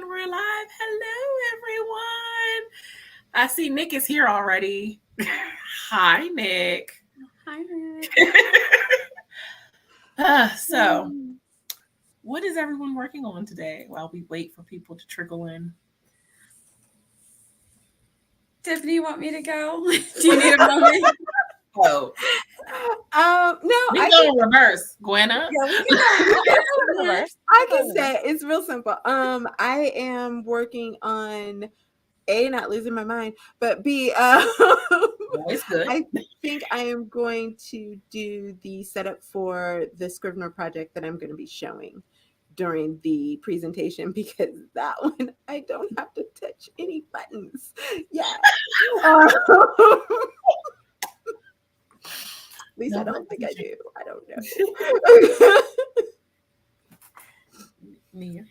we're live. Hello, everyone. I see Nick is here already. Hi, Nick. Hi, Nick. So, what is everyone working on today while we wait for people to trickle in? Tiffany, you want me to go? Do you need a moment? Oh, No, we go in reverse, Gwynna. Yeah, we can go reverse. I can say it's real simple. I am working on A, not losing my mind, but B, It's good. I think I am going to do the setup for the Scrivener project that I'm going to be showing during the presentation, because that one I don't have to touch any buttons. Yeah. At least I don't think I do. I don't know. Mia.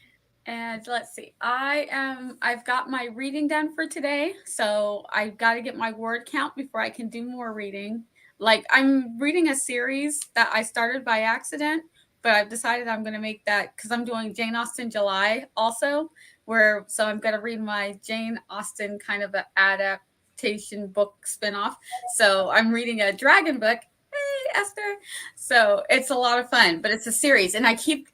And let's see. I've got my reading done for today. So I've got to get my word count before I can do more reading. Like, I'm reading a series that I started by accident, but I've decided I'm going to make that, because I'm doing Jane Austen July also, so I'm going to read my Jane Austen kind of an adaptation book spinoff. So I'm reading a dragon book. Hey, Esther. So it's a lot of fun, but it's a series. And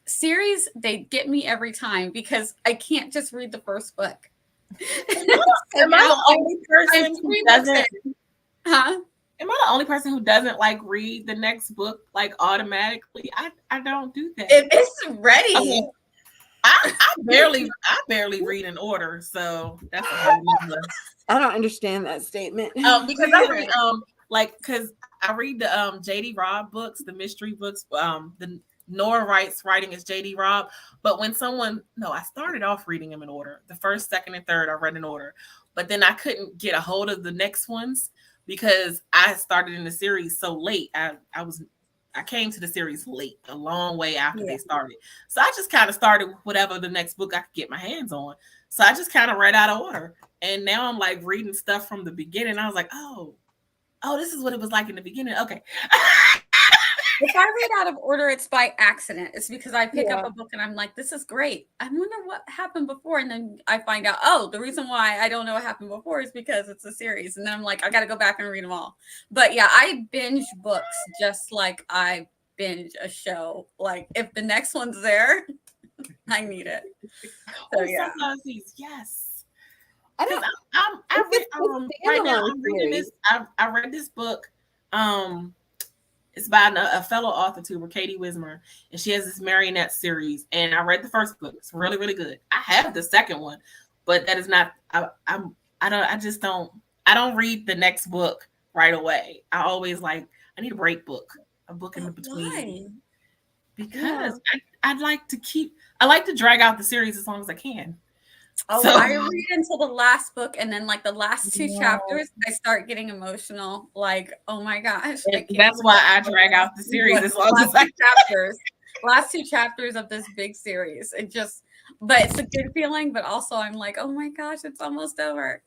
series, they get me every time because I can't just read the first book. Am I the only person who doesn't? Huh? Am I the only person who doesn't like read the next book like automatically? I don't do that. If it's ready. Okay. I barely read in order, so that's a whole nother. I don't understand that statement. Because I read because I read the JD Robb books, the mystery books. The Nora Wright's writing is JD Robb. But when I started off reading them in order. The first, second, and third I read in order. But then I couldn't get a hold of the next ones because I started in the series so late. I came to the series late, a long way after they started. So I just kind of started with whatever the next book I could get my hands on. So I just kind of read out of order. And now I'm like reading stuff from the beginning. I was like, oh, this is what it was like in the beginning. Okay. If I read out of order, it's by accident. It's because I pick up a book and I'm like, this is great. I wonder what happened before. And then I find out, the reason why I don't know what happened before is because it's a series. And then I'm like, I got to go back and read them all. But yeah, I binge books just like I binge a show. Like, if the next one's there, I need it. So yeah. Yes. I read this book. It's by a fellow author too, Katie Wismer, and she has this marionette series. And I read the first book; it's really, really good. I have the second one, but that is not. I don't read the next book right away. I always I need a break book, a book in between. Why? Because I like to drag out the series as long as I can. Oh, so, I read until the last book, and then the last two chapters, I start getting emotional. Like, oh my gosh! That's why I drag out the series as long as I chapters. Last two chapters of this big series. But it's a good feeling. But also, I'm like, oh my gosh, it's almost over.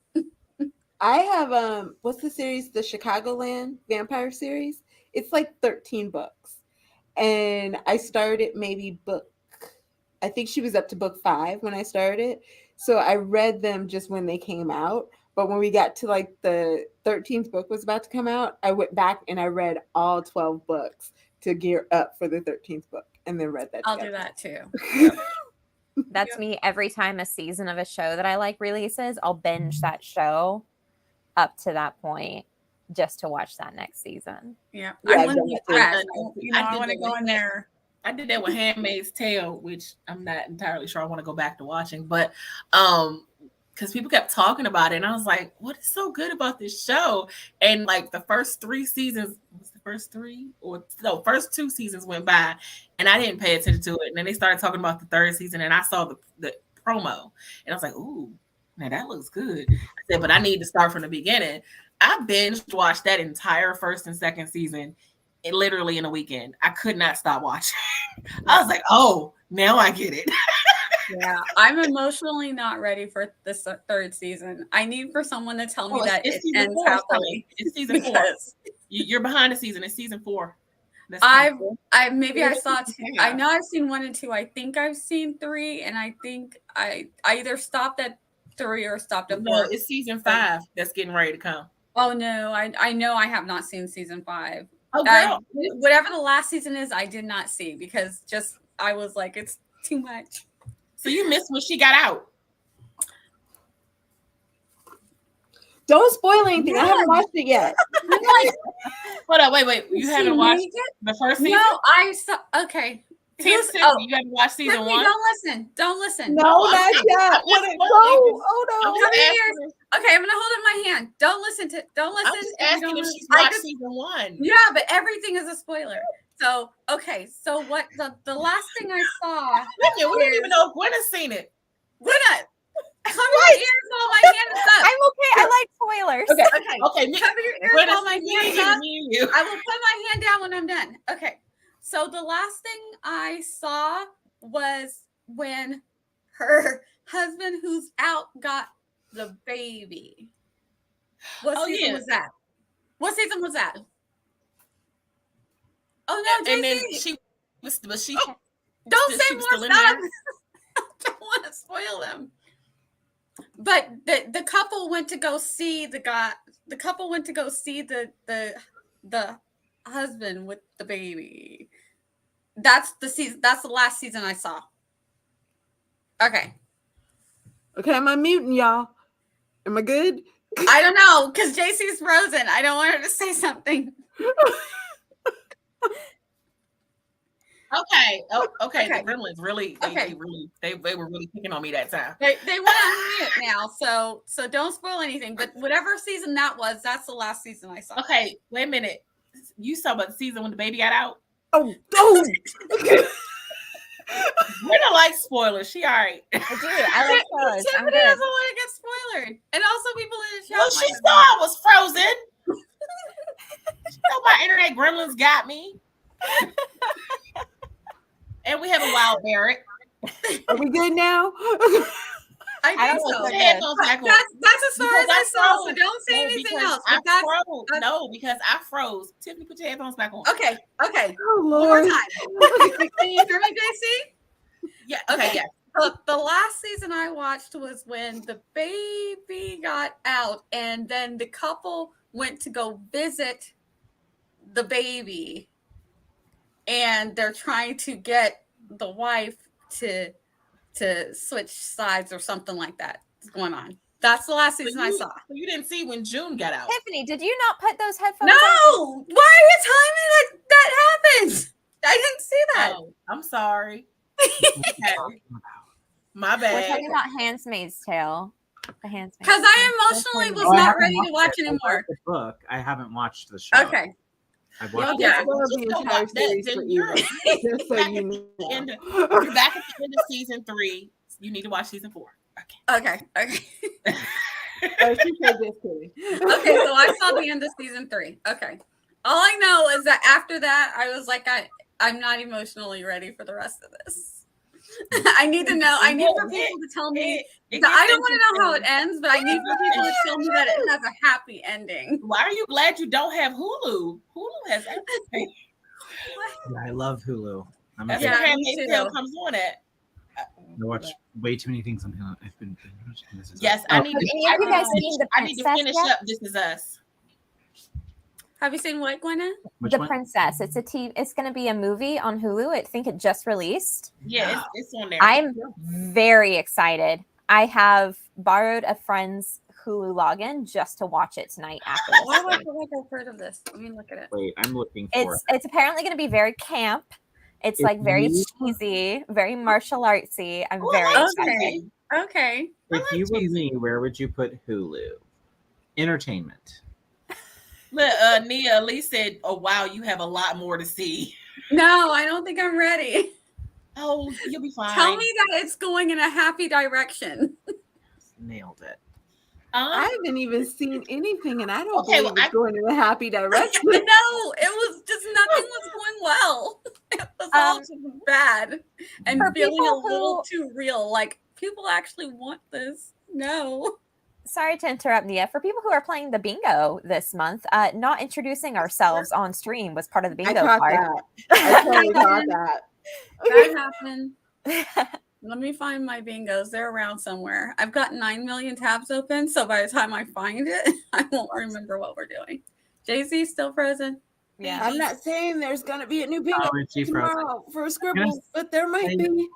I have what's the series? The Chicagoland Vampire series. It's 13 books, and I started I think she was up to book 5 when I started. So I read them just when they came out. But when we got to the 13th book was about to come out, I went back and I read all 12 books to gear up for the 13th book, and then read that. I'll do that too. That's me. Every time a season of a show that I like releases, I'll binge that show up to that point just to watch that next season. Yeah. I want to be fresh. I want to go in there. I did that with Handmaid's Tale, which I'm not entirely sure I want to go back to watching, but because people kept talking about it, and I was like, what is so good about this show? And the first 3 seasons, first 2 seasons went by, and I didn't pay attention to it. And then they started talking about the 3rd season, and I saw the promo, and I was like, ooh, man, that looks good. I said, but I need to start from the beginning. I binge watched that entire 1st and 2nd season literally in a weekend. I could not stop watching. I was like, oh, now I get it. Yeah, I'm emotionally not ready for this 3rd season. I need for someone to tell me that it ends happily. It's season 4. You're behind the season. It's season 4. That's kinda cool. I saw two. I know I've seen 1 and 2. I think I've seen 3, and I think I either stopped at 3 or stopped at 4. No, it's season 5 that's getting ready to come. Oh no, I know I have not seen season 5. Oh girl, Whatever the last season is, I did not see because I was like, it's too much. so you missed when she got out. Don't spoil anything. I haven't watched it yet. I'm like, Hold on, wait. You haven't watched the first season? No, I saw. Okay. You haven't watched season Tiffany, 1? Don't listen. No, not yet. Oh no. Come here. Okay, I'm gonna hold up my hand. Don't listen. I'm just asking if she's watched season 1. Yeah, but everything is a spoiler. So okay, so what the last thing I saw? We don't even know if Gwynna's seen it. Gwynna, cover your ears while my hand is up. I'm okay. I like spoilers. Okay. Cover your ears while my hand is up. I will put my hand down when I'm done. Okay. So the last thing I saw was when her husband who's out got the baby. What season was that? What season was that? Oh no, JC. And then she don't say more stuff. I don't want to spoil them. But the couple went to go see the guy. The couple went to go see the husband with the baby. That's the season. That's the last season I saw. Okay. Okay, am I muting y'all? Am I good? I don't know because JC's frozen. I don't want her to say something. Okay. The Gremlins really, they were really picking on me that time. They went on mute now, so don't spoil anything. But whatever season that was, that's the last season I saw. Okay, wait a minute. You saw about the season when the baby got out? Oh. Gwynna likes spoilers. She all right. I do. I like spoilers. I'm Tiffany good. doesn't want to get spoiled, and also people in the chat. Well, she saw I was frozen. She know my internet gremlins got me. And we have a wild Barrett. Are we good now? I think so. That's as far as I saw. So don't say anything else. Because I froze. Tiffany, put your headphones back on. Okay. Oh One Lord. more time. Can you hear me, JC? Yeah. Okay. Yeah. The last season I watched was when the baby got out, and then the couple went to go visit the baby, and they're trying to get the wife to switch sides or something like that is going on. That's the last season I saw. You didn't see when June got out. Tiffany, did you not put those headphones on? No! Why are you telling me that happened? I didn't see that. Oh, I'm sorry. Okay. My bad. We're talking about Handmaid's Tale. The Handmaid's Because I emotionally was not ready to watch it. anymore. The book. I haven't watched the show. Okay. I've watched The entire series for you. Just so you know. You're back at the end of season 3. You need to watch season 4. Okay. Oh, she said this too. Okay, so I saw the end of season 3. Okay. All I know is that after that, I was like, I'm not emotionally ready for the rest of this. I need to know. I need for people to tell me. I don't want to know how it ends, but I need for people to tell me that it has a happy ending. Why are you glad you don't have Hulu? Hulu has everything. Yeah, I love Hulu. That's where Handmaid's Tale comes on at. I watch way too many things on Hulu. I've been watching This Is Yes, Us. I need The I need to Princess finish yet? up This Is Us. Have you seen what, Gwynna? Which The one? Princess. It's going to be a movie on Hulu. I think it just released. Yeah, it's on there. I'm very excited. I have borrowed a friend's Hulu login just to watch it tonight after Why this. do I feel like I've heard of this? Let me look at it. Wait, I'm looking for It's apparently going to be very camp. It's like very cheesy, very martial artsy. I'm very excited. Okay. If you were me, where would you put Hulu? Entertainment. Nia Lee said, "Oh wow, you have a lot more to see." No, I don't think I'm ready. Oh, you'll be fine. Tell me that it's going in a happy direction. Nailed it. I haven't even seen anything, and I don't Okay, believe it's going in a happy direction. No, it was just nothing was going well. It was all just bad and For feeling a people little who- too real. Like people actually want this. No. sorry to interrupt, Nia. For people who are playing the bingo this month, not introducing ourselves on stream was part of the I bingo caught part. that. I totally caught that. That happened. Let me find my bingos. They're around somewhere. I've got 9 million tabs open, so by the time I find it, I won't remember what we're doing. Jay-Z still frozen. Yeah. I'm not saying there's gonna be a new bingo Oh, is she tomorrow for a scribble, Yes. but there might Hey. be.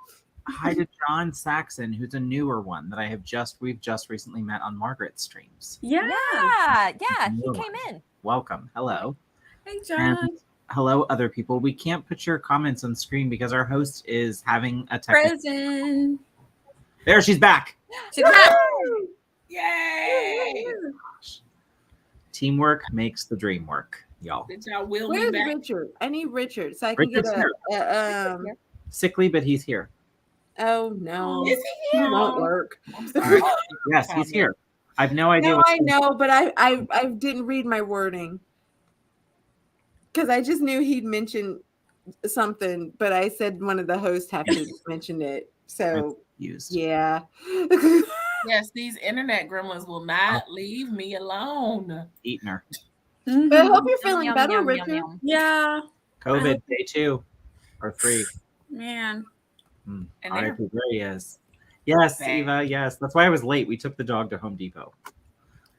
Hi to John Saxon, who's a newer one that we've just recently met on Margaret's streams. Yeah. Yeah, he New came one. in. Welcome. Hello. Hey, John. And hello, other people. We can't put your comments on screen because our host is having a technical. Frozen. There, she's back. She's back. Yay! Teamwork makes the dream work, y'all. Bitch, I will Where's be back. Richard? I need Richard so I can Richard's get here. Sickly, but he's here. Oh no, Is he he here? won't work. I'm All sorry. right. Yes, he's here. I have no idea. No, I know, but I didn't read my wording because I just knew he'd mentioned something, but I said one of the hosts have to mention it. So used. yeah. Yes, these internet gremlins will not leave me alone. Eating her. But I hope you're Yum, feeling yum, better, yum, Richard. yum, yum. Yeah, COVID day 2 or 3. man. And All right, they're there he is. Yes, back. Eva. Yes, that's why I was late. We took the dog to Home Depot.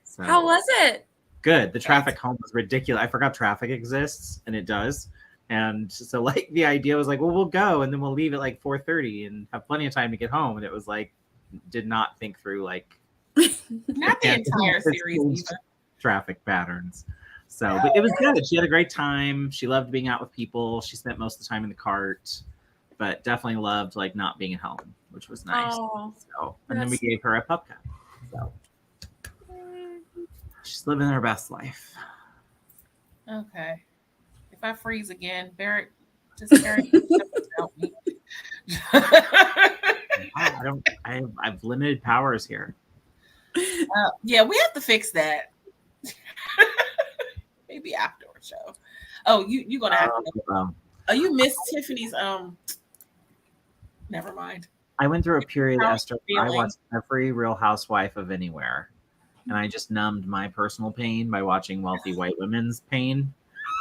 So How was it? good. The traffic home was ridiculous. I forgot traffic exists, and it does. And so, like, the idea was like, well, we'll go, and then we'll leave at like 4:30 and have plenty of time to get home. And it was like, did not think through like not the entire series, Eva. traffic patterns. So, but it was good. She had a great time. She loved being out with people. She spent most of the time in the cart, but definitely loved like not being at home, which was nice. Oh, So, and then we gave her a pup cup. So she's living her best life. Okay. If I freeze again, Barrett, just Barrett, help me. I've limited powers here. Yeah, we have to fix that. Maybe after our show. Oh, you're gonna have to. Oh, you missed Tiffany's. Never mind. I went through a period, How Esther. you I feeling? watched every Real Housewife of Anywhere, and I just numbed my personal pain by watching wealthy white women's pain,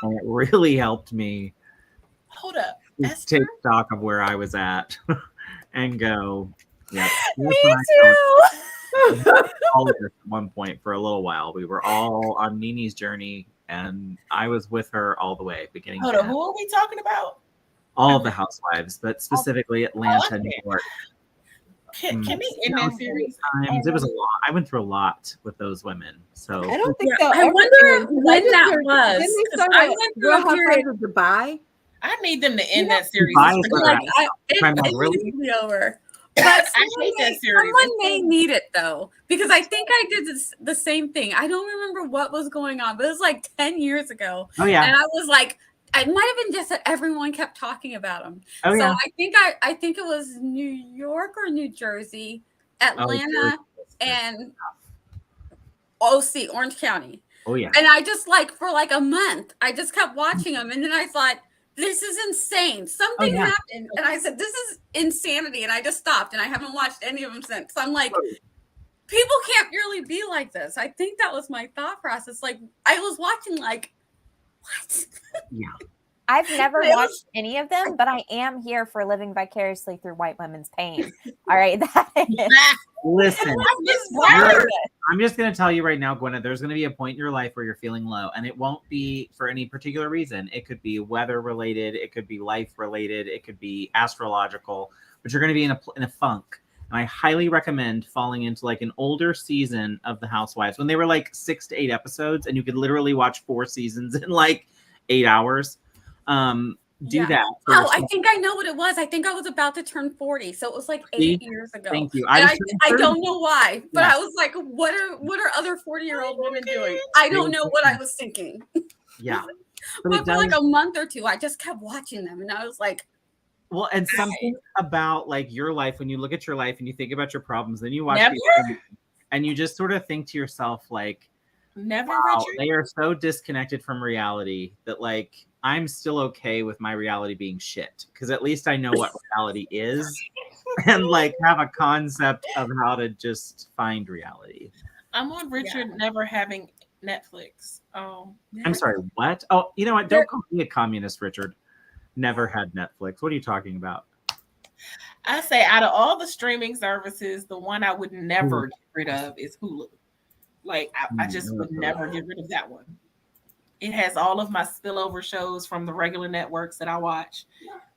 and it really helped me Hold up. just take stock of where I was at and go. Yeah, Me too. all of us at one point for a little while. We were all on Nini's journey, and I was with her all the way, beginning Hold to up. end. Who are we talking about? All of the housewives, but specifically Atlanta, New York. Can we end that series? Times. It was a lot. I went through a lot with those women. So I don't think Yeah, they'll I ever wonder end, 'cause when I just that heard- was, Didn't they 'cause start I at went through Real a period- Housewives of Dubai? I need them to end that series. Dubai It's is ridiculous. like I'm like, it really? needs to be over. But I someone hate that may- series. Someone may need it though, because I think I did the same thing. I don't remember what was going on, but it was like 10 years ago, Oh yeah. and I was like, it might have been just that everyone kept talking about them. Oh So yeah. I think it was New York or New Jersey, Atlanta, and OC, Orange County. Oh yeah. And I just like for like a month, I just kept watching them, and then I thought, this is insane. Something yeah. happened, and I said, this is insanity, and I just stopped, and I haven't watched any of them since. So I'm like, people can't really be like this. I think that was my thought process. Like I was watching, like, what? Yeah. I've never It was- watched any of them, but I am here for living vicariously through white women's pain. All right, that is. Listen, I'm just You're- bored. I'm just going to tell you right now, Gwynna, there's going to be a point in your life where you're feeling low, and it won't be for any particular reason. It could be weather related, it could be life related, it could be astrological, but you're going to be in a funk. And I highly recommend falling into like an older season of The Housewives when they were like 6 to 8 episodes, and you could literally watch 4 seasons in like 8 hours. Do Yeah. that. for Oh, I yourself. think I know what it was. I think I was about to turn 40, so it was like 8 See? years ago. Thank you. And was I turning don't 30. know why, but Yeah. I was like, what are other 40-year-old women doing? I don't know what I was thinking. Yeah. But But it for like does- a month or two, I just kept watching them, and I was like, Well, and something about like your life, when you look at your life and you think about your problems, then you watch Never. these things, and you just sort of think to yourself, like, Never, wow, Richard. they are so disconnected from reality that like I'm still okay with my reality being shit because at least I know what reality is and like have a concept of how to just find reality. I'm on Richard never having Netflix. Oh, I'm sorry, what? Oh, you know what? Don't call me a communist, Richard. Never had Netflix. What are you talking about? I say out of all the streaming services, the one I would never get rid of is Hulu. Like I just would never get rid of that one. It has all of my spillover shows from the regular networks that I watch,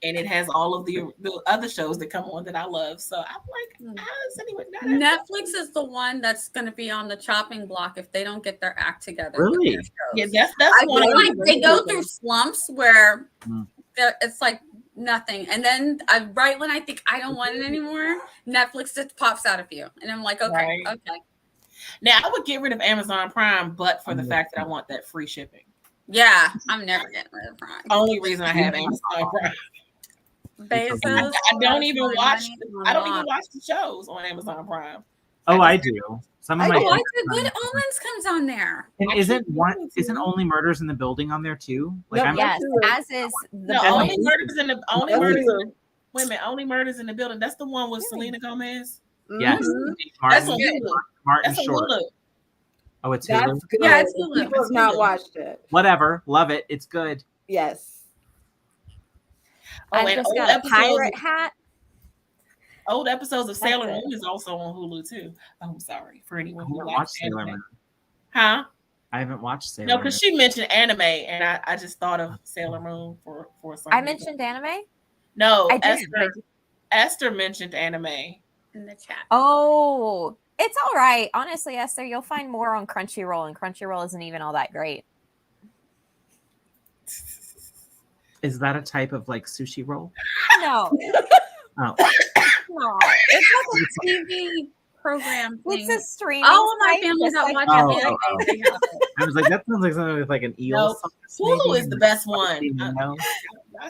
and it has all of the other shows that come on that I love. So I'm like, Netflix is the one that's going to be on the chopping block if they don't get their act together. Really? Yeah, that's one. Like they go through slumps where it's like nothing, and then right when I think I don't want it anymore, Netflix just pops out of you, and I'm like, okay. Now I would get rid of Amazon Prime, but for the fact that I want that free shipping. Yeah, I'm never getting rid of Prime. Only reason I have Amazon Prime. Bezos. I don't even watch the shows on Amazon Prime. Oh, I do. Some of my Good Omens comes on there. And isn't Only Murders in the Building on there too? Like yes, as is the Only Murders in the Only Murders in the Building. That's the one with Selena Gomez. Yes, That's Martin Short. Hulu. Oh, it's That's Hulu. good. Yeah, it's Hulu. People have not watched it. Whatever, love it. It's good. Yes. I just got a pirate hat. Old episodes of Sailor Moon is also on Hulu too. Oh, I'm sorry for anyone who watched Sailor Moon. Huh? I haven't watched Sailor No, Moon. because she mentioned anime, and I just thought of Sailor Moon for some. I mentioned anime. No, I didn't. Esther mentioned anime in the chat. Oh, it's all right. Honestly, Esther, you'll find more on Crunchyroll, and Crunchyroll isn't even all that great. Is that a type of like sushi roll? No. Oh. No. It's like a TV program thing. It's a streaming. All of my family that watch it. I was like, that sounds like something with like an eel. No, Hulu is the best one. Y'all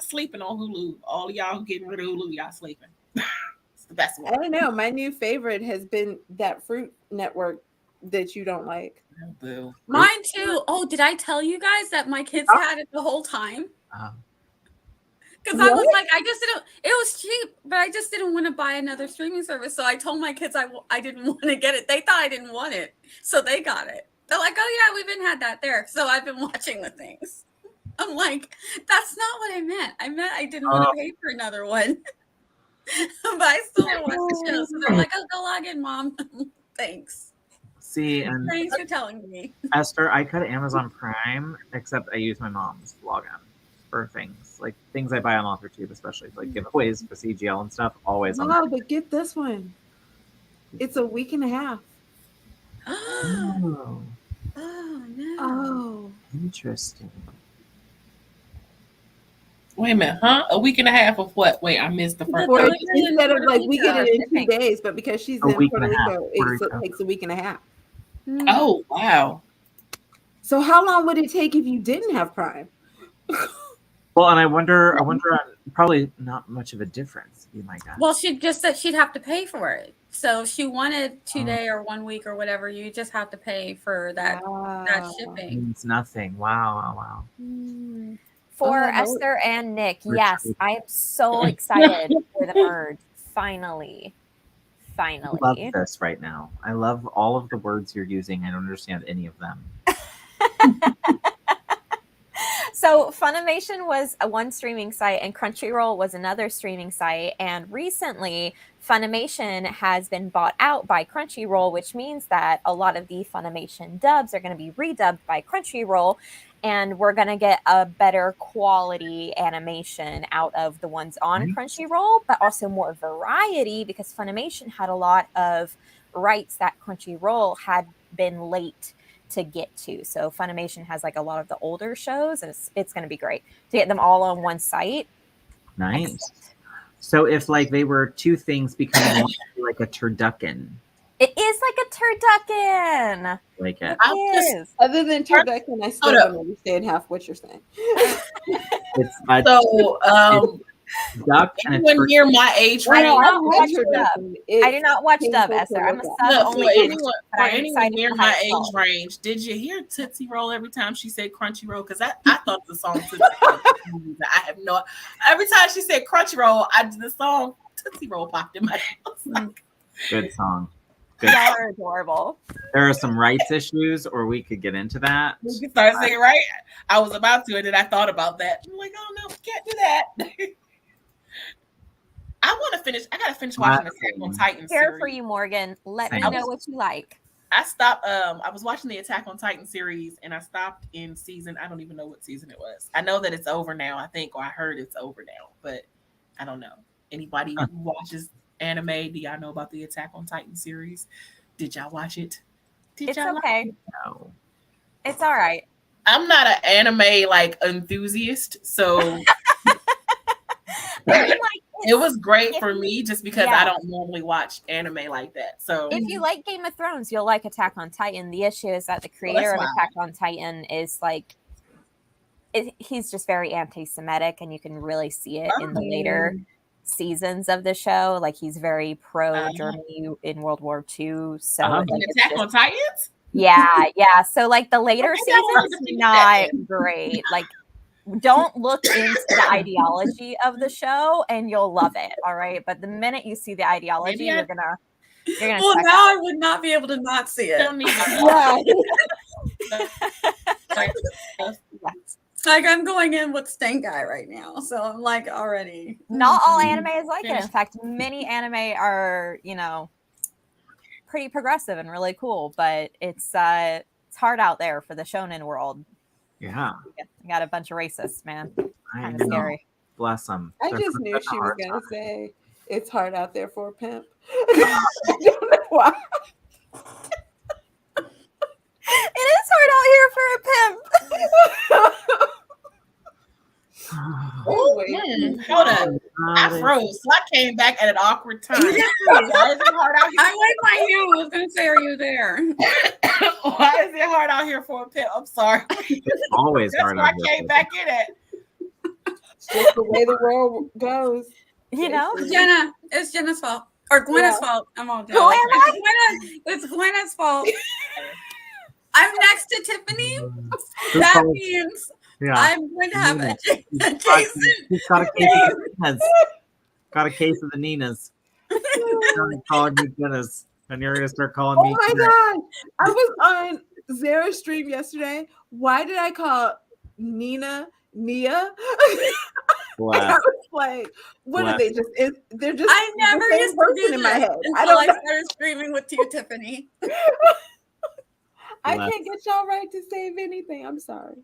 sleeping on Hulu. All of y'all who getting rid of Hulu, y'all sleeping. It's the best one. I don't know. My new favorite has been that Fruit Network that you don't like. Oh, boo. Mine too. Oh, did I tell you guys that my kids had it the whole time? Because I was like, it was cheap, but I just didn't want to buy another streaming service. So I told my kids I didn't want to get it. They thought I didn't want it. So they got it. They're like, oh yeah, we've been had that there. So I've been watching the things. I'm like, that's not what I meant. I meant I didn't want to pay for another one. But I still want to watch the show. So they're like, oh, go log in, Mom. Thanks. See, and thanks for telling me. Esther, I cut Amazon Prime, except I use my mom's login for things like things I buy on AuthorTube, especially like giveaways for CGL and stuff. Always on. No, but get this one. It's a week and a half. Oh. Oh no. Oh, Interesting. Wait a minute, huh? A week and a half of what? Wait, I missed the first. Or instead of like we get it in 2 days, but because she's in week Puerto and a half. Rico, it takes a week and a half. Oh wow. So how long would it take if you didn't have Prime? Well, and I wonder, probably not much of a difference. Be my guess. Well, she just said she'd have to pay for it. So if she wanted 2 day or 1 week or whatever, you just have to pay for that shipping. Means nothing. Wow. For Esther and Nick, yes, I am so excited for the merge. Finally. I love this right now. I love all of the words you're using. I don't understand any of them. So Funimation was one streaming site and Crunchyroll was another streaming site. And recently, Funimation has been bought out by Crunchyroll, which means that a lot of the Funimation dubs are going to be redubbed by Crunchyroll. And we're going to get a better quality animation out of the ones on Crunchyroll, but also more variety because Funimation had a lot of rights that Crunchyroll had been late to get to. So Funimation has like a lot of the older shows, and it's going to be great to get them all on one site. Nice. Excellent. So if like they were two things becoming like a turducken. It is like a turducken. Like it. Other than turducken, I still don't understand half what you're saying. It's duck and anyone near my age range. I do not watch dub, Esther. I'm a sub only. For anyone near my age range, did you hear Tootsie Roll every time she said Crunchy Roll? Because I thought the song Tootsie Roll. I have no. Every time she said Crunchy Roll, the song Tootsie Roll popped in my head. Good song. good. Y'all are adorable. There are some rights issues, or we could get into that. We can start saying right. I was about to, and then I thought about that. I'm like, oh no, we can't do that. I want to finish. I gotta finish watching the Attack on Titan Here series. for you, Morgan. Let me Same. know what you like. I stopped. I was watching the Attack on Titan series, and I stopped in season. I don't even know what season it was. I know that it's over now. I think, or I heard it's over now, but I don't know. Anybody who watches anime, do y'all know about the Attack on Titan series? Did y'all watch it? Did It's y'all okay. Like it? No. It's all right. I'm not an anime like enthusiast, so I mean, like, it was great if for you- me just because yeah. I don't normally watch anime like that. So if you like Game of Thrones, you'll like Attack on Titan. The issue is that the creator of why. Attack on Titan is like, he's just very anti-Semitic, and you can really see it in the later seasons of the show. Like, he's very pro Germany in World War II. So Uh-huh. like, in it's Attack just- on Titans? yeah. So like the later Okay, I wanted seasons, to see not that. great. Like, don't look into the ideology of the show, and you'll love it. All right, but the minute you see the ideology, Maybe you're gonna Well, check now out. I would not be able to not see it. Don't need Yeah. Like, I'm going in with Stank Eye right now, so I'm like already. Not all anime is like it. Finish. In fact, many anime are, pretty progressive and really cool, but it's hard out there for the shonen world. Yeah. You got a bunch of racists, man. I Kind know. of scary. Bless them. I They're just having knew such a she was hard gonna time. say it's hard out there for a pimp. I don't know why. It is hard out here for a pimp. Oh, Wait. hold up. I froze. So I came back at an awkward time. Why is it hard out I like my hand. I was going to say, are you there? here? Why is it hard out here for a pimp? I'm sorry. It's always That's hard where I out here. came back in at. It's just the way the world goes. It's Jenna's fault. Or Gwynna's fault. I'm all Who am I? It's Gwynna's fault. I'm next to Tiffany. Who That called- means Yeah. I'm going to have Nina. adjacent. He's got a case of the Ninas. Got a case of the Ninas. I'm calling you Dennis. And you're going to start calling Oh me. my too. god! I was on Zara's stream yesterday. Why did I call Nina Nia? I Bless. was like, what are they just? They're just. I never the same used to person do in my this head. I until don't I know. started streaming with you, Tiffany. I Bless. can't get y'all right to save anything. I'm sorry.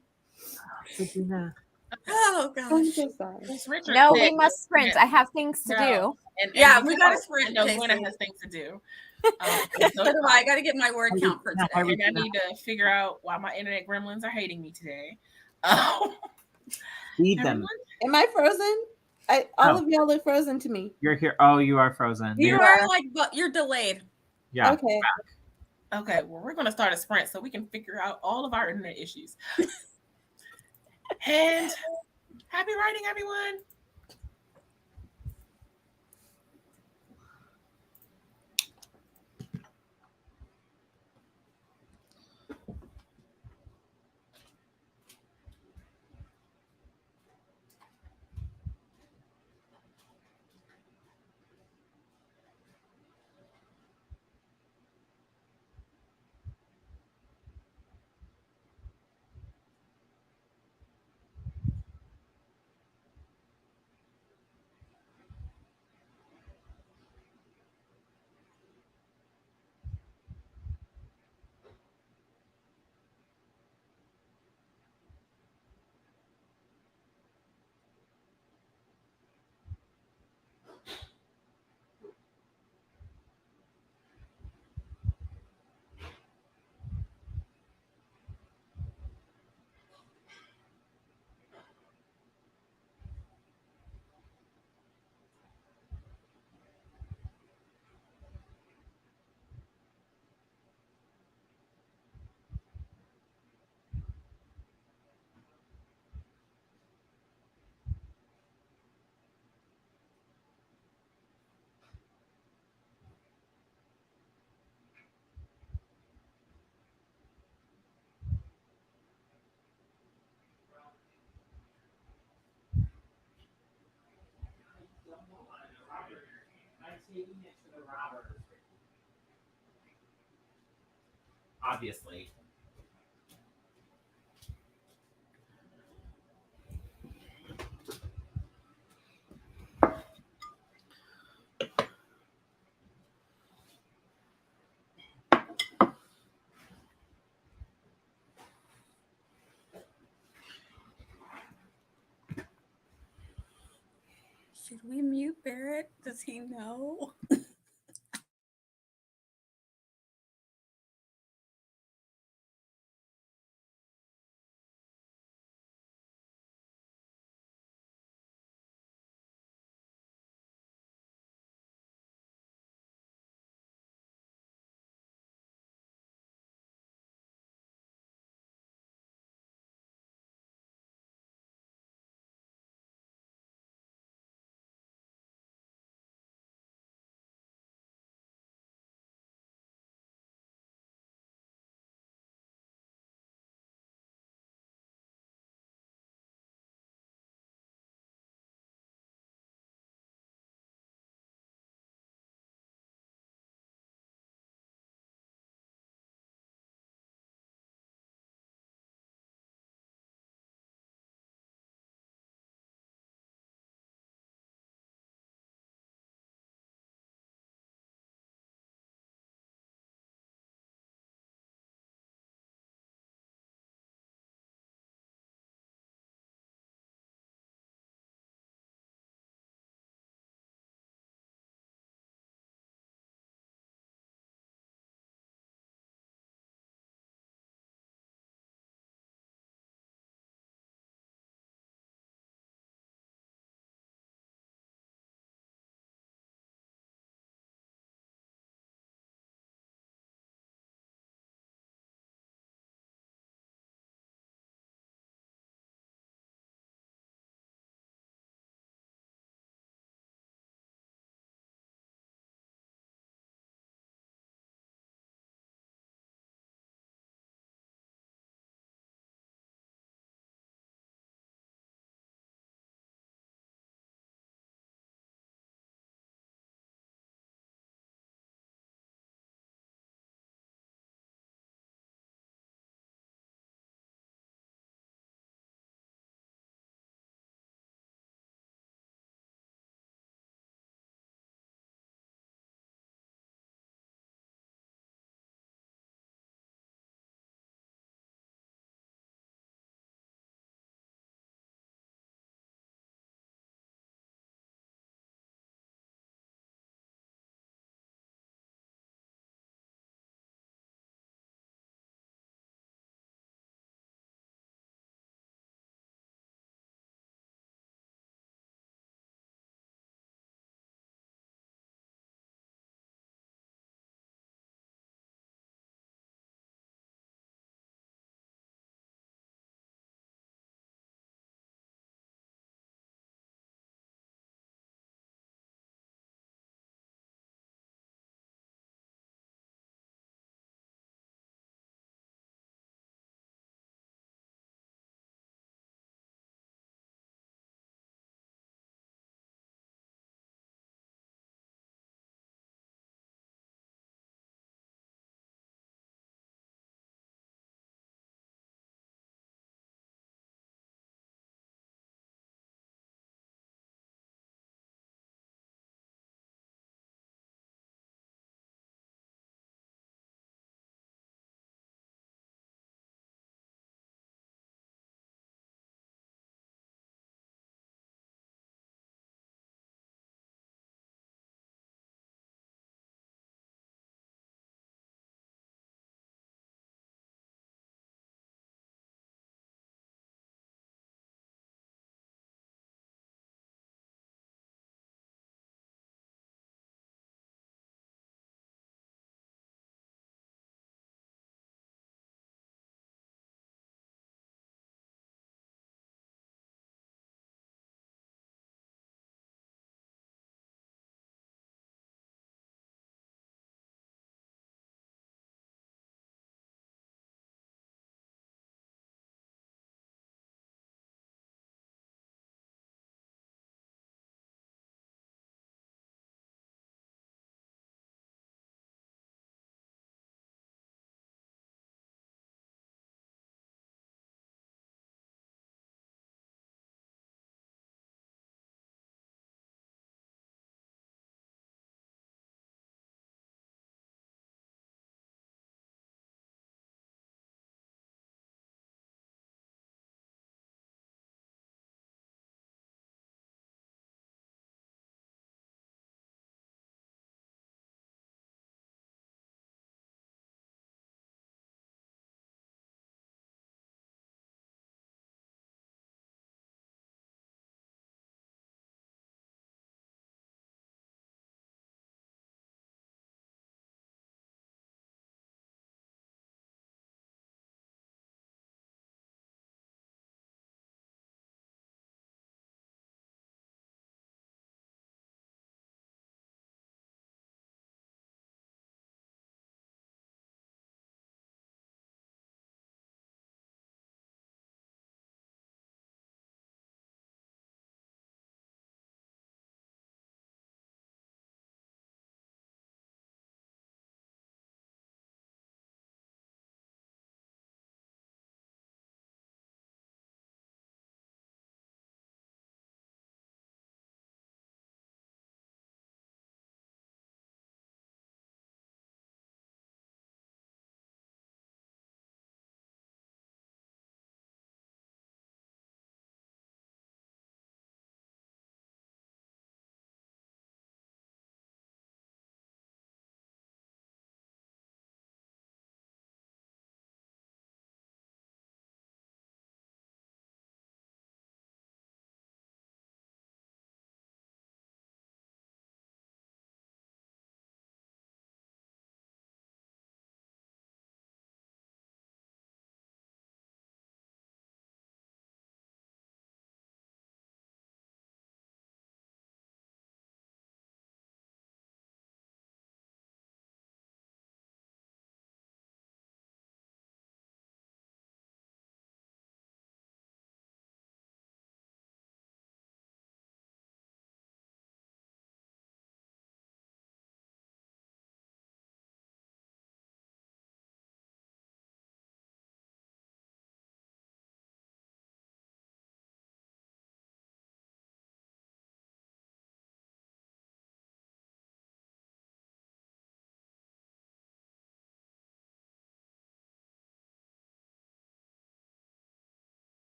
Oh, I'm gosh. so sorry. Miss Richard No, said- we must sprint. I have things to No. do. And Yeah, you we know- gotta sprint, I know Casey. Gwynna has things to do. So do I. I got to get my word count for today. And I need to figure out why my internet gremlins are hating me today. Feed them. Everyone? Am I frozen? All No. of y'all are frozen to me. You're here. Oh, you are frozen. You You're- are like, but you're delayed. Yeah. Okay. Okay, well, we're going to start a sprint so we can figure out all of our internet issues. And happy writing, everyone. obviously. Should we mute Barrett? Does he know?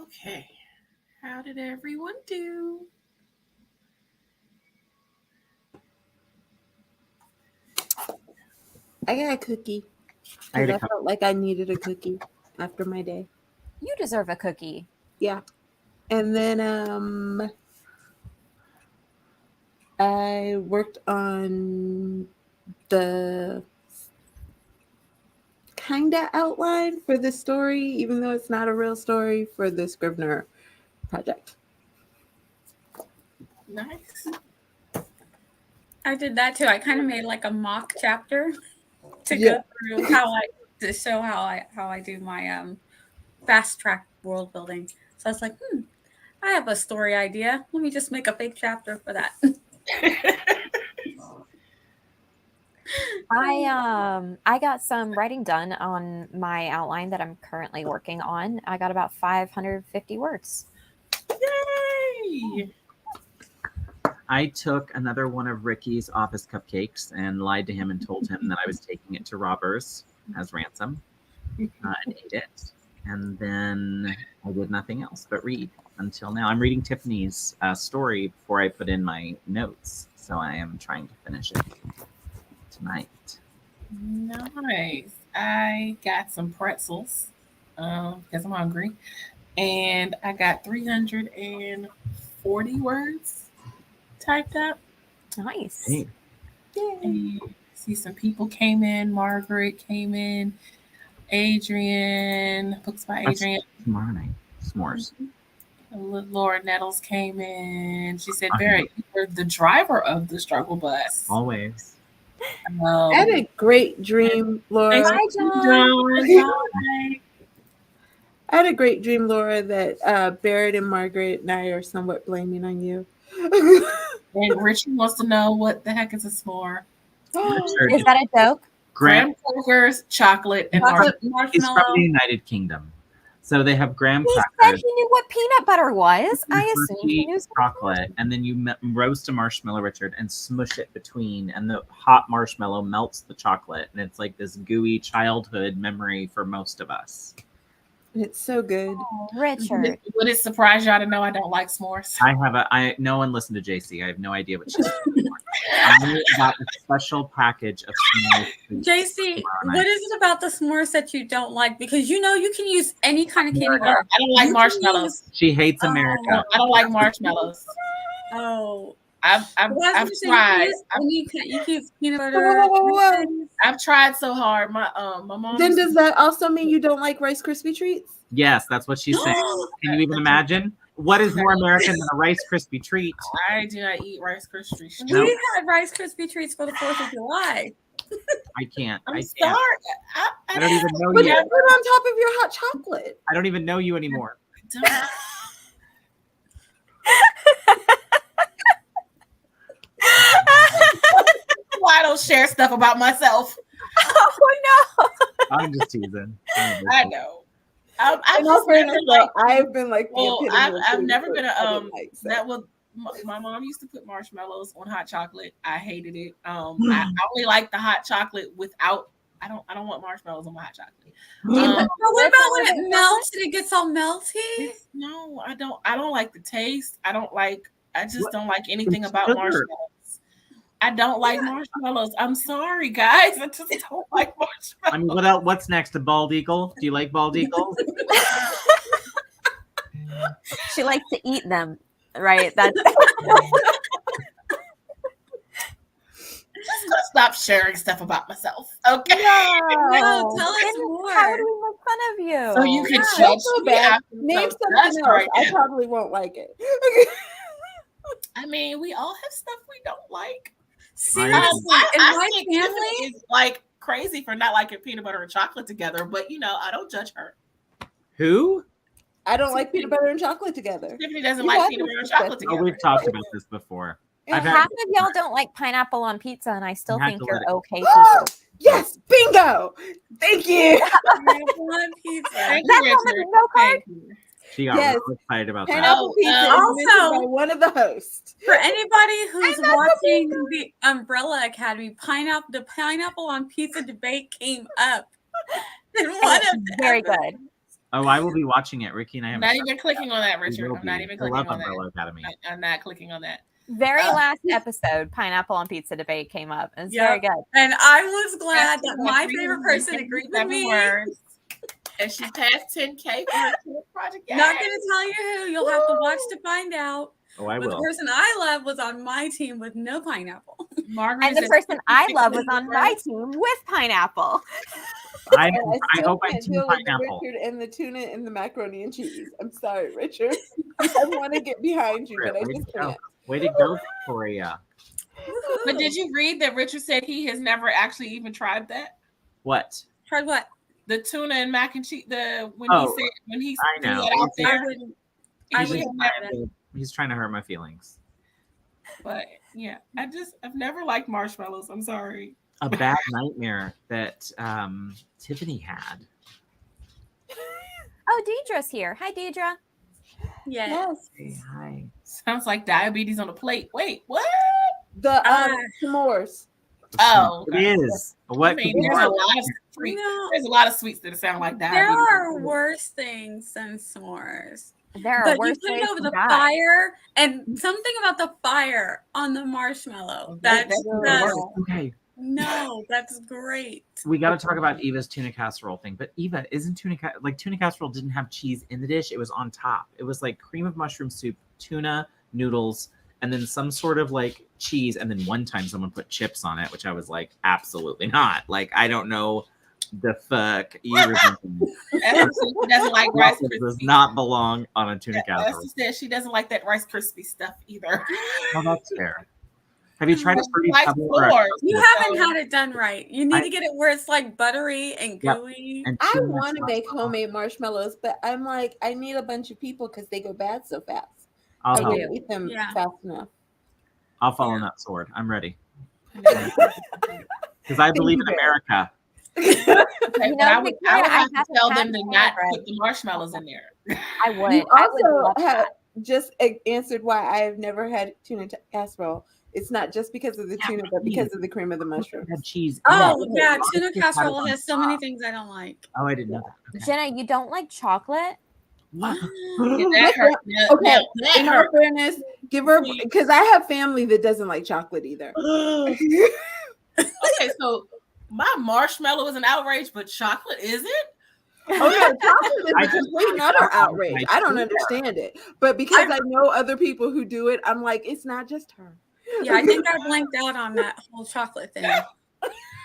Okay. How did everyone do? I got a cookie I had because a I felt like I needed a cookie after my day. You deserve a cookie. Yeah. And then I worked on the kinda outline for this story, even though it's not a real story, for the Scrivener project. Nice. I did that too. I kind of made like a mock chapter to Yeah. go through how I to show how I do my fast track world building. So I was like, I have a story idea. Let me just make a fake chapter for that. I got some writing done on my outline that I'm currently working on. I got about 550 words. Yay! I took another one of Ricky's office cupcakes and lied to him and told him that I was taking it to robbers as ransom and ate it. And then I did nothing else but read until now. I'm reading Tiffany's story before I put in my notes. So I am trying to finish it tonight. Nice. I got some pretzels because I'm hungry. And I got 340 words typed up. Nice. Hey, And see some people came in. Margaret came in. Adrian, books by that's Adrian. tomorrow night. S'mores. Laura Nettles came in. She said, Barrett, you were the driver of the struggle bus. Always. I had a great dream, Laura. Hi, John. Bye. I had a great dream, Laura, that Barrett and Margaret and I are somewhat blaming on you. And Richard wants to know what the heck is a s'more. Is that a joke? Graham crackers, chocolate, and Chocolate marshmallow. He's from marshmallow. the United Kingdom. So they have graham He said crackers, he knew what peanut butter was. I assumed he Hershey knew. chocolate, and then you roast a marshmallow, Richard, and smush it between, and the hot marshmallow melts the chocolate, and it's like this gooey childhood memory for most of us. It's so good. Oh, Richard. Would it surprise y'all to know I don't like s'mores? No one listened to JC. I have no idea what she's doing. I got a special package of s'mores. JC, what is it about the s'mores that you don't like? Because you can use any kind of candy bar. I don't like marshmallows. She hates America. I don't like marshmallows. Oh, I've tried. You can use peanut butter. Whoa. I've tried so hard. My mom. Then does that also mean you don't like Rice Krispie treats? Yes, that's what she's saying. Can you even imagine? What is more American than a Rice Krispie treat? I do not eat Rice Krispie treats. We had Rice Krispie treats for the 4th of July. I can't. I'm I sorry. can't. I don't even know But you. you put on top of your hot chocolate. I don't even know you anymore. Why I don't share stuff about myself? Oh no! I'm just teasing. I know. I've been like, I've never been that was my mom used to put marshmallows on hot chocolate. I hated it. I only like the hot chocolate without. I don't want marshmallows on my hot chocolate. But what about when it melts and it gets all melty? No, I don't. I don't like the taste. I just don't like anything It's about sugar. marshmallows. I don't like marshmallows. I'm sorry, guys. I just don't like marshmallows. I mean, what's next? A bald eagle? Do you like bald eagles? She likes to eat them, right? That's Just gonna stop sharing stuff about myself. Okay. No, tell us more. How do we make fun of you? So you can That's judge so me bad. after Name some something dust else. right I now. probably won't like it. I mean, we all have stuff we don't like. Seriously, in I my think family, Tiffany is like crazy for not liking peanut butter and chocolate together, but I don't judge her. Who? I don't like peanut butter and chocolate together. Tiffany doesn't You like have peanut this butter and chocolate discussion. Oh, together. we've talked about this before. Yeah. I've had- half of y'all don't like pineapple on pizza, and I still had think to you're let it- okay people. Yes, bingo. Thank you. one pizza. Thank That you, woman Richard. with no card? Thank you. She got Yes. real excited about that. Pineapple pizza is also- mentioned by one of the hosts. For anybody who's watching the Umbrella Academy, the pineapple on pizza debate came up. And one of them, Very good. Oh, I will be watching it. Ricky and I I'm have not even clicking on that, We Richard. will I'm not be. even I clicking love on that. Umbrella Academy. I'm not clicking on that. Very last episode, pineapple on pizza debate came up. It's Yep. very good. And I was glad That's that my 3 favorite person agreed with 7 me. words. And she passed 10K for her kid project. Not Yay! gonna tell you who. You'll have to watch to find out. Oh, I But the will. person I love was on my team with no pineapple. Margaret And the says person I 56 love was on my words. team with pineapple. I And I still hope I can't team deal with the pineapple. Richard and the tuna and the macaroni and cheese. I'm sorry, Richard. I want to get behind you, but I Way to just go. can't. Way to go, Victoria. But did you read that Richard said he has never actually even tried that? What? Tried what? The tuna and mac and cheese. When Oh, he I threw know. that out I there. wouldn't. he I He's said wouldn't that, try that. He's trying to hurt my feelings. But yeah, I've never liked marshmallows. I'm sorry. A bad nightmare that Tiffany had. Oh, Deidre's here. Hi, Deidre. Yes. Hey, hi. Sounds like diabetes on a plate. Wait, what? The Ah. s'mores. Oh, okay. It is. What I mean, could be there's a worse? lot of sweets. No. There's a lot of sweets that sound like There diabetes. are worse things than s'mores. There are But you worse put ways it over to the die. fire, and something about the fire on the marshmallow. That's That's the the worst. Okay, no, that's great. we got to talk about Eva's tuna casserole thing. But Eva, isn't tuna casserole didn't have cheese in the dish? It was on top. It was like cream of mushroom soup, tuna, noodles, and then some sort of like cheese. And then one time someone put chips on it, which I was like, absolutely not. Like, I don't know the fuck you were thinking. She doesn't like Rice Waffles does Krispies. not belong on a tuna casserole. She said she doesn't like that Rice Krispie stuff either. Oh, that's fair. Have you tried a fruity Like pebble or s'mores. You haven't had it done right. You need I- to get it where it's like buttery and Yep. gooey. and I tuna want to make sauce? homemade marshmallows, but I'm like, I need a bunch of people because they go bad so fast. I'll I help. won't eat them Yeah. fast enough. I'll fall on that sword. I'm ready because I believe in America. Okay, You but I know, would Victoria, have to tell had them to not cornbread. put the marshmallows in there. I would. You I would also love have that. just answered why I have never had tuna casserole. It's not just because of the Yeah, tuna, but because of the cream of the mushrooms. Had cheese. Oh in it. yeah, It's tuna just had it casserole on has so many top. things I don't like. Oh, I didn't know that. Okay. Jenna, you don't like chocolate? What? Yeah, that hurt. Now, Okay, now that in all hurt. fairness, give her because I have family that doesn't like chocolate either. Okay, so my marshmallow is an outrage, but chocolate isn't? Okay, chocolate is I a just- complete and utter outrage. I don't understand it, but because I know other people who do it, I'm like, it's not just her. Yeah, I think I blanked out on that whole chocolate thing.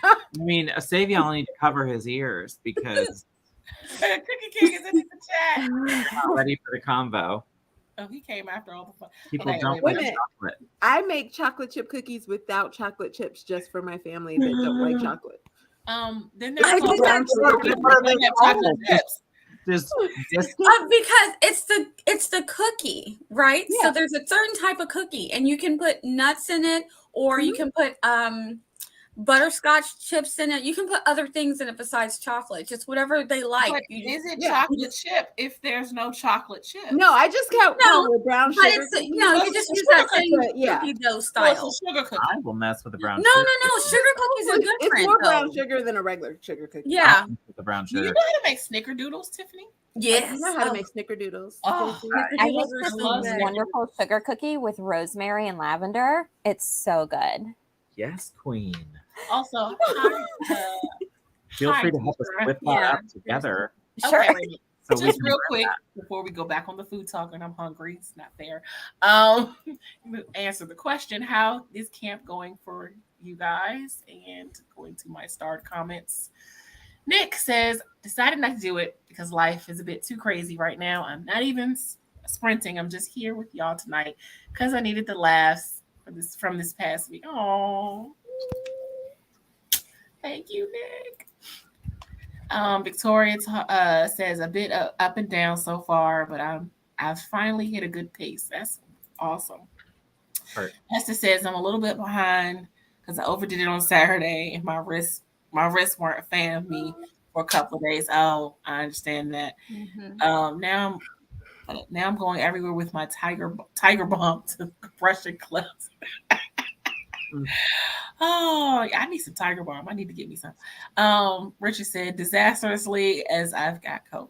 I mean, Savion will need to cover his ears because Cookie King is in the chat. he's not ready for the combo. Oh, he came after all the fun. People Okay, don't wait a like minute. chocolate. I make chocolate chip cookies without chocolate chips just for my family that don't like chocolate. Then I there's think also that's chocolate chips. Just Because it's the cookie, right? Yeah. So there's a certain type of cookie, and you can put nuts in it, or you can put butterscotch chips in it. You can put other things in it besides chocolate, just whatever they like. But You is it Yeah. chocolate chip if there's no chocolate chip? No, I just count No, with brown but sugar. it's cookies. no, you just use that same But, yeah. cookie dough Well, style. it's a sugar cookie. I will mess with the brown No, sugar. sugar cookies are good It's for more it, brown though. sugar than a regular sugar cookie. Yeah. I'll mess with the brown Do you sugar. know how to make snickerdoodles, Tiffany? Yes. I know how to make snickerdoodles. Oh, I Snickerdoodles make are this so love good. wonderful sugar cookie with rosemary and lavender. It's so good. Yes, Queen. Also, Feel free to help us Hi, whip that Yeah. up together. Sure. okay, So we just can real grab quick that. before we go back on the food talk, and I'm hungry. It's not fair. Answer the question: how is camp going for you guys? And going to my starred comments. Nick says, decided not to do it because life is a bit too crazy right now. I'm not even sprinting. I'm just here with y'all tonight because I needed the laughs from this past week. Oh, thank you, Nick. Victoria says a bit up and down so far, but I've finally hit a good pace. That's awesome. Right. Esther says I'm a little bit behind because I overdid it on Saturday and my wrists weren't a fan of me for a couple of days. Oh, I understand that. Mhm. Now I'm going everywhere with my tiger balm to brush and cleanse. Oh, I need some tiger balm. I need to get me some. Richard said disastrously as I've got COVID.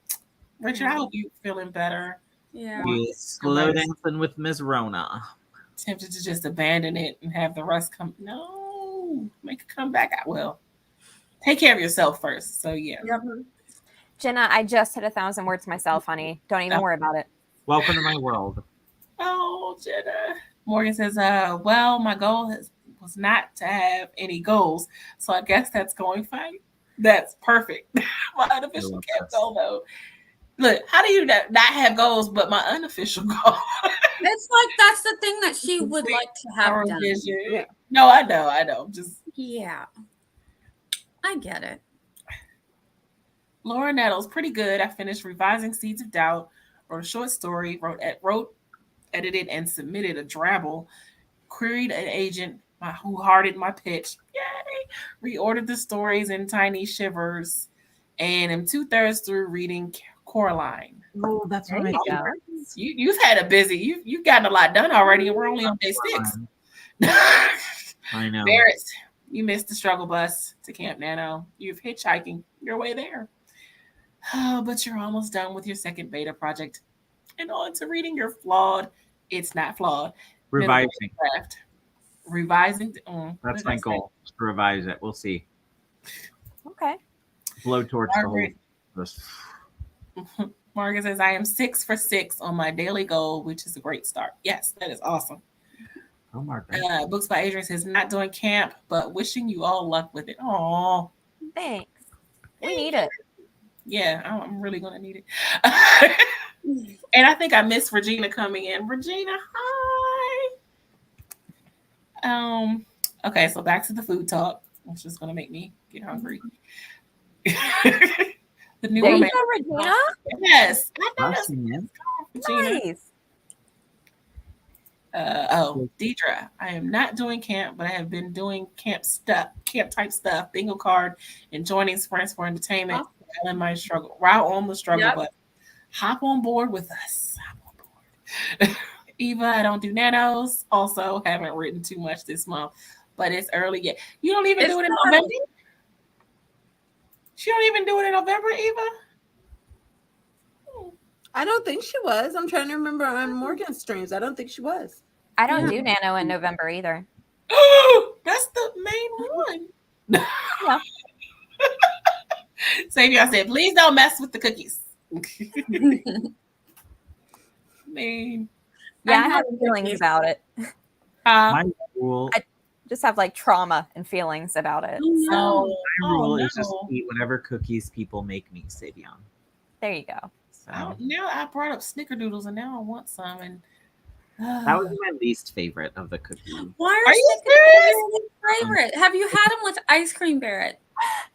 Richard, I hope you're feeling better. Yeah. You slow dancing with Miss Rona. Tempted to just abandon it and have the rest come. No, make a comeback. Well, take care of yourself first. So yeah. Yep. Jenna, I just hit 1,000 words myself, honey. Don't even worry about it. Welcome to my world. Oh, Jenna. Morgan says, well, my goal was not to have any goals. So I guess that's going fine. That's perfect. My unofficial camp goal, though. Look, how do you not have goals, but my unofficial goal? It's like that's the thing that she would like to have done. Yeah. No, I know. Just yeah, I get it. Laura Nettles, pretty good. I finished revising Seeds of Doubt, wrote a short story, wrote, edited, and submitted a drabble, queried an agent who hearted my pitch. Yay! Reordered the stories in tiny shivers, and am 2/3 through reading Coraline. Oh, that's what I go. You've had a busy. You've gotten a lot done already, and we're only on day 6. I know. Barrett, you missed the struggle bus to Camp Nano. You've hitchhiking your way there. Oh, but you're almost done with your second beta project. And on to reading your flawed, it's not flawed. Revising. Revising. That's my goal. Just to revise it. We'll see. Okay. Blowtorch the whole. Margaret says, I am 6 for 6 on my daily goal, which is a great start. Yes, that is awesome. Oh, Margaret. Books by Adrian says, not doing camp, but wishing you all luck with it. Oh, Thanks. We need it. Yeah, I'm really going to need it. And I think I missed Regina coming in. Regina, hi. Okay, so back to the food talk, which is going to make me get hungry. The new There you go, Regina. Yes. I know that's Regina. Nice. Deidre, I am not doing camp, but I have been doing camp type stuff, bingo card, and joining sprints for entertainment. While on the struggle, but hop on board with us. Hop on board. Eva, I don't do nanos. Also, haven't written too much this month, but it's early yet. You don't even do it in November? She don't even do it in November, Eva? I don't think she was. I'm trying to remember on Morgan's streams. I don't think she was. I don't do nano in November either. That's the main one. Yeah. Savior said, please don't mess with the cookies. Man. Yeah, I have feelings about it. My rule. I just have like trauma and feelings about it. No. My rule is just eat whatever cookies people make me, Savion. There you go. So now I brought up snickerdoodles and now I want some. And that was my least favorite of the cookies. Why are you serious? Favorite? Have you had them with ice cream, Barrett?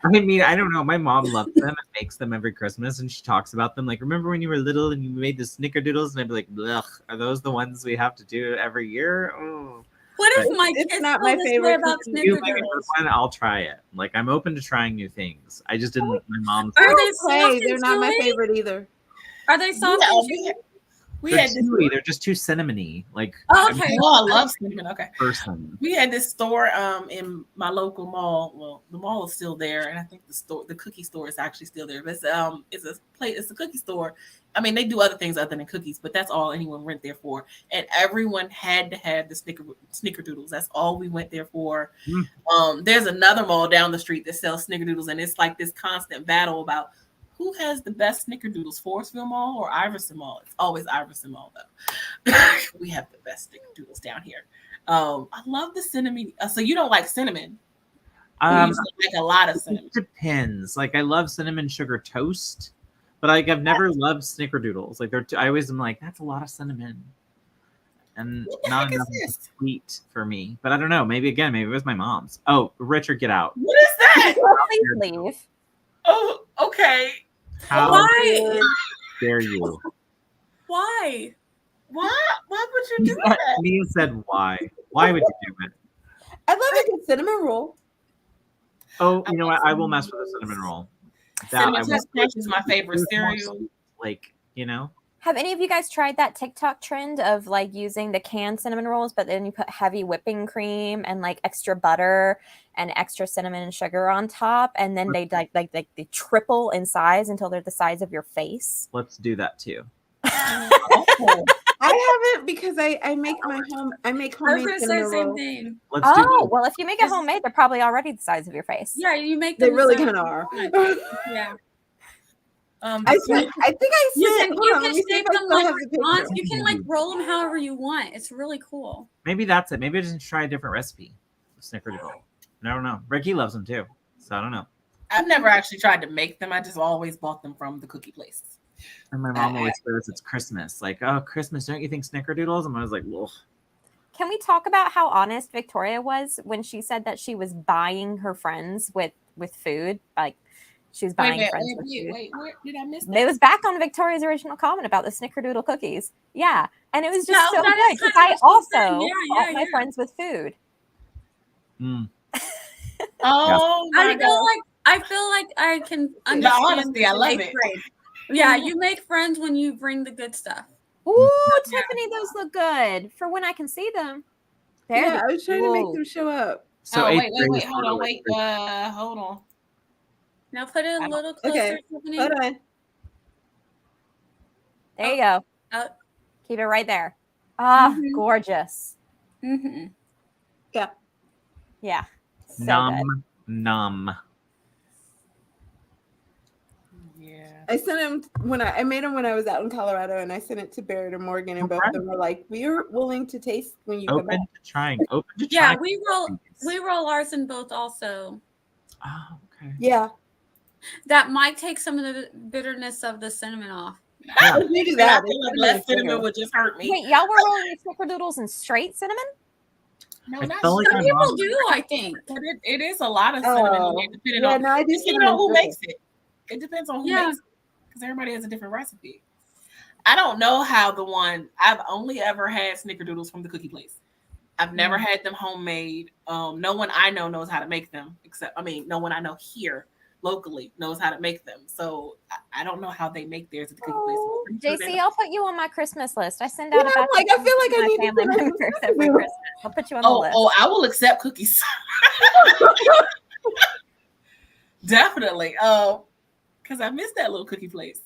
I mean, I don't know. My mom loves them and makes them every Christmas, and she talks about them. Like, remember when you were little and you made the snickerdoodles? And I'd be like, ugh, are those the ones we have to do every year? Oh. What if my It's kids not feel my this way favorite about cookie. You like a good snickerdoodles? one? I'll try it. Like, I'm open to trying new things. I just didn't. My mom's. Are they Hey, soft they're and not my chewy? favorite either. Are they soft Yeah, and chewy? we They're had this. chewy. They're just too cinnamony. Like, Oh, I'm okay. Oh, I love cinnamon. Okay. a person. We had this store in my local mall. Well, the mall is still there, and I think the cookie store is actually still there. But it's a cookie store. I mean, they do other things other than cookies, but that's all anyone went there for. And everyone had to have the snickerdoodles. That's all we went there for. There's another mall down the street that sells snickerdoodles, and it's like this constant battle about who has the best snickerdoodles, Forestville Mall or Iverson Mall? It's always Iverson Mall, though. We have the best snickerdoodles down here. I love the cinnamon. So you don't like cinnamon? You used to like a lot of cinnamon. It depends. Like, I love cinnamon sugar toast, but like I've never loved snickerdoodles. Like, I always am like, that's a lot of cinnamon, and What the not heck enough is this? sweet for me. But I don't know. Maybe it was my mom's. Oh, Richard, get out. What is that? Please leave. Oh, okay. How Why? dare you? Why? Why would you do that? Mia said, "Why? Why would you do it?" I love a good cinnamon roll. Oh, you know what? I will mess with a cinnamon roll. That I Cinnamon will. Toast Crunch is my favorite There's more cereal. sweet, like, you know. Have any of you guys tried that TikTok trend of like using the canned cinnamon rolls, but then you put heavy whipping cream and like extra butter and extra cinnamon and sugar on top, and then they they triple in size until they're the size of your face? Let's do that too. Oh, I haven't because I make my home. I make I was homemade gonna say cinnamon the same rolls. thing. Let's do Oh, both. well, if you make it homemade, they're probably already the size of your face. Yeah, you make They them really the size kind of you are. want. Yeah. I think I You sent. can, Hold you on, let can me see shape if I them still like have the croissants. picture. You can like roll them however you want. It's really cool. Maybe that's it. Maybe I just try a different recipe. Snickerdoodle. I don't know. Ricky loves them too, so I don't know. I've never actually tried to make them. I just always bought them from the cookie places. And my mom always says it's Christmas. Like, oh, Christmas, don't you think snickerdoodles? And I was like, well, Can we talk about how honest Victoria was when she said that she was buying her friends with food? Like, she was buying friends with food. Wait, where did I miss that? It was back on Victoria's original comment about the snickerdoodle cookies. Yeah. And it was just No, so that good is because kind I of what she said. also Yeah, bought my friends with food. Oh my God. I feel like I can The understand. honesty, I the love eighth it. grade. Yeah, you make friends when you bring the good stuff. Ooh, Tiffany, those look good for when I can see them. Yeah, I was trying to make Whoa. them show up. so Oh, eighth wait, grade is hold on, really- hold on. Now put it a little closer, Okay, Tiffany. hold on. There you go. Oh. Keep it right there. Ah, Mhm. gorgeous. Mm-hmm. Yeah. Yeah. So Nom, nom. Yeah. I sent them when I made them when I was out in Colorado, and I sent it to Barrett and Morgan, and both of them were like, "We are willing to taste when you come Open back." to trying. Open to Yeah, trying. we roll ours in both also. Oh, okay. Yeah, That might take some of the bitterness of the cinnamon off. Yeah. if you do And I that, feel like it's less really cinnamon sugar. would just hurt me. Wait, y'all were rolling your snickerdoodles in straight cinnamon? No, I not feel like Some my people mom- do, I think. But it is a lot of cinnamon in Oh, there, depending yeah, on no, I do depending cinnamon on who sugar. makes it. It depends on who Yeah. makes it, because everybody has a different recipe. I don't know how I've only ever had snickerdoodles from the cookie place. I've never had them homemade. No one I know knows how to make them, no one I know here locally knows how to make them. So I don't know how they make theirs at the cookie place. Oh, I'm pretty sure JC, I'll put you on my Christmas list. I send out Yeah, a I'm like, I feel like I my need to family put on members some every cinnamon. Christmas. I'll put you on the list. Oh, I will accept cookies. Definitely. Because I missed that little cookie place.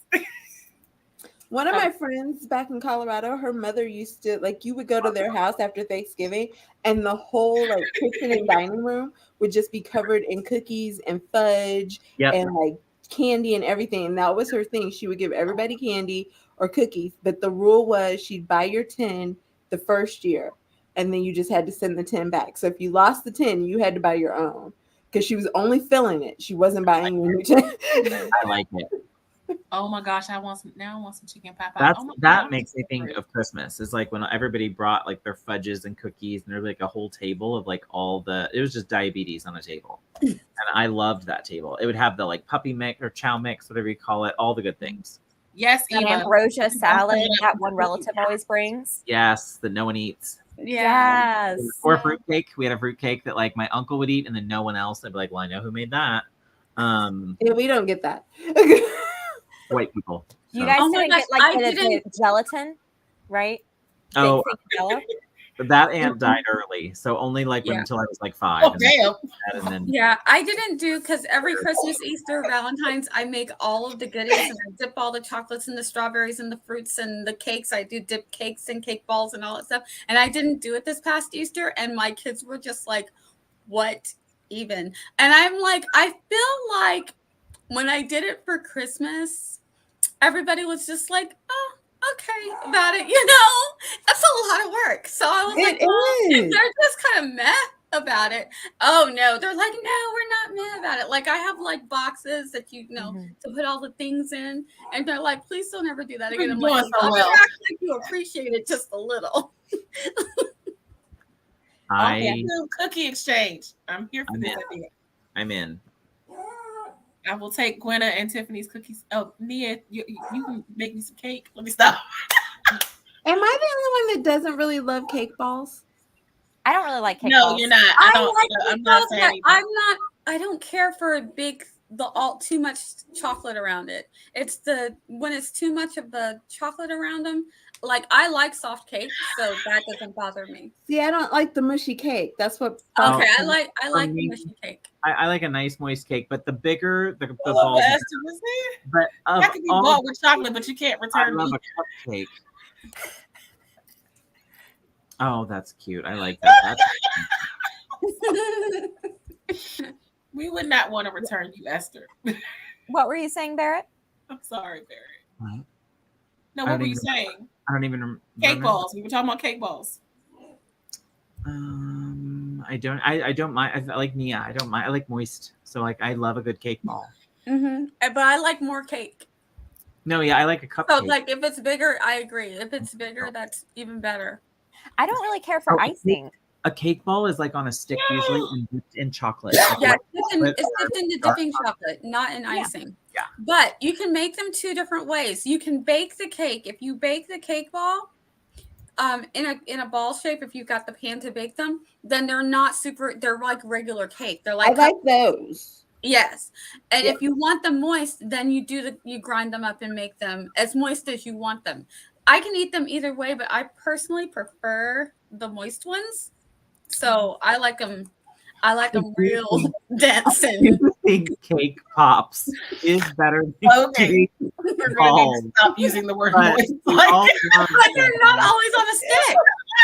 One of my friends back in Colorado, her mother used to you would go to their house after Thanksgiving, and the whole kitchen and dining room would just be covered in cookies and fudge Yep. and candy and everything. And that was her thing. She would give everybody candy or cookies, but the rule was she'd buy your 10 the first year, and then you just had to send the 10 back. So if you lost the 10, you had to buy your own because she was only filling it. She wasn't buying you a new 10. I like it. Oh my gosh, I want some chicken pie pie. That makes me think of Christmas. It's like when everybody brought their fudges and cookies, and there's a whole table of it was just diabetes on a table. And I loved that table. It would have the puppy mix or chow mix, whatever you call it, all the good things. Yes, An Eva. ambrosia salad that one relative always brings. Yes, that no one eats. Yeah. Yes. Or fruitcake. We had a fruitcake that my uncle would eat, and then no one else. I'd be like, well, I know who made that. Yeah, we don't get that. White people. You So. guys Oh my didn't gosh, get I the didn't- gelatin, right? Oh, Big yellow. that aunt died early, so only until I was 5. Oh, damn. And then Yeah, I didn't do because every Christmas, Easter, Valentine's, I make all of the goodies and I dip all the chocolates and the strawberries and the fruits and the cakes. I do dip cakes and cake balls and all that stuff. And I didn't do it this past Easter, and my kids were just like, "What even?" And I'm like, I feel like when I did it for Christmas, everybody was just like, "Oh, okay," about it. That's a lot of work. So I was like, is. they're just kind of meh about it. Oh no, they're like, no, we're not meh about it. I have boxes that to put all the things in, and they're like, please don't ever do that again. I'm like, so well. actually you appreciate it just a little. Cookie exchange. I'm here for this idea. I'm in. I will take Gwynna and Tiffany's cookies. Oh, Nia, you can make me some cake. Let me stop. Am I the only one that doesn't really love cake balls? I don't really like cake No, balls. you're not. I'm not saying anything. I don't care for a big too much chocolate around it. It's when it's too much of the chocolate around them. Like, I like soft cake, so that doesn't bother me. See, I don't like the mushy cake. That's what. Okay, I like for me, the mushy cake. I like a nice moist cake, but the bigger the I love balls. what Esther was there. But That could be bought with chocolate, but you can't I return love me. a cupcake. Oh, that's cute. I like that. We would not want to return you, Esther. What were you saying, Barrett? I'm sorry, Barry. What? No, I what don't were you even- saying? I don't even remember. Cake balls. We were talking about cake balls. I don't mind. I like Nia. I don't mind. I like moist. So like, I love a good cake ball. But I like more cake. No, yeah, I like a cupcake. So like, if it's bigger, I agree. If it's bigger, that's even better. I don't really care for icing. A cake ball is like on a stick usually and dipped in chocolate. Yeah, Like, it's dipped in the dark dipping chocolate, not in icing. Yeah. But you can make them two different ways. You can bake the cake. If you bake the cake ball in a ball shape, if you've got the pan to bake them, then they're not super, they're like regular cake. They're like, I like those. yes. And Yeah. if you want them moist, then you grind them up and make them as moist as you want them. I can eat them either way, but I personally prefer the moist ones. So I like them. I like them real dense. And you think cake pops is better than Okay. cake We're going to balls. need to stop using the word But moist. we Like, all love but they're cake not balls always on a stick.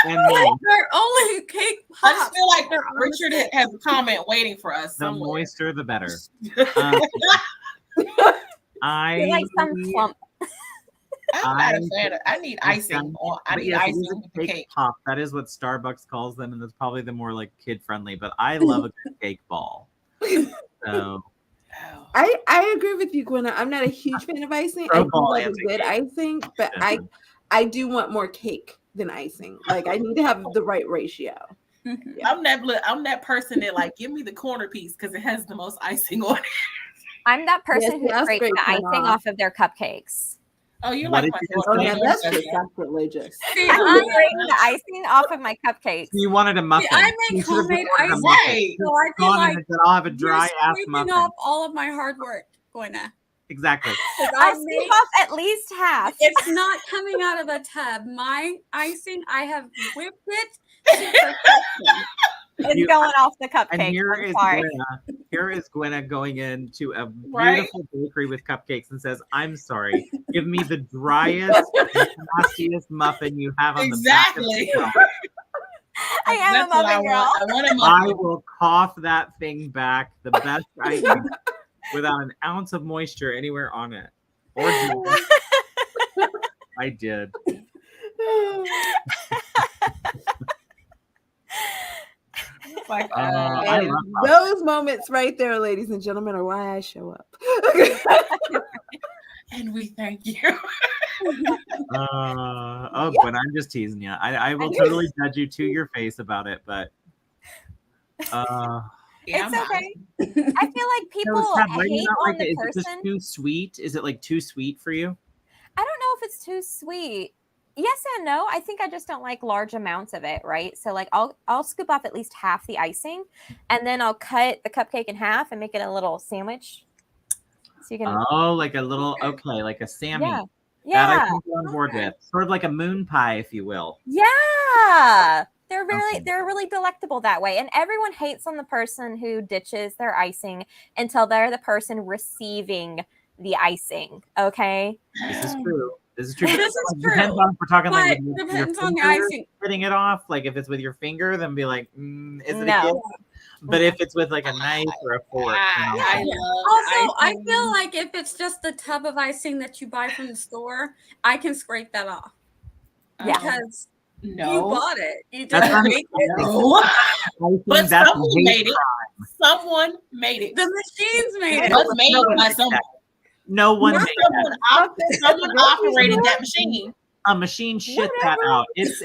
and moist. They're only cake I pops. just feel like They're on a Richard stick. has a comment waiting for us The somewhere. moister, the better. I You're like some plump. I'm not a fan of. I need icing. I But need yes, it icing is a with the cake. pop. That is what Starbucks calls them, and that's probably the more like kid friendly. But I love a good cake ball. So Oh. I agree with you, Gwynna. I'm not a huge fan of icing. I do Ball love a and good cake. icing, but I do want more cake than icing. Like, I need to have the right ratio. Yeah. I'm that person that like give me the corner piece because it has the most icing on it. I'm that person Yes, who that's scrapes great, the icing Grandma. off of their cupcakes. Oh, you're What like did my you daughter. Oh, say? now My that's daughter just does that. sacrilegious. See, I'm I scraping the icing off of my cupcakes. you wanted a muffin. I You make should have homemade ordered a icing. muffin. Right. So I feel Gone like and said, I'll have a you're dry ass scraping muffin. off all of my hard work, Gwynna. Exactly. I'll scoop off at least half. It's not coming out of a tub. My icing, I have whipped it to perfection. It's You- going off the And cupcakes. here I'm is sorry. Gwynna. Here is Gwynna going into a Right? beautiful bakery with cupcakes and says, "I'm sorry. Give me the driest, nastiest muffin you have on the back of the Exactly. shelf. I am That's a what I muffin girl. want. I want a I muffin. will cough that thing back the best I can without an ounce of moisture anywhere on it. Or juice. I did. Like, I And love those moments right there, ladies and gentlemen, are why I show up. and we thank you. But I'm just teasing you. I will totally judge you to your face about it, but Yeah, It's I'm okay. I feel like people why do you hate not on like the it? Is it just person. too sweet? Is it like too sweet for you? I don't know if it's too sweet. Yes and no. I think I just don't like large amounts of it, right? So like I'll scoop off at least half the icing, and then I'll cut the cupcake in half and make it a little sandwich. So you can Oh, like a little like a Sammy. yeah. That I Yeah. can go on board with. Sort of like a moon pie, if you will. Yeah. They're Okay. really delectable that way. And everyone hates on the person who ditches their icing until they're the person receiving the icing. Okay. This is true. This is true. This is It depends true. on if we're talking But like with your depends on the finger icing. hitting it off. Like if it's with your finger, then be like, is it a No. gift? But if it's with like a knife or a fork, I you know, love Also, I icing. feel like if it's just the tub of icing that you buy from the store, I can scrape that off Yeah. because you No. bought it. You That's didn't not make it. No. I think But that's someone hate made it. crime. Someone made it. The machines made It it. was made No one by made someone. No one made that. Someone operated that machine. A machine shit that out. It's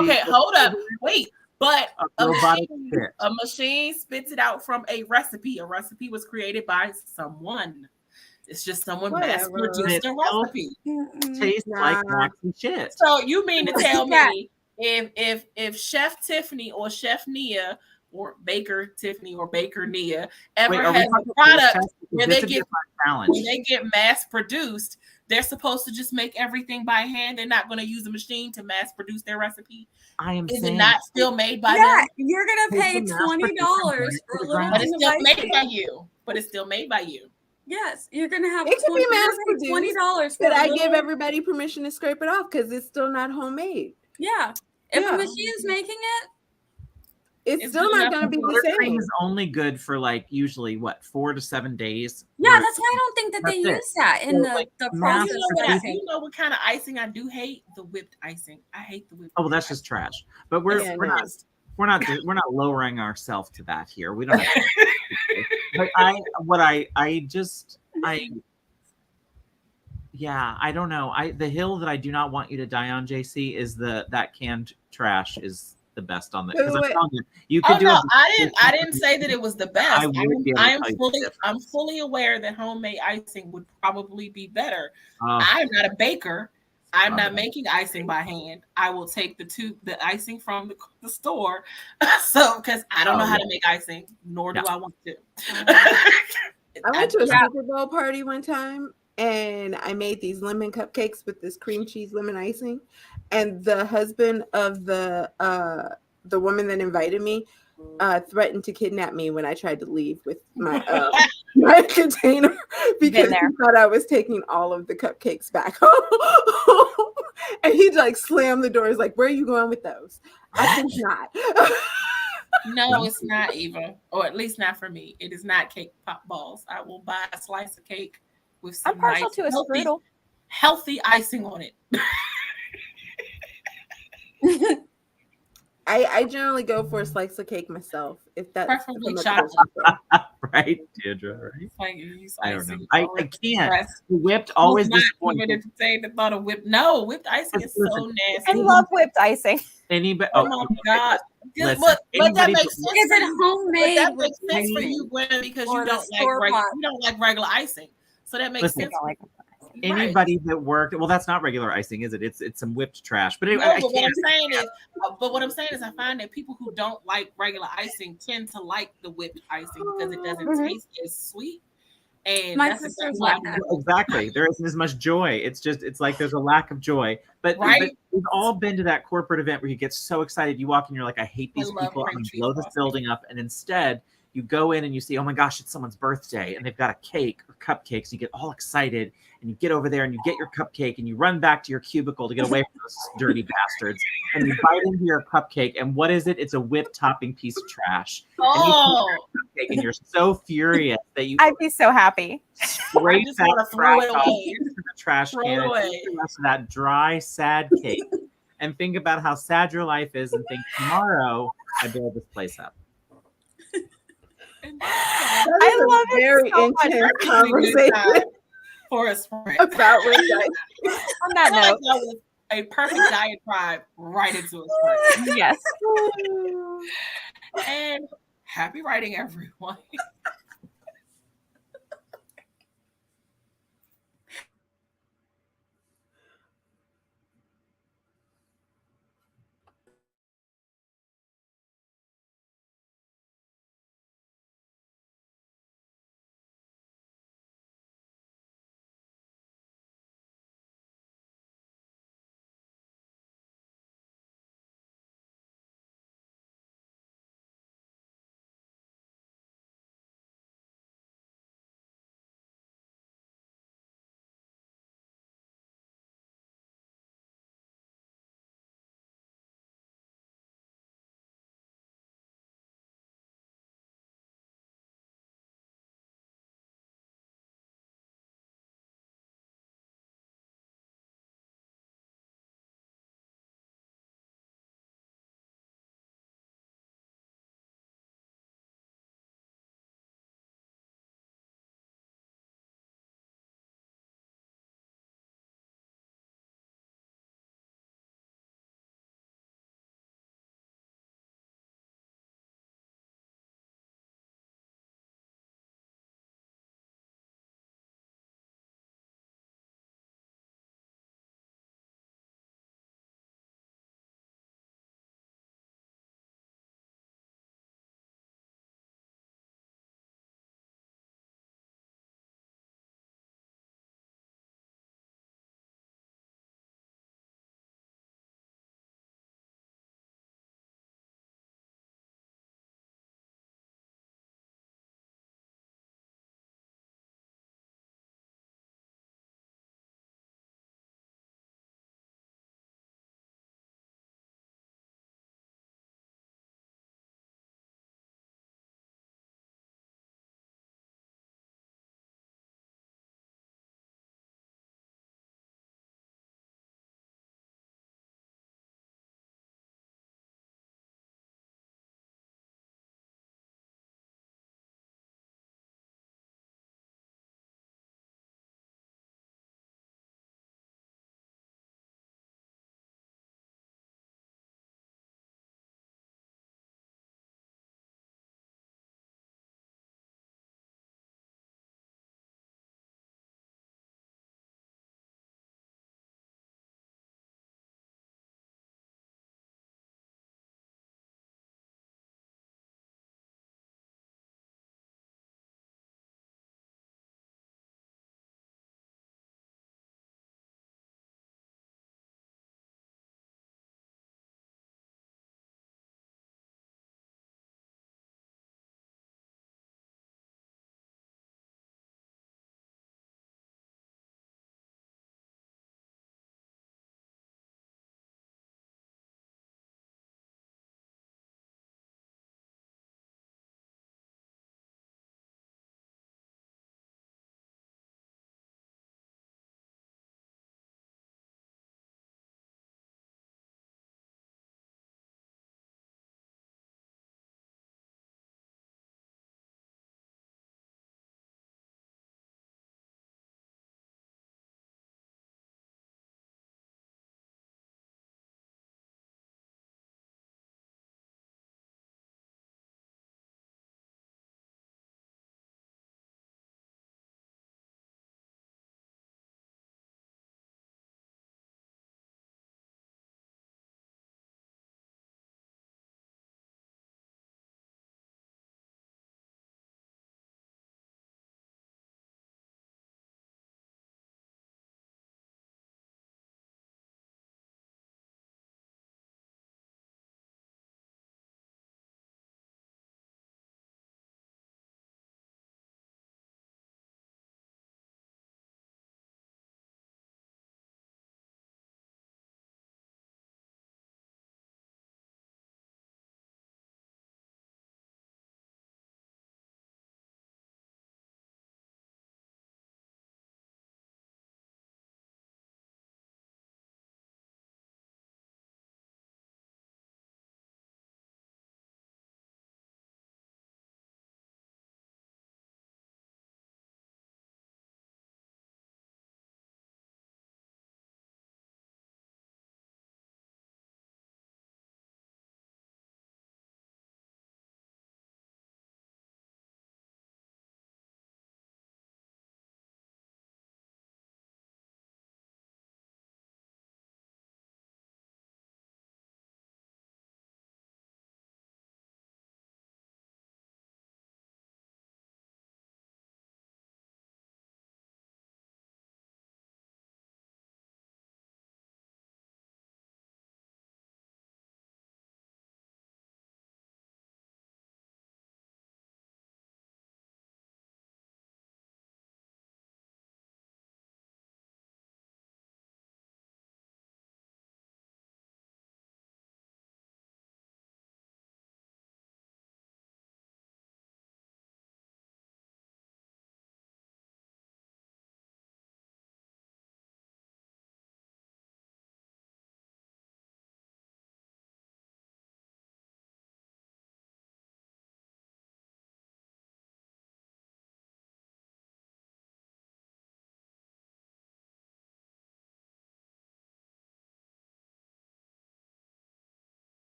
Okay, hold up. Wait. But a robotic machine, shit. a machine spits it out from a recipe. A recipe was created by someone. It's just someone mass Whatever. produced a recipe. Tastes like Nah. waxy shit. So you mean to tell Yeah. me if Chef Tiffany or Chef Nia or Baker Tiffany or Baker Nia ever Wait, are we has talking a product test? where This they would be get a fun challenge. when they get mass produced, they're supposed to just make everything by hand. They're not going to use a machine to mass produce their recipe. I am Is it saying, not still made by Yeah, them? you're gonna pay Take the mass $20 for a little But thing it's of still made icing. by you. But it's still made by you. Yes, you're gonna have It could be mass $20 for But a I little. give everybody permission to scrape it off because it's still not homemade. Yeah, if Yeah. a machine is making it, It's It's still good not enough going to for be the whipped cream same. is only good for like usually what 4 to 7 days. yeah, where- that's why I don't think that they That's it. use that in So, like, the mass process You know of what? icing. You know what kind of icing I do hate? The whipped icing. I hate the whipped. Oh, well, that's just trash. But we're Yeah, we're no. not we're not lowering ourselves to that here. We don't have to. But I don't know. The hill that I do not want you to die on, JC, is that canned trash is the best on the because I'm Wait. telling you, you could Oh do no, a I didn't say that it was the best. I would be able to I am tell you the fully difference. aware that homemade icing would probably be better. Oh, I'm not a baker. I'm not okay. making icing by hand. I will take the icing from the store. So because I don't know how to make icing, nor do I want to. I went to a Yeah. Super Bowl party one time and I made these lemon cupcakes with this cream cheese lemon icing. And the husband of the woman that invited me threatened to kidnap me when I tried to leave with my my container because he thought I was taking all of the cupcakes back home. And he like slammed the door. He's like, "Where are you going with those?" I think not. No, it's not even, or at least not for me. It is not cake pop balls. I will buy a slice of cake with some I'm partial nice, to a strudel. healthy icing on it. I generally go for a slice of cake myself, if that's Preferably from a chocolate. grocery store. Right, Deirdre, right? It's like you use I don't know. icing I or can't. press. Whipped always Not disappoints. even entertain the thought of whipped. No, whipped icing is so Listen, nasty. I love whipped icing. Anybody? Oh my god! Listen, But that anybody makes sense. Is for it you. But homemade? that with makes sense for icing? you, Gwynna, because Or you the don't store-bought? like regular icing. So that makes Listen, sense. I don't like anybody that worked, well, that's not regular icing, is it? It's some whipped trash. But anyway, No, I but can't. what I'm saying is, I find that people who don't like regular icing tend to like the whipped icing because it doesn't taste as sweet. And My that's sister's why like that. Exactly. There isn't as much joy. It's like there's a lack of joy. But Right? we've all been to that corporate event where you get so excited, you walk in, you're like, I hate these love people. I'm cream gonna cheese blow this frosting. building up. And instead, you go in and you see, oh my gosh, it's someone's birthday, and they've got a cake or cupcakes. You get all excited, and you get over there and you get your cupcake, and you run back to your cubicle to get away from those dirty bastards. And you bite into your cupcake, and what is it? It's a whipped topping piece of trash. Oh, And you're so furious that you I'd be so happy. scrape just that wanna throw it trash off away. into the trash Throw it can and away. eat the rest of that dry, sad cake. And think about how sad your life is, and think tomorrow I build this place up. I love it Very so much. intense conversation for a sprint. about which On that I feel like note, that was a perfect diatribe right into a sprint. yes. And happy writing, everyone.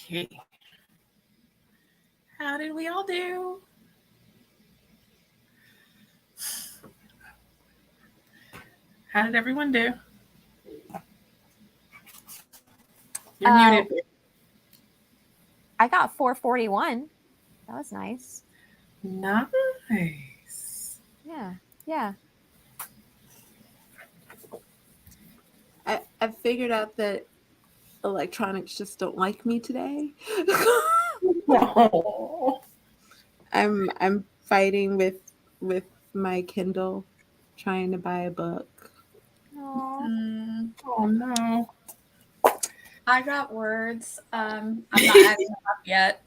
Okay. How did we all do? How did everyone do? You're muted. I got 441. That was nice. Nice. Yeah. I've figured out that electronics just don't like me today. Oh. I'm fighting with my Kindle, trying to buy a book. Aww. Oh no. I got words. I'm not adding them up yet,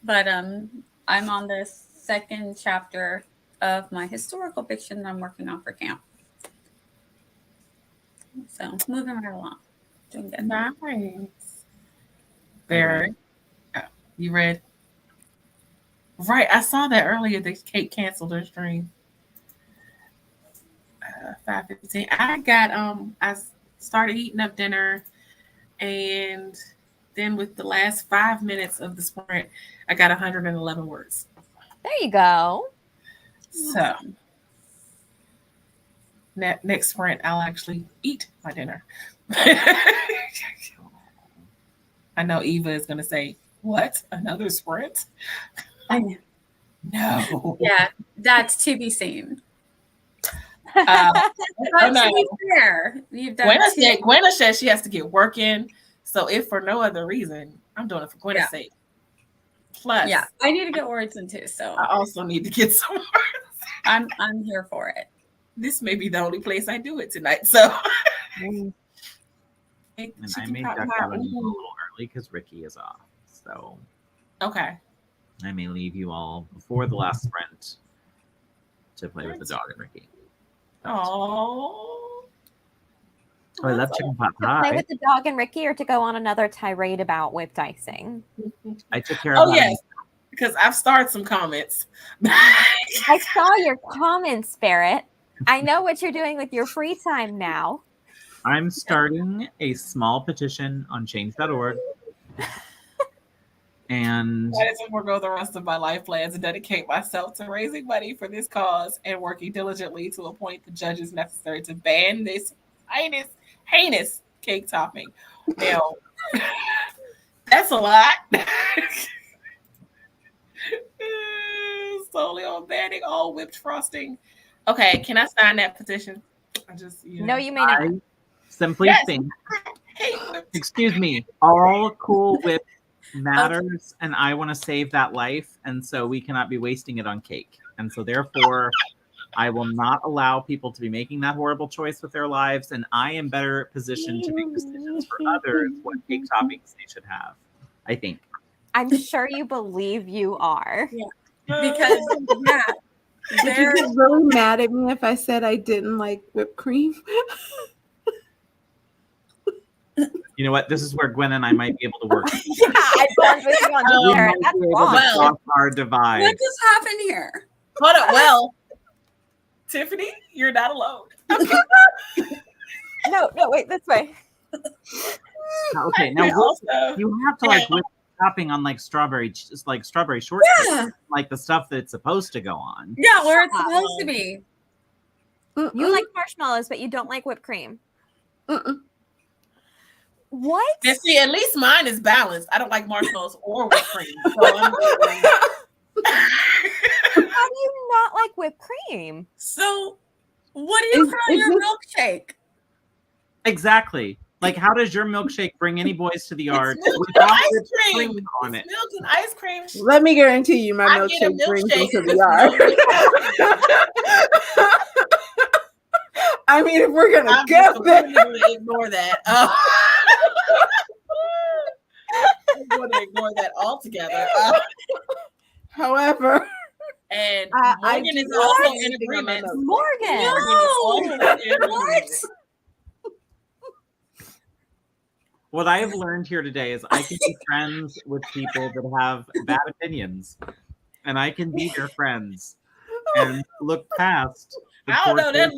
but I'm on the second chapter of my historical fiction that I'm working on for camp. So moving right along. Doing good. Nice. Very. You read? Right. I saw that earlier. That Kate canceled her stream. 5:15. I got I started eating up dinner, and then with the last 5 minutes of the sprint, I got 111 words. There you go. So next sprint, I'll actually eat my dinner. I know Eva is going to say, "What? Another sprint?" I know. No. Yeah, that's to be seen. Oh, But no. to be fair, you've done Gwynna says she has to get work in. So if for no other reason, I'm doing it for Gwynna's sake. Plus, yeah, I need to get words in too, so I also need to get some words. I'm here for it. This may be the only place I do it tonight. So And I may duck out a little early because Ricky is off. So okay. I may leave you all before the last sprint to play with the dog and Ricky. Oh, I love chicken pot To play pie. with the dog and Ricky, or to go on another tirade about whipped icing? I took care of that. yes, because I've started some comments. I saw your comments, Barrett. I know what you're doing with your free time now. I'm starting a small petition on change.org. And That is forego the rest of my life plans and dedicate myself to raising money for this cause and working diligently to appoint the judges necessary to ban this heinous cake topping. Now, that's a lot. Solely on banning all whipped frosting. Okay, can I sign that petition? I just No, you may not. I simply Yes. think, hate whipped. excuse me, all cool whip matters, and I want to save that life, and so we cannot be wasting it on cake. And so therefore, I will not allow people to be making that horrible choice with their lives, and I am better positioned to make decisions for others what cake toppings they should have, I think. I'm sure you believe you are. Because yeah, Would you there get really mad at me if I said I didn't like whipped cream? You know what? This is where Gwen and I might be able to work. Yeah, I bond with you on We Twitter. might That's be able to wrong. Well, cross our divide. what just happened here? Hold up. Well, Tiffany, you're not alone. No, wait, this way. Okay, now And also, you have to like whip topping on like strawberry shortcake, Yeah. like the stuff that's supposed to go on. Yeah, where it's supposed to be. You like marshmallows, but you don't like whipped cream. Mm-mm. What? and see, at least mine is balanced. I don't like marshmallows or whipped cream. So How do you not like whipped cream? So what do you Is- call is your this- milkshake? Exactly. Like, how does your milkshake bring any boys to the yard It's milk and without ice whipped cream. cream on It's it? milk and ice cream. Let me guarantee you, my I get a milkshake brings milkshake into the with yard. no whipped I mean, if we're gonna I'm go just there, going to ignore that. I'm going to ignore that altogether. however, And I Morgan do is not also have in anything on my agreement. milkshake. Morgan. Morgan is also in What? agreement. What I have learned here today is I can be friends with people that have bad opinions, and I can be their friends and look past. the I don't know poor that thing.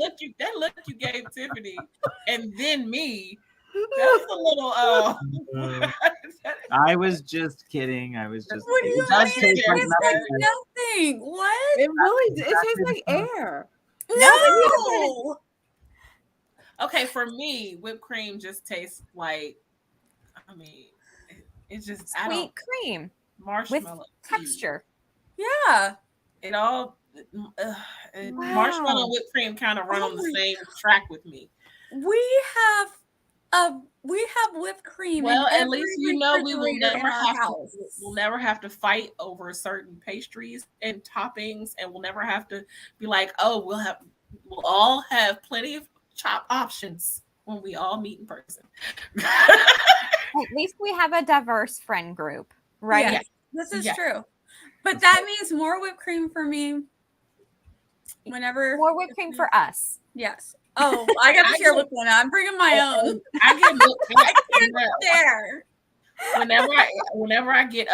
look you gave Tiffany, and then me. That was a little. I was just kidding. I was just. What do you does mean? taste It like tastes like nothing. nothing. What? It really, it tastes like air. No. Okay, for me, whipped cream just tastes like. I mean, it's just I Sweet don't cream with marshmallow texture. Yeah. It all marshmallow and whipped cream kind of run on the same track with me. We have whipped cream. Well, in at every least you know we will refrigerator in never our have house. we'll never have to fight over certain pastries and toppings, and we'll never have to be like, oh, we'll all have plenty of chop options when we all meet in person. At least we have a diverse friend group, right? Yes, this is Yeah. true. But that means more whipped cream for me. Whenever More whipped cream for us. Yes. Oh, I got to share with Gwynna. I'm bringing my own. I get I can't share. whenever I get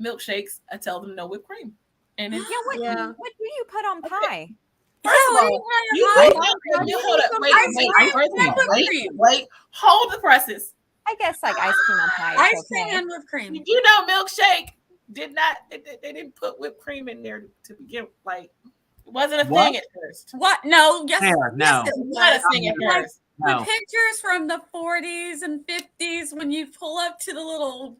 milkshakes, I tell them no whipped cream. And it's What do you put on pie? First of all, wait, hold the presses. I guess like ice cream on pie. Ice Is cream okay. and whipped cream. You know, milkshake did not. They didn't put whipped cream in there to begin. Like, it wasn't a thing at first. What? No. Yes. Fair, no. Yes, it Not a was. thing at Like, first. the No. pictures from the 40s and 50s when you pull up to the little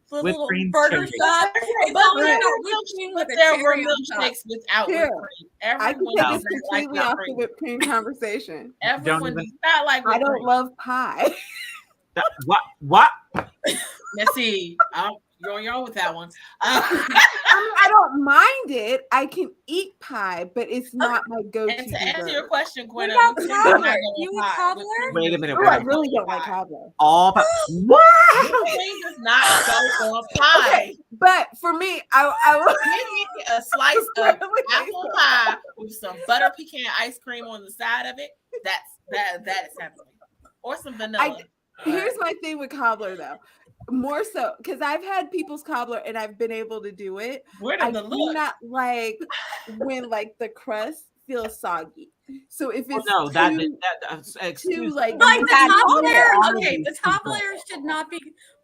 cream burger cherry. shop. It's always got whipped But cream with a there were cherry on top. milkshakes without Here, whipped cream. I can Everyone take does this not like completely off whipped the cream. whipped cream conversation. Everyone even- does not like I whipped don't cream. love pie. What? Let's see. You're on your own with that one. I don't mind it. I can eat pie, but it's not my go-to. And to answer your dessert. question, What Gwynna, about whipped cream is cobbler? not going You on eat pie. cobbler? Whipped cream- Wait a minute. Oh, I really don't like cobbler. All about what? Whipped cream does not go on pie. Okay, but for me, I will Give me a slice of apple pie with some butter pecan ice cream on the side of it. That is happening. Or some vanilla. Here's my thing with cobbler though. More so because I've had people's cobbler and I've been able to do it. Where I did the do look? not like when like the crust feels soggy. So if it's No, too excuse like Like the bad top cobbler, layer, all of okay, these the top people. layer should not be,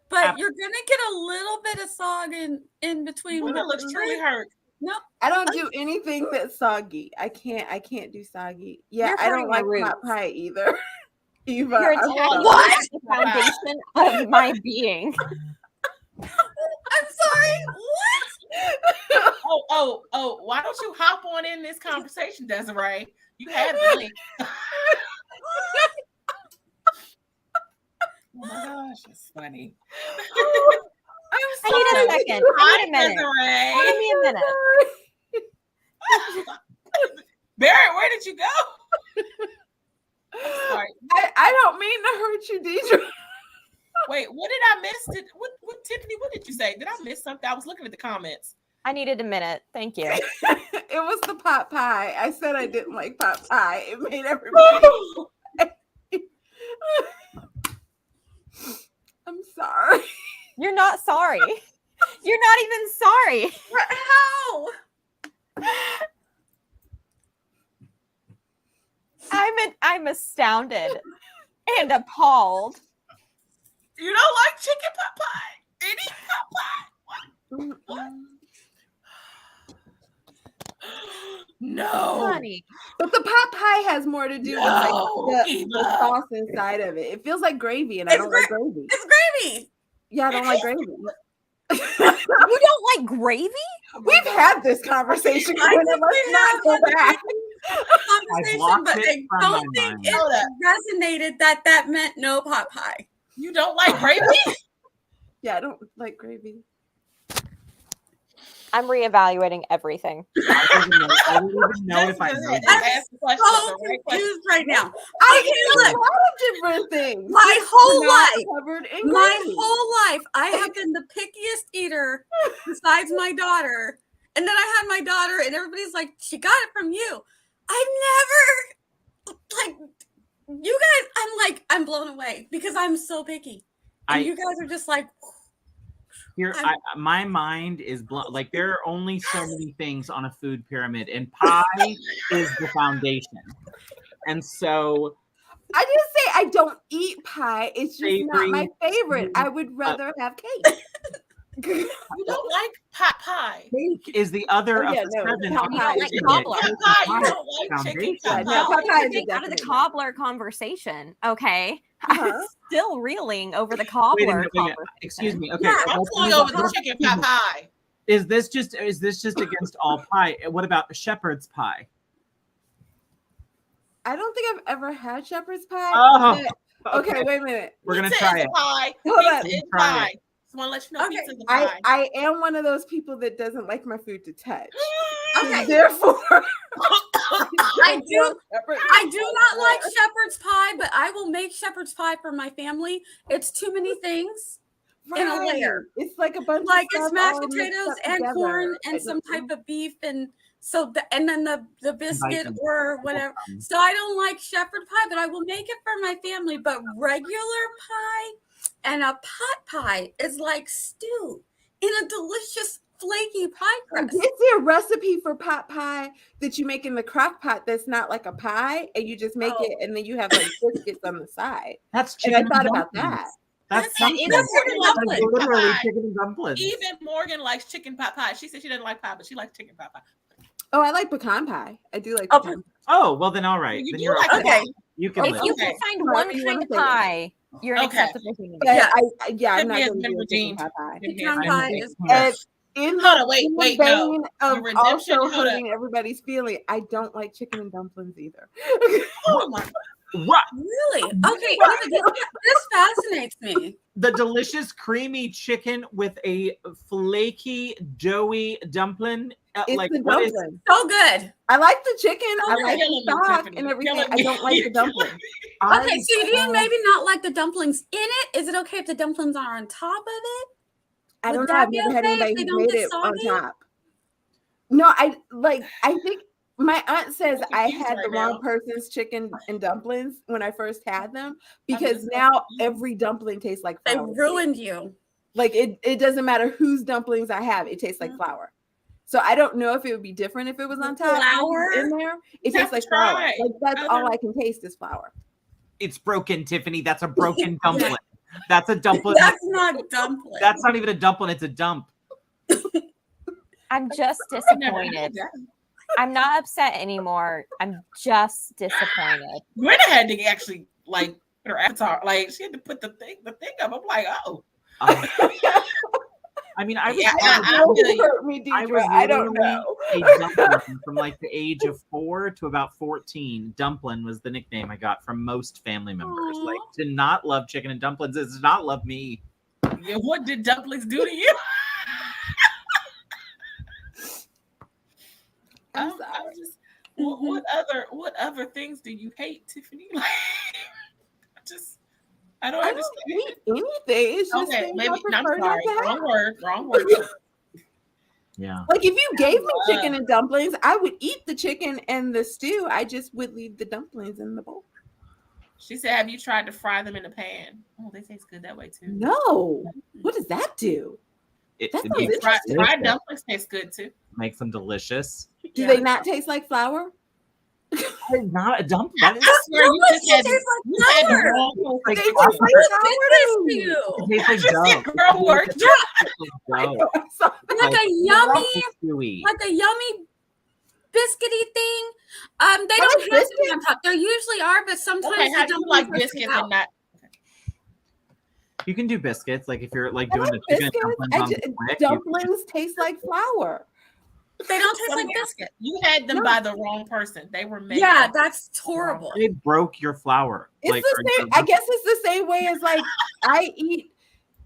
but you're gonna get a little bit of sog in between. Gwynna looks truly hurt. No, I don't do anything that's soggy. I can't do soggy. Yeah, You're I don't hurting like my pot roots. pie either. Eva, You're I'm attacking sorry. the foundation of my being. I'm sorry. What? Oh, why don't you hop on in this conversation, Desiree? You have the link. Oh my gosh, it's funny. I'm I need a sorry. second. I need a minute. Desiree. Give me a minute. Barrett, where did you go? I'm sorry. I don't mean to hurt you, Deidre. Wait, what did I miss? What Tiffany? What did you say? Did I miss something? I was looking at the comments. I needed a minute. Thank you. It was the pot pie. I said I didn't like pot pie. It made everybody. I'm sorry. You're not sorry. You're not even sorry. How? I'm astounded and appalled. You don't like chicken pot pie? Any pot pie? What? No. Honey. But the pot pie has more to do with like the Eva. sauce inside of it. It feels like gravy, and I It's don't like gravy. It's gravy. Yeah, I don't like gravy. You don't like gravy? We've had this conversation. I Gwynna. think Let's we not have go had back. conversation, blocked but it I from don't my think mind. it Hold up. resonated that meant no pot pie. You don't like gravy? Yeah, I don't like gravy. I'm reevaluating everything. I don't even know if I know. Ask the question. So The right question. confused right now. I feel eat a lot of different things. My whole Not life, covered in my gravy. whole life, I have been the pickiest eater besides my daughter. And then I had my daughter, and everybody's like, she got it from you. I've never, like, you guys, I'm blown away because I'm so picky. And you guys are just like, Here, my mind is blown. Like, there are only so many things on a food pyramid, and pie is the foundation. And so, I didn't say I don't eat pie. It's just not my favorite. I would rather have cake. You don't like pot pie. Cake is the other of yeah, the no, seven. pot You pie don't is like good. cobbler. Pot pie, you don't like chicken Foundation. pot Yeah, no, pie. pot pie is a Take out of the definite. cobbler conversation. Okay. Uh-huh. I'm still reeling over the Wait a cobbler minute, wait a minute. conversation. Excuse me. Okay, Yeah, I'm let's going move over on. the chicken pot pie. Is this just against all pie? What about shepherd's pie? I don't think I've ever had shepherd's pie. Oh, but- okay, wait a minute. We're gonna Pizza try is it. a pie. Hold on. Pizza is Try pie. it. Just want to let you know Okay. pizza is a pie. I am one of those people that doesn't like my food to touch. Okay. Therefore, I do not like shepherd's pie, but I will make shepherd's pie for my family. It's too many things. in a layer. It's like a bunch Like of it's stuff mashed all mixed potatoes up and together. corn I and some don't- type of beef and and then the biscuit Bacon. or whatever. So I don't like shepherd pie, but I will make it for my family. But regular pie and a pot pie is like stew in a delicious flaky pie I crust. did see a recipe for pot pie that you make in the crock pot that's not like a pie, and you just make it, and then you have like biscuits on the side. That's And chicken. I thought about dumplings. that. That's That's something. Morgan chicken likes dumplings. chicken pot Literally pie. chicken and dumplings. Even Morgan likes chicken pot pie. She said she doesn't like pie, but she likes chicken pot pie. Oh, I like pecan pie. I do like Oh, pecan. Oh, well, then all right. You Then do you're like Okay. You can If live. you Okay. can find However one you kind wanna of say it. pie, you're an Okay. acceptable human But being. Yeah. I'm Tiffany not has going to been do a chicken redeemed. pot pie. Pecan And- pie is And in the, Hold on, wait, in the wait, vein no. of The redemption, also hold hurting everybody's feeling, I don't like chicken and dumplings either. Oh my What? really okay. This fascinates me. The delicious creamy chicken with a flaky doughy dumpling. It's Like the what is? dumpling. So good. I like the chicken. I You're like the killing me, stock Tiffany. and You're everything. killing I me. don't like the You're killing dumpling. Okay, so you do maybe not like the dumplings in it. Is it okay if the dumplings are on top of it? I Would don't know. that I've be never had okay if anybody they who don't made get it on soggy? top. No, I think my aunt says I'm I confused had the right wrong now. person's chicken and dumplings when I first had them because just so now confused. every dumpling tastes like They flour. ruined you. Like it doesn't matter whose dumplings I have, it tastes like flour. So I don't know if it would be different if it was on top. Flour? In there, it You have tastes to like flour. try. Like that's all Other- I can taste is flour. It's broken, Tiffany. That's a broken dumpling. That's a dumpling. That's not dumpling. That's not even a dumpling. It's a dump. I'm just I've never had disappointed. that. I'm not upset anymore. I'm just disappointed. Gwynna had to actually like put her avatar, like she had to put the thing up. I'm like, oh, Um, I mean, I was. Yeah, I Don't feel you. hurt me, I Deidre. was I don't literally know. a dumpling from like the age of 4 to about 14. Dumpling was the nickname I got from most family members. Aw. Like to not love chicken and dumplings is to not love me. yeah, what did dumplings do to you? I'm I'm sorry. just, Mhm. what other things do you hate, Tiffany? Like, I don't I understand. don't eat anything. It's just Okay, things maybe I I'm prefer not sorry. to have. Wrong word. Yeah. Like if you gave me chicken and dumplings, I would eat the chicken and the stew. I just would leave the dumplings in the bowl. She said, "Have you tried to fry them in a pan? Oh, they taste good that way too. No. What does that do? It, That it sounds makes, Fried, interesting. fried dumplings taste good too. makes them delicious. Do Yeah. they not taste like flour? That is not a dumpling. That is I swear you Dumplings just had taste you like had the flour. wrong like They taste flour. like Who flour did this to to me. you? It tastes like Just dough. said girl work. It tastes like dough. I'm sorry. Like a yummy, It's chewy. like a yummy biscuity thing. They What don't is have to be on top. There usually are, but sometimes Okay, the how do you dumplings like are sweet biscuits out. and not? You can do biscuits, like if you're like I doing like the chicken biscuits. and dumplings on the quick. you- Dumplings taste like flour. They don't taste like Some- biscuit. You had them No. by the wrong person. They were made. Yeah, by- that's horrible. They broke your flour. It's Like, the or- same. I guess it's the same way as like I eat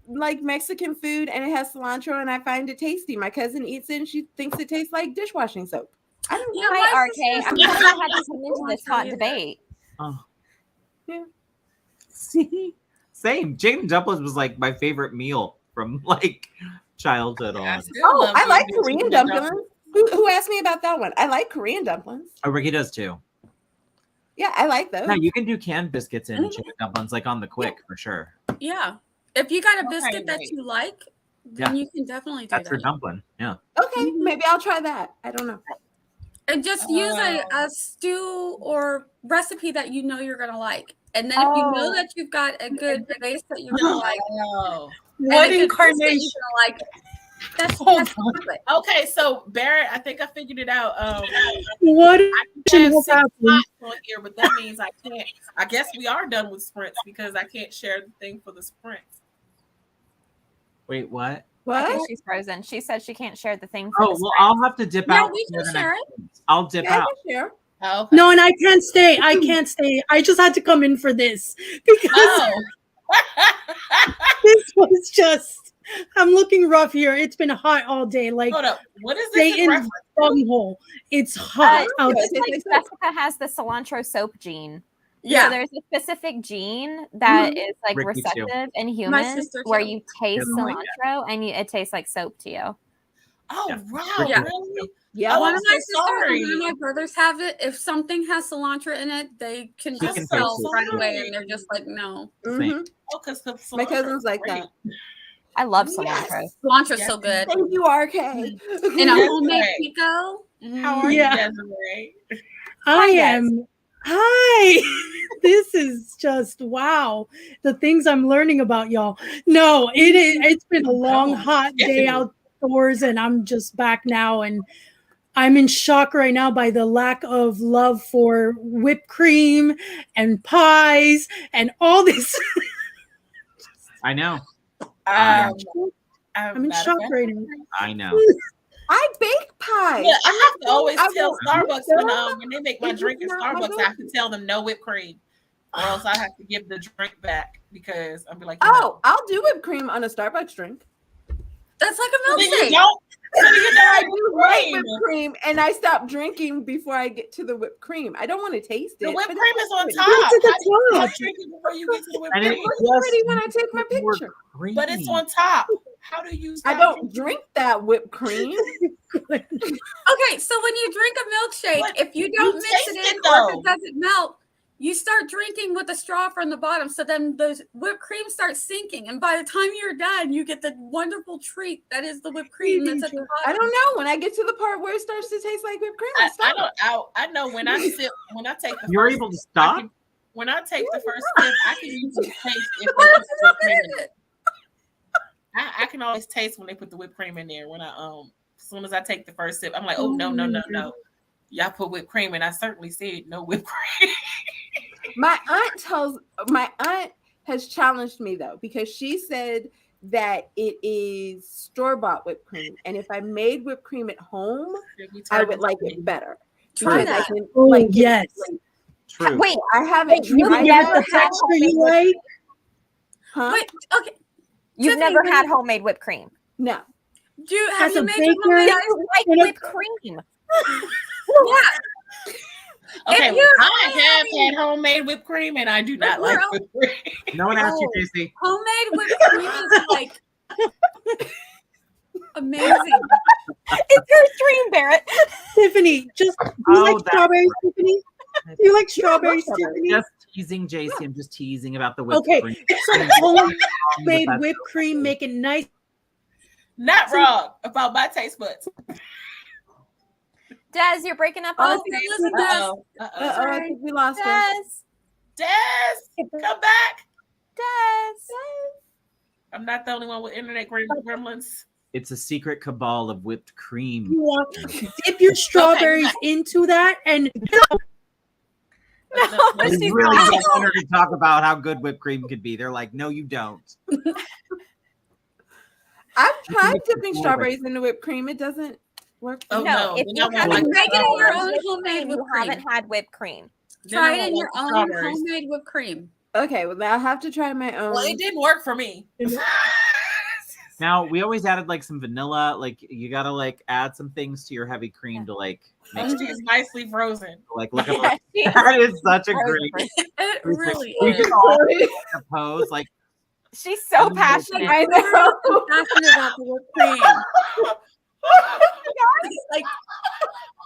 like Mexican food and it has cilantro and I find it tasty. My cousin eats it and she thinks it tastes like dishwashing soap. I don't know. Yeah, Hi, my RK. sister's I'm not glad I had to come into cilantro this hot either. debate. Oh. Yeah. See, same. Chicken and dumplings was like my favorite meal from like childhood I on. still Oh, love I you, like but you Korean don't. dumplings. Who asked me about that one? I like Korean dumplings. Oh, Ricky does too. Yeah, I like those. No, you can do canned biscuits and Mhm. chicken dumplings like on the quick for sure. Yeah. If you got a Okay, biscuit that wait. you like, then you can definitely do That's her that. dumpling. Yeah. Okay, maybe I'll try that. I don't know. And just use a stew or recipe that you know you're gonna like. And then if you know that you've got a good base that you're gonna like, what incarnation you're gonna like, that's perfect. Okay, so Barrett, I think I figured it out. What I can have 6 spots on here, but that means I can't. I guess we are done with sprints because I can't share the thing for the sprints. Wait, what? I think she's frozen. She said she can't share the thing. For the well, I'll have to dip out. Yeah, we can share it. I'll dip out. Share. Oh, okay. No, and I can't stay. I can't stay. I just had to come in for this because this was just. I'm looking rough here. It's been hot all day. Like, hold up. What is this in reference? Bunghole. It's hot outside. Jessica has the cilantro soap gene. Yeah. So there's a specific gene that is like Ricky receptive too. in humans where you taste Yeah. cilantro and it tastes like soap to you. Oh, Yeah. wow. Yeah. Really? Yeah. One I'm of my so sisters sorry. and one of my brothers have it. If something has cilantro in it, they can She just can tell taste it. right away, and they're just like, no. Mhm. Oh, because My cousin's like that. I love cilantro. Cilantro's Yes. so good. Thank you, RK. In a Yes, homemade right. pico. How are Yeah. you, Desiree? I Des. am. Hi. This is just wow. The things I'm learning about y'all. No, it is. It's been a long, hot day outdoors, and I'm just back now, and I'm in shock right now by the lack of love for whipped cream and pies and all this. I know. I'm I'm in not a shock fan. right now. I know. I bake pie. Yeah, I have to always I tell will Starbucks eat when they make my It's drink at not my Starbucks, I have to tell them no whipped cream, or else I have to give the drink back because I'll be like, Oh, I'll do whipped cream on a Starbucks drink. That's like a then you milkshake. don't. So you I don't do like whipped cream, and I stop drinking before I get to the whipped cream. I don't want to taste it. The whipped but cream it's is on pretty. top. What's at the How do you top? drink it before you get to the whipped And cream? it It's just pretty when I take my more picture. But it's creamy. on top. How do you? I stop don't drinking? drink that whipped cream. Okay, so when you drink a milkshake, But if you don't mix taste it it, in or if though. it doesn't melt, you start drinking with the straw from the bottom. So then the whipped cream starts sinking. And by the time you're done, you get the wonderful treat that is the whipped cream that's at the bottom. I don't know. When I get to the part where it starts to taste like whipped cream, I I stop. don't. I know when I sip. When I take the You're first able to sip, I stop? can- when I take the first sip, I can usually taste if they Why put don't the you whipped rub cream it in in it. I can always taste when they put the whipped cream in there. When as soon as I take the first sip, I'm like, oh no. Y'all put whipped cream, and I certainly said no whipped cream. My aunt has challenged me though, because she said that it is store-bought whipped cream, and if I made whipped cream at home, I would like it better. Try Because I that. can, Oh, like, get, yes. like, True. Wait, I haven't you tried Get never the that. had texture you like. Huh? Wait, okay. you've Tiffany, never when had you- homemade whipped cream. No. Have As you a made baker, your homemade ice? You like When a- whipped cream. Yeah. Okay, If well, you're I have had homemade whipped cream, and I do not like you're- whipped cream. No one asked you, Casey. Homemade whipped cream is like amazing. It's her dream, Barrett. Tiffany, just do you Oh, like that- strawberries, Tiffany? Do you like strawberries, strawberries. Tiffany? Just teasing JC. I'm just teasing about the whipped Okay, cream. so homemade whipped cream, make it nice. Not wrong about my taste buds. Des, you're breaking up on Oh, us. listen, Des. Uh-oh, I think we lost her. Des, Come back. Des. I'm not the only one with internet gremlins. It's a secret cabal of whipped cream. You want dip your strawberries into that, and They she's really not. don't want her to talk about how good whipped cream could be. They're like, no, you don't. I've tried make it dipping more strawberries into whipped cream. It doesn't work. For Oh, me. No, no, if then you I won't haven't like Make it in your strawberries. own whipped homemade cream, whipped you cream. haven't had whipped cream. Then I Try it won't in your like own strawberries. homemade whipped cream. Okay, well, I'll have to try my own. Well, it didn't work for me. Now, we always added like some vanilla. Like, you got to like add some things to your heavy cream to like make Oh, she's nicely frozen. like look Yeah, at she- that is such a great It really we is. can all pose like She's so passionate. I know. I'm passionate about the whipped cream. Like,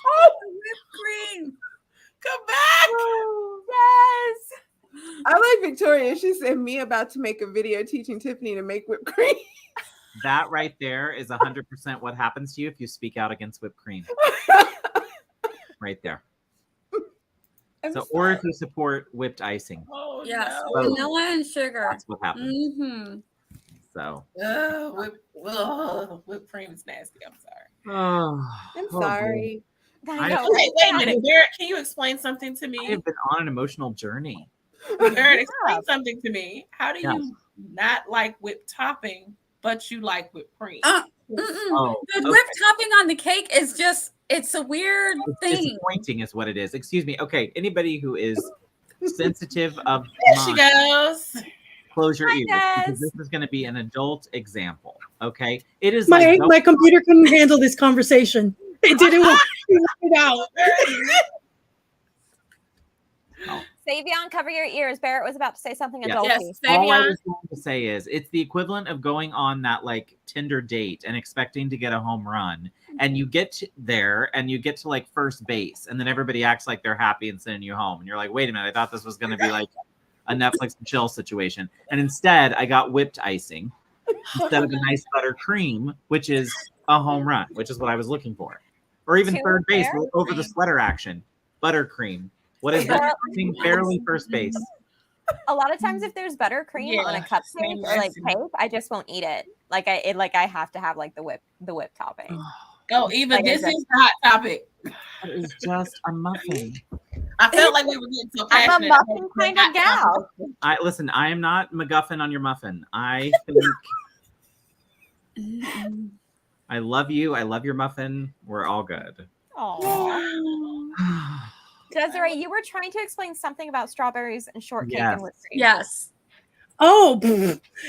oh, the whipped cream. Come back. Yes. I like Victoria. She said me about to make a video teaching Tiffany to make whipped cream. that right there is 100% what happens to you if you speak out against whipped cream. right there. I'm So, or if sorry. you support whipped icing, Oh, Yes, no. vanilla and sugar. that's what happens. Mm-hmm. So, Whipped cream is nasty. I'm sorry. I'm sorry. I know, Okay, right? wait a minute. Barrett, can you explain something to I me? have been on an emotional journey. Barrett, explain something to me. How do Yes. you not like whipped topping, but you like whipped cream? Oh, okay. the whipped topping on the cake is just, it's a weird It's thing. disappointing is what it is. Excuse me. Okay, anybody who is sensitive of There she mind, goes. close your Hi, ears Des. because this is going to be an adult example. Okay, it is My like my computer couldn't handle this conversation. It didn't want to let it out. Savion, cover your ears. Barrett was about to say something Yes. adulty. Yes, All I Savion. was going to say is it's the equivalent of going on that like Tinder date and expecting to get a home run, and you get there and you get to like first base, and then everybody acts like they're happy and sending you home, and you're like, wait a minute, I thought this was going to be like a Netflix and chill situation, and instead I got whipped icing instead of a nice buttercream, which is a home run, which is what I was looking for, or even To third base fair, over the sweater action, buttercream. What is Well, buttercream? Barely first base. a lot of times if there's buttercream on a Yeah, cupcake same or like recipe. cake, I just won't eat it. Like I have to have like the whip topping. Oh, Eva, Like I this said. is the hot topic. It is just a muffin. I felt like we were getting so I'm a passionate. muffin about kind the of hot gal. topic. I am not MacGuffin on your muffin. I think I love you. I love your muffin. We're all good. Aww. Desiree, you were trying to explain something about strawberries and shortcake Yes. and whipped cream. Yes. Oh,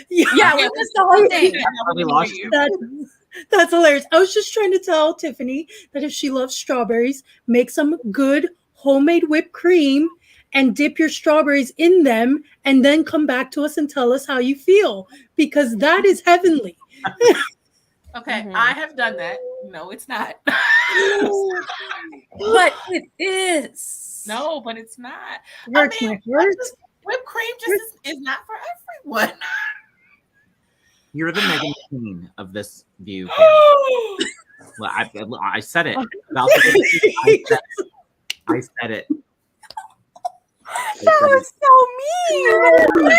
yeah. Yeah, Okay, we missed the whole thing. Probably lost you. That's hilarious. I was just trying to tell Tiffany that if she loves strawberries, make some good homemade whipped cream and dip your strawberries in them, and then come back to us and tell us how you feel, because that is heavenly. Okay, Mhm. I have done that. No, it's not. But it is. No, but it's not. Hurts my heart. Whipped cream just is not for everyone. You're the Megan Queen of this view. Well, I said it. I said it. That was so mean.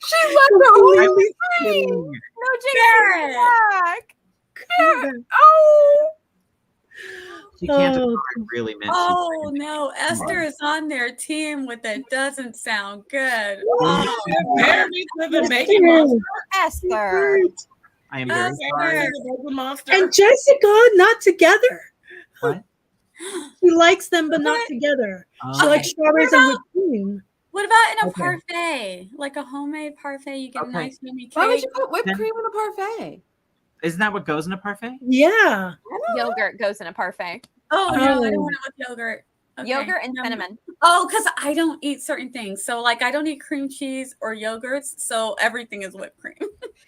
She left her I only was cream. kidding. No, Jason, back. Oh. She can't have Oh. what I really meant. Oh no, Esther is on their team with it. Doesn't sound good. Oh, Compare me to the baby monster. Esther. I am very Esther. sorry. The baby monster. And Jessica, not together. What? She likes them, but not together. She Oh. likes strawberries and whipped cream. what about in a Okay. parfait? Like a homemade parfait, you get Okay. a nice yummy Why would cake. you put whipped Then- cream in a parfait? Isn't that what goes in a parfait? Yeah. Yogurt goes in a parfait. Oh no, I Oh. don't want it with yogurt. Okay. Yogurt and No. cinnamon. Oh, because I don't eat certain things. So like I don't eat cream cheese or yogurts. So everything is whipped cream.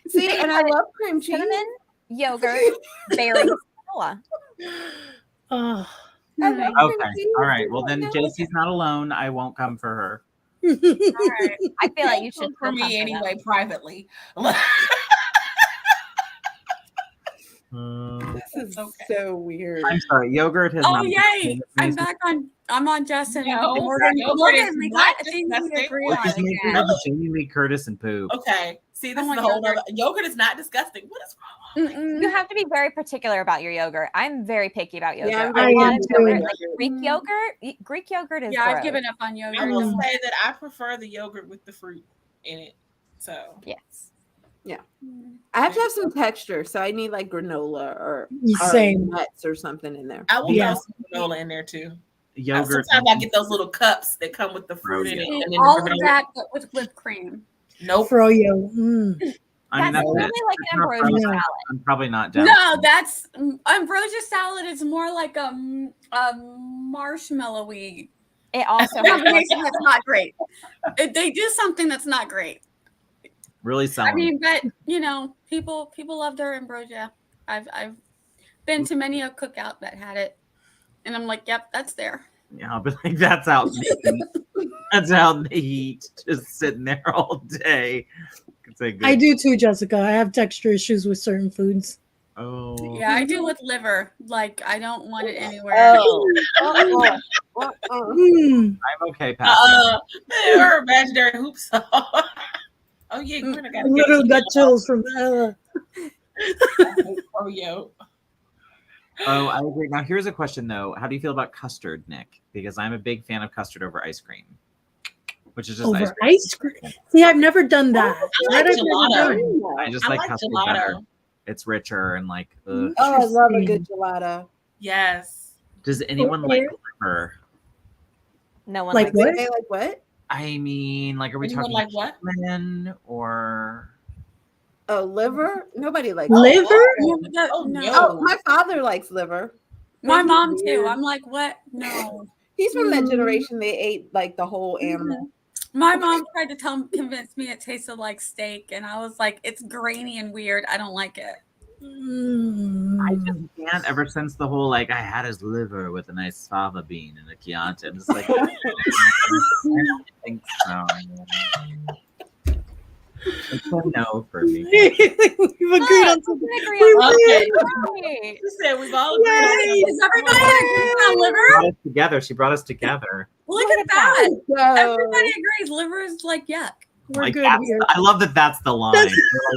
See, and I love cream cheese. Cinnamon, yogurt, berries, vanilla. Oh. I love Okay. cream cheese. All right. Well, then JC's not alone. I won't come for her. All right. I feel like you should Cook for still come me them. anyway, privately. This is Okay. so weird. I'm sorry. Yogurt has Oh not been yay! I'm amazing. back on. I'm on Justin. No, Morgan. yogurt is We not got things we disgusting. agree Which on is making again. her genuinely Curtis and poop. Okay. See, this I is want a whole yogurt. other. Yogurt is not disgusting. What is wrong? Mm-mm. You have to be very particular about your yogurt. I'm very picky about yogurt. Yeah, I'm very a lot of picky yogurt, too. like Greek yogurt is Yeah, I've gross. given up on yogurt. I will Mm. say that I prefer the yogurt with the fruit in it. So Yes. I have to have some texture, so I need like granola or Same. nuts or something in there. I will Yeah. throw some granola in there too. Yogurt. Sometimes I get those little cups that come with the fruit in it. See, And then all the of granola. that, but with whipped cream. Nope. Froyo. Mm. I mean, That's that's really it. like It's an not ambrosia frozen. salad. I'm probably not down. No, that's ambrosia salad is more like a marshmallowy It also has combination that's not great. They do something that's not great. Really selling. I mean, but you know, people love their ambrosia. I've been to many a cookout that had it, and I'm like, yep, that's there. Yeah, I'll be like, that's out in the heat. That's out in the heat, just sitting there all day. It's a good. I do too, Jessica. I have texture issues with certain foods. Oh. Yeah, I do with liver. Like, I don't want it anywhere. Hmm. I'm okay passing. Her imaginary hoops. Oh yeah, Gwynna got I literally got chills from yo. Oh, I agree. Now, here's a question, though. How do you feel about custard, Nick? Because I'm a big fan of custard over ice cream, which is just over ice cream. See, I've never done that. I like That I've never gelato. done. I just I like like custard gelato. better. It's richer and like. Ugh. Oh, I love a Interesting. good gelato. Yes. Does anyone Okay. like liver? No one Like likes what? Wait, like what? I mean, like, are we Anyone talking like what? human or? Oh, liver? Nobody likes Liver? Oh, No. no. Oh, my father likes liver. My He's mom too. weird. I'm like, what? No. He's from that Mm. generation they ate like the whole animal. My mom tried to convince me it tasted like steak, and I was like, it's grainy and weird. I don't like it. I just Mm. can't. Ever since the whole like, I had his liver with a nice fava bean and a Chianti. I'm just like, I don't think so. It's a no for me. We've agreed on We something. can agree on Okay. something. Right. She said we've all agreed on Yay. something. Is everybody agreeing on liver? Brought us together. She brought us together. Look at that. So, Everybody agrees liver is like yuck. We're Like, good that's- here. I love that. That's the line. That's-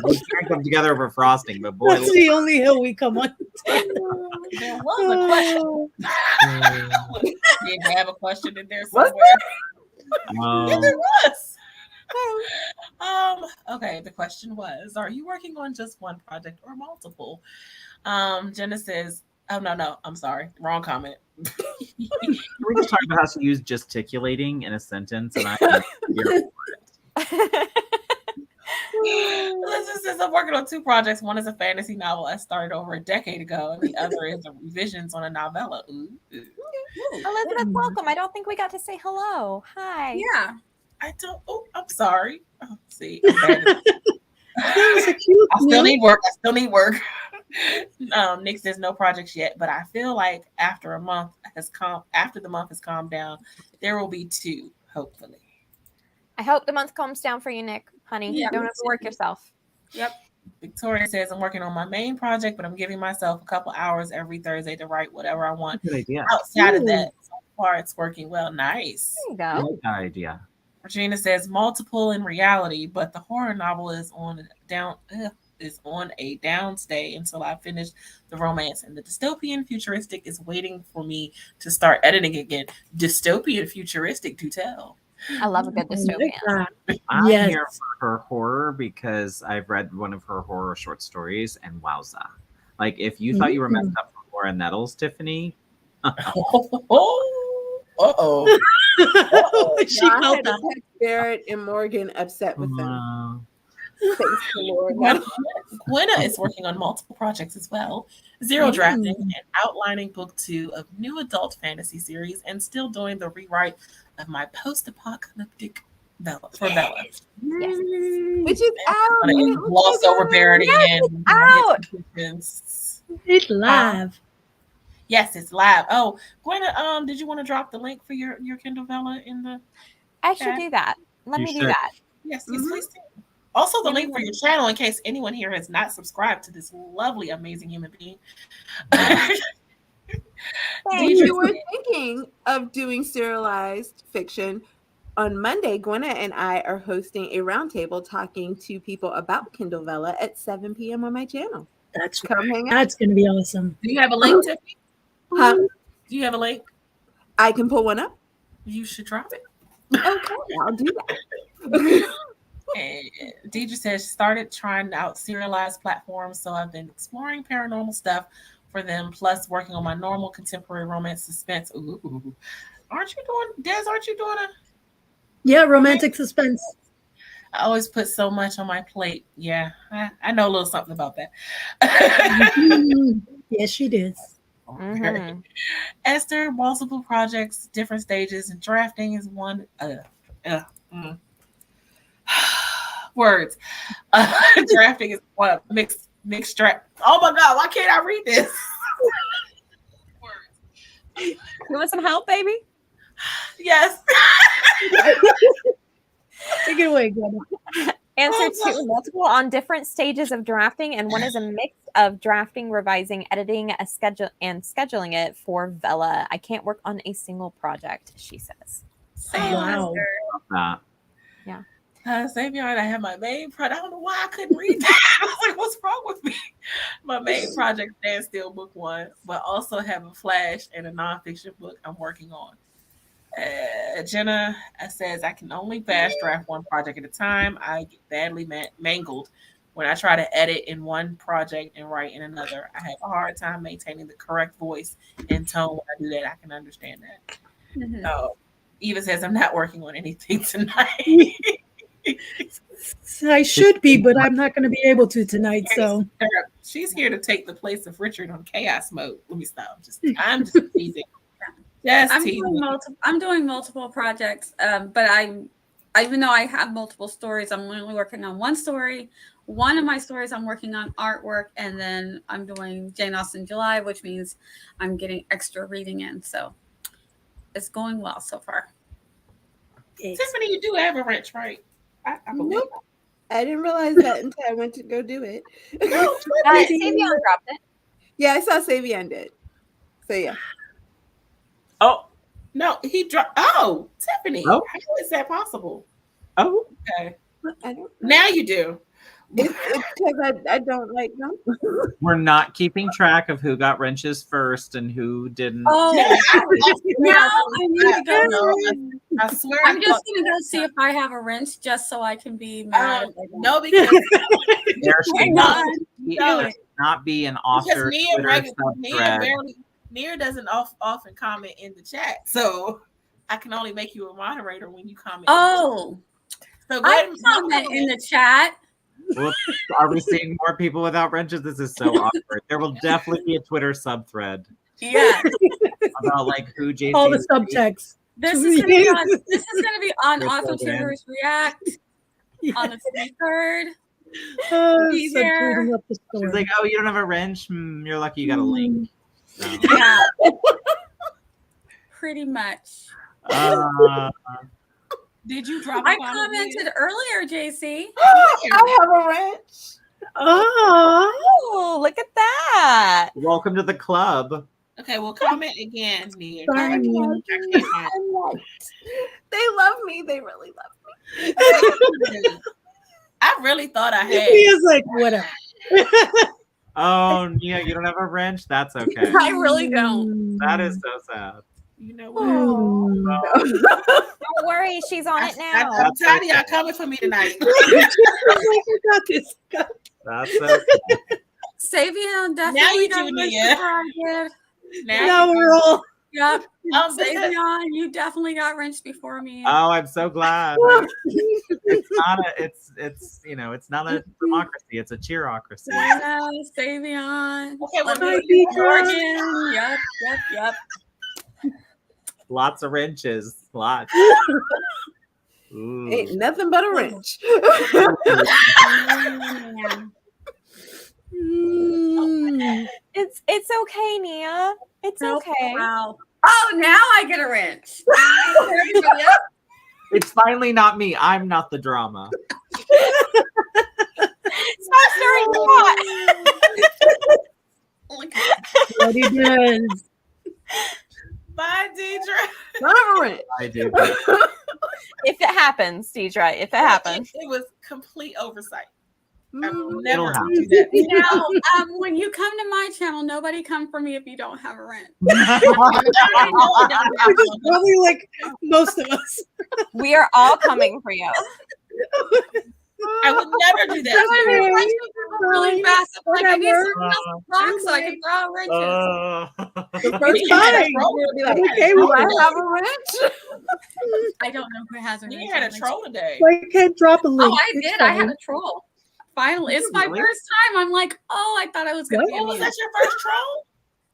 We can't come together over frosting, but boy, That's the only hill we come on. There was a question. Did you have a question in there Was somewhere? Yeah, um, there was. Okay, the question was, are you working on just one project or multiple? Jenna says, oh no, I'm sorry. Wrong comment. we just talked about how she used gesticulating in a sentence, and I Elizabeth says, I'm working on two projects. One is a fantasy novel I started over a decade ago, and the other is a revisions on a novella. Ooh. Elizabeth, welcome. I don't think we got to say hello. Hi. Yeah. I don't. Oh, I'm sorry. Oh, see, I'm bad at That was a cute I still one. need work. Nick says no projects yet, but I feel like after the month has calmed down, there will be two, hopefully. I hope the month calms down for you, Nick, honey. Yeah, Don't me have to work yourself. Yep. Victoria says I'm working on my main project, but I'm giving myself a couple hours every Thursday to write whatever I want. good idea. Outside of Ooh. that, so far it's working well. Nice. There you I go. like that idea. Regina says multiple in reality, but the horror novel is on a downstay until I finish the romance, and the dystopian futuristic is waiting for me to start editing again. Dystopian futuristic, do tell. I love a good I like dystopian. that. I'm Yes. here for her horror because I've read one of her horror short stories, and wowza. Like, if you thought you were messed up for Laura Nettles, Tiffany, Uh-oh. She I felt had to that. text Barrett and Morgan upset with them. uh, Thanks to Lord. Gwynna is working on multiple projects as well. Zero drafting and outlining book 2 of new adult fantasy series, and still doing the rewrite of my post-apocalyptic for Bella. Yes. Which is out. Gloss over Barrett again. out. It's live. Yes, it's live. Oh, Gwynna, did you want to drop the link for your Kindle Vella in the? I should do that. Let You me do should. that. Yes, please do. Also, the link for your channel in case anyone here has not subscribed to this lovely, amazing human being. If you were thinking of doing serialized fiction, on Monday, Gwynna and I are hosting a roundtable talking to people about Kindle Vella at 7 p.m. on my channel. That's Come hang out. That's gonna be awesome. Do you have a link, Tiffany? Huh? Do you have a link? I can pull one up. You should drop it. Okay, I'll do that. And Deidre says, started trying out serialized platforms, so I've been exploring paranormal stuff for them, plus working on my normal contemporary romance suspense. Ooh. Aren't you doing a Yeah, romantic suspense. I always put so much on my plate. Yeah, I know a little something about that. Yes, she did. Mhm. Esther, multiple projects, different stages, and drafting is one. Words. Drafting is one. Mixed draft. Oh my God, why can't I read this? Words. You want some help, baby? Yes. Take it away, Gwynna. Answer 2, multiple on different stages of drafting, and one is a mix of drafting, revising, editing, a schedule, and scheduling it for Vela. I can't work on a single project, she says. Same. Wow. That. Savion, I have my main project. I don't know why I couldn't read that. I was like, what's wrong with me? My main project, Standstill Book 1, but also have a flash and a nonfiction book I'm working on. Jenna says, I can only fast draft one project at a time. I get badly mangled when I try to edit in one project and write in another. I have a hard time maintaining the correct voice and tone when I do that. I can understand that. Mhm. Eva says, I'm not working on anything tonight. I should be, but I'm not going to be able to tonight. So She's here to take the place of Richard on chaos mode. Let me stop. I'm just teasing. Yes, I'm doing multiple projects, but even though I have multiple stories, I'm only working on one story. One of my stories, I'm working on artwork, and then I'm doing Jane Austen July, which means I'm getting extra reading in. So it's going well so far. Tiffany, you do have a wrench, right? I believe. Nope. I didn't realize that until I went to go do it. Savion dropped it. Yeah, I saw Savion did. So yeah. Oh no, he dropped. Oh, Tiffany, Oh. how is that possible? Oh, Okay, I don't. now you do. It's because I don't like them. we're not keeping track of who got wrenches first and who didn't. Oh, now I need to go. I swear, I'm just gonna go see if I have a wrench, just so I can be mad. no, because There should Hang not, on. No. not be an because author Twitter subthread. Nia doesn't often comment in the chat, so I can only make you a moderator when you comment. Oh, So I comment in the chat. Whoops, are we seeing more people without wrenches? This is so awkward. There will definitely be a Twitter subthread Yeah, about like who JC all the subtext. this is gonna be on Author Tutors React on the 23rd. Be So there. tweeting up the She's story. like, oh, you don't have a wrench? You're lucky you got a link. So, Yeah, pretty much. Did you drop? I commented earlier, JC. I have a wrench. Oh, Oh, look at that. welcome to the club. Okay, well, comment again, Nia. Sorry, Nia. I'm liked. They love me. They really love me. I really thought I had. he is like, whatever. Oh, Nia, you don't have a wrench? That's okay. I really don't. That is so sad. You know what? Don't worry, she's on it now. I'm tired of y'all coming for me tonight. I got this. That's so sad. Savion Now definitely you got do, wrench Nia. before I did. Now we're all. Yep. Because- Savion, you definitely got wrenched before me. Oh, I'm so glad. It's not a democracy. It's a cheerocracy. I know, Savion. Okay, well, Hi, Nia, Deidre. Yep. Lots of wrenches. Lots. Ooh. Ain't nothing but a wrench. It's okay, Nia. It's okay. Wow. Oh, now I get a wrench. Everybody else? It's finally not me. I'm not the drama. Stop stirring the pot. What he does. bye, Deidre. I have a wrench. I do. If it happens, Deidre, if it happens. It was complete oversight. I will Mm. never It'll do that. Now, when you come to my channel, nobody come for me if you don't have a wrench. Which is probably like most of us. We are all coming for you. I would never do that. Wrenches are really fast. I'm like, I need someone else to block so I can throw wrenches. The first It's time I fine. roll, it'll be like, I'm okay do with I it. have a wrench? I don't know who has a wrench. You had a troll today. I can't drop a link. Oh, I It's did. I had fine. a troll. Finally, it's my Really? first time. I'm like, oh, I thought I was gonna What? be Oh, was immune. that your first troll?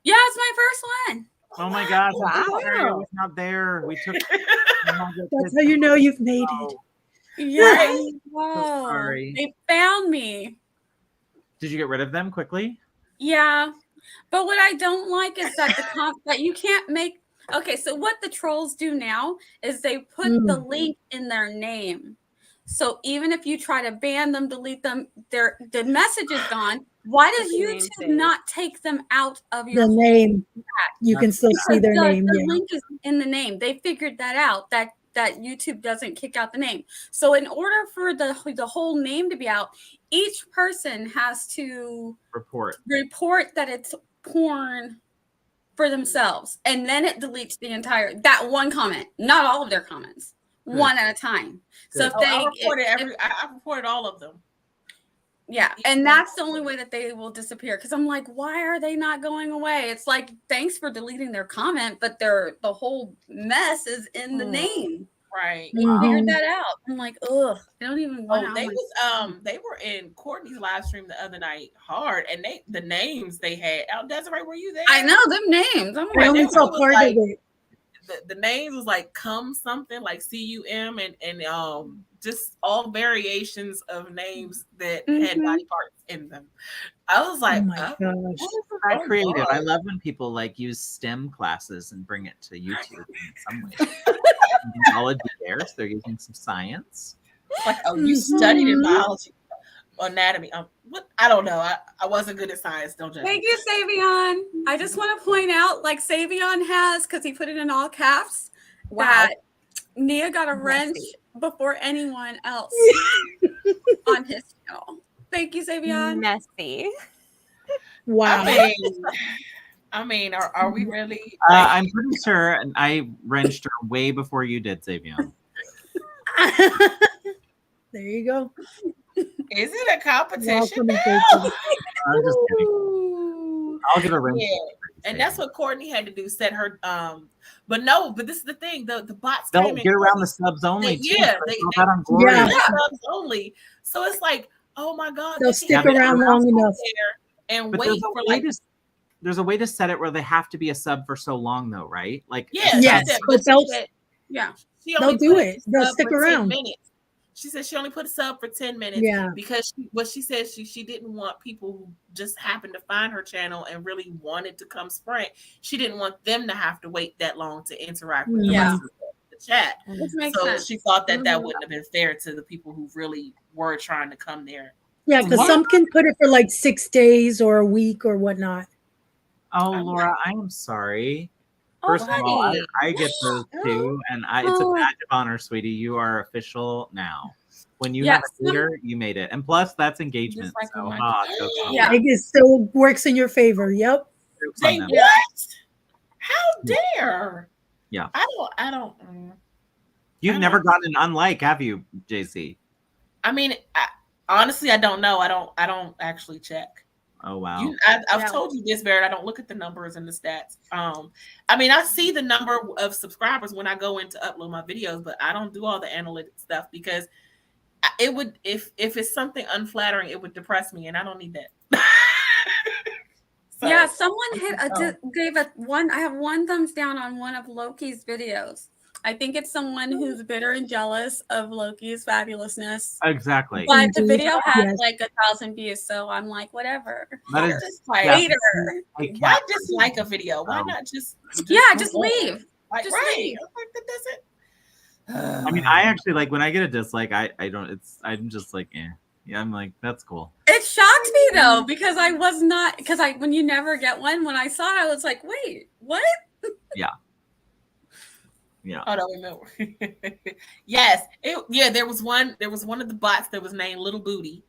Yeah, it's my first one. Oh my God. Wow. I was not there. We took. That's how you know you've made it. Yeah. So Whoa. sorry. They found me. Did you get rid of them quickly? Yeah. But what I don't like is that that you can't make. Okay, so what the trolls do now is they put the link in their name. So even if you try to ban them, delete them, the message is gone. Why does The name YouTube stays. not take them out of your The name. You can still see their the name. The Yeah. link is in the name. They figured that out. That YouTube doesn't kick out the name. So in order for the whole name to be out, each person has to report that it's porn for themselves, and then it deletes the entire that one comment, not all of their comments, one at a time. So if I reported all of them. Yeah, and that's the only way that they will disappear. Because I'm like, why are they not going away? It's like, thanks for deleting their comment, but the whole mess is in the name. Right. We figured that out. I'm like, ugh, they don't even want. They were in Courtney's live stream the other night hard, and the names they had. Desiree, were you there? I know them names. I'm I only saw part of it. The names was like cum something, like CUM, and just all variations of names that had body parts in them. I was like, oh my gosh, that's creative. I love when people like use STEM classes and bring it to YouTube in some way. Biology there, so they're using some science. Like, you studied in biology, anatomy. What? I don't know. I wasn't good at science. Don't judge. Thank you, Savion. I just want to point out, like Savion has, because he put it in all caps, that Nia got a wrench before anyone else on his channel. Thank you, Savion. Messy. Wow. I mean, are we really? I'm pretty sure I wrenched her way before you did, Savion. There you go. Is it a competition? I'm just kidding. I'll give a wrench. Yeah. And that's what Courtney had to do, set her but this is the thing, the bots they'll get around the subs only too. Subs only. So it's like, oh my god, they'll stick around long enough and wait for like there's a way to set it where they have to be a sub for so long though, right? Like but they'll do it. They'll stick around. She said she only put a sub for 10 minutes because she said she didn't want people who just happened to find her channel and really wanted to come sprint. She didn't want them to have to wait that long to interact with the rest of the chat. So sense. She thought that wouldn't have been fair to the people who really were trying to come there. Yeah, because some can put it for like 6 days or a week or whatnot. Oh, Laura, I am sorry. First of all, I get those too, and it's a badge of honor, sweetie. You are official now. When you have a leader, you made it, and plus that's engagement. So, it still works in your favor. Yep. Say what? How dare? Yeah. I don't. You've never gotten an unlike, have you, JC? I mean, honestly, I don't know. I don't actually check. Oh wow! I've told you this, Barrett. I don't look at the numbers and the stats. I mean, I see the number of subscribers when I go in to upload my videos, but I don't do all the analytic stuff because it would, if it's something unflattering, it would depress me, and I don't need that. So, someone gave a one. I have one thumbs down on one of Loki's videos. I think it's someone who's bitter and jealous of Loki's fabulousness. Exactly. But the video had like 1,000 views, so I'm like, whatever. That is later. Why dislike a video? Why not just just leave? Like, just leave. Like, that doesn't. I mean, I actually like when I get a dislike. I don't. I'm just like, yeah. I'm like, that's cool. It shocked me though because I was not when you never get one. When I saw it, I was like, wait, what? Yeah. Yeah. Oh, no, remember. Yes. There was one of the bots that was named Little Booty.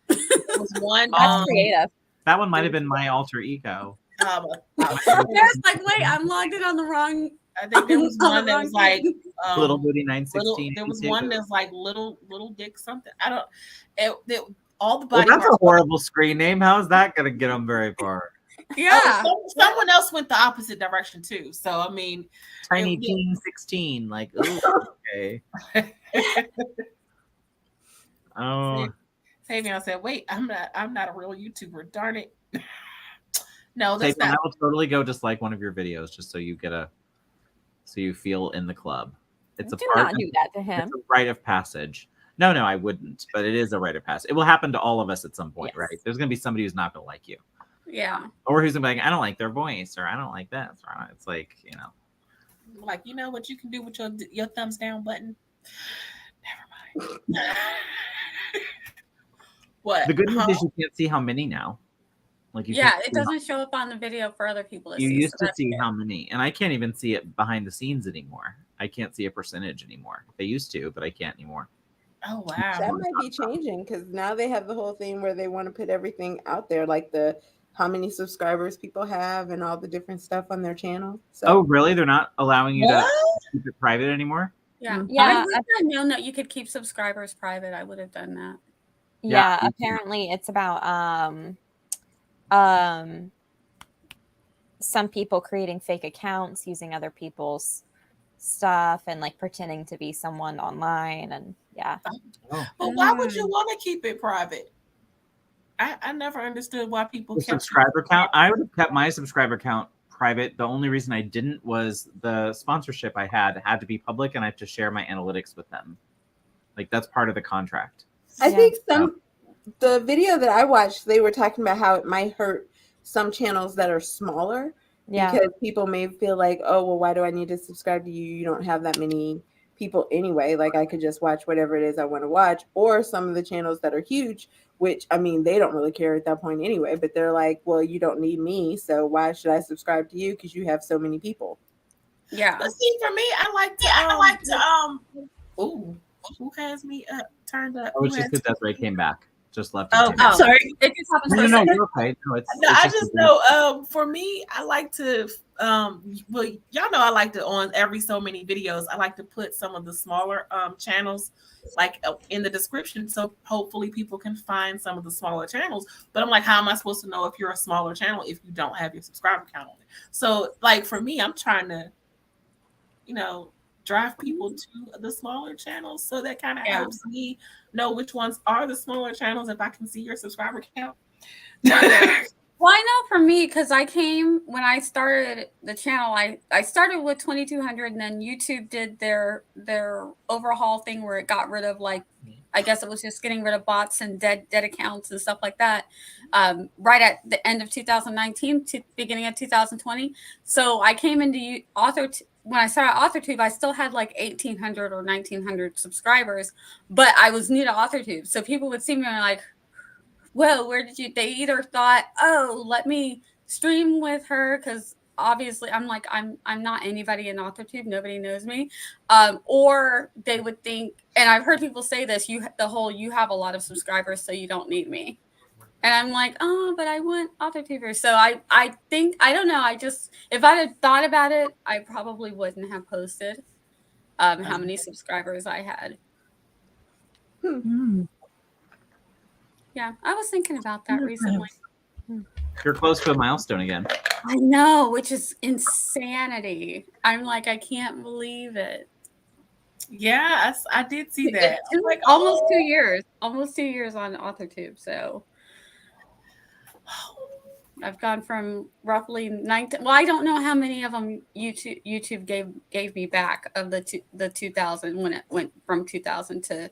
There was one. That's creative. That one might have been my alter ego. There's like, wait, I'm logged in on the wrong. I think there was one that was like Little Booty 916. There was one that's like little dick something. I don't. All the body. Well, that's a horrible screen name. How is that going to get them very far? Yeah. Someone else went the opposite direction too. So I mean, Tiny Teen 16, like, okay. Oh. Savion said, "Wait, I'm not a real YouTuber. Darn it." No, that's not. I will totally go just like one of your videos, just so you so you feel in the club. It's do not do that to him. It's a rite of passage. No, I wouldn't. But it is a rite of passage. It will happen to all of us at some point, right? There's going to be somebody who's not going to like you. Yeah. Or who's going to be like, I don't like their voice, or I don't like this. Or it's like, like, you know what you can do with your thumbs down button? Never mind. What? The good news Huh? is you can't see how many now. Like you Yeah, can't it see how- doesn't show up on the video for other people to You see. used So to that's see good. how many, and I can't even see it behind the scenes anymore. I can't see a percentage anymore. They used to, but I can't anymore. Oh That wow. might be changing because now they have the whole thing where they want to put everything out there, like the how many subscribers people have and all the different stuff on their channel. So Oh, really? They're not allowing you to What? keep it private anymore? Yeah. Mhm. I Yeah, wish I'd known that you could keep subscribers private. I would have done that. Yeah, yeah, me too. apparently it's about um some people creating fake accounts using other people's stuff and like pretending to be someone online, and yeah. Oh. But why would you want to keep it private? I never understood why people The kept subscriber count. I would have kept my subscriber count private. The only reason I didn't was the sponsorship I had to be public, and I have to share my analytics with them. Like that's part of the contract. I Yeah. think the video that I watched, they were talking about how it might hurt some channels that are smaller Yeah. because people may feel like, oh, well, why do I need to subscribe to you? You don't have that many people anyway. Like I could just watch whatever it is I want to watch. Or some of the channels that are huge, which I mean, they don't really care at that point anyway, but they're like, well, you don't need me. So why should I subscribe to you? Because you have so many people. Yeah. But see, for me, I like to ooh, who has me up turned up? Oh, Who it's just has because Desiree came back. Just left. Oh, and came back. sorry. It just happens No, for a no, second. you're okay. No, No, it's I just just know. For me, I like to. Well, y'all know I like to on every so many videos. I like to put some of the smaller channels like in the description, so hopefully people can find some of the smaller channels. But I'm like, how am I supposed to know if you're a smaller channel if you don't have your subscriber count on it? So, like for me, I'm trying to, drive people to the smaller channels, so that kind of helps me know which ones are the smaller channels if I can see your subscriber count. Well, I know for me, because I came when I started the channel, I started with 2,200, and then YouTube did their overhaul thing where it got rid of I guess it was just getting rid of bots and dead accounts and stuff like that. Right at the end of 2019 to beginning of 2020. So I came into when I started AuthorTube, I still had like 1,800 or 1,900 subscribers, but I was new to AuthorTube. So people would see me and like, whoa, they either thought, oh, let me stream with her, because obviously I'm not anybody in AuthorTube, nobody knows me, or they would think, and I've heard people say this, you have a lot of subscribers, so you don't need me. And I'm like, oh, but I want AuthorTubers. So I think, I don't know, if I'd have thought about it, I probably wouldn't have posted how many subscribers I had. Yeah, I was thinking about that recently. You're close to a milestone again. I know, which is insanity. I'm like, I can't believe it. Yeah, I did see that. Like almost 2 years. Almost 2 years on AuthorTube. So I've gone from roughly 19. Well, I don't know how many of them YouTube gave me back of the 2000 when it went from 2000 to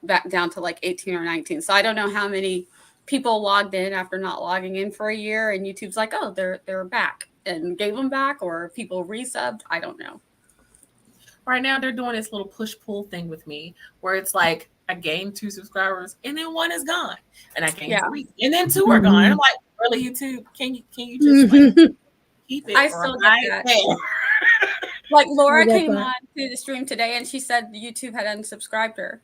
back down to like 18 or 19. So I don't know how many people logged in after not logging in for a year, and YouTube's like, oh, they're back and gave them back, or people resubbed. I don't know. Right now they're doing this little push-pull thing with me where it's like I gained 2 subscribers and then 1 is gone, and I gained 3 and then 2 are gone. And I'm like, really, YouTube? Can you just keep it? I still get that. Like Laura came on to the stream today, and she said YouTube had unsubscribed her.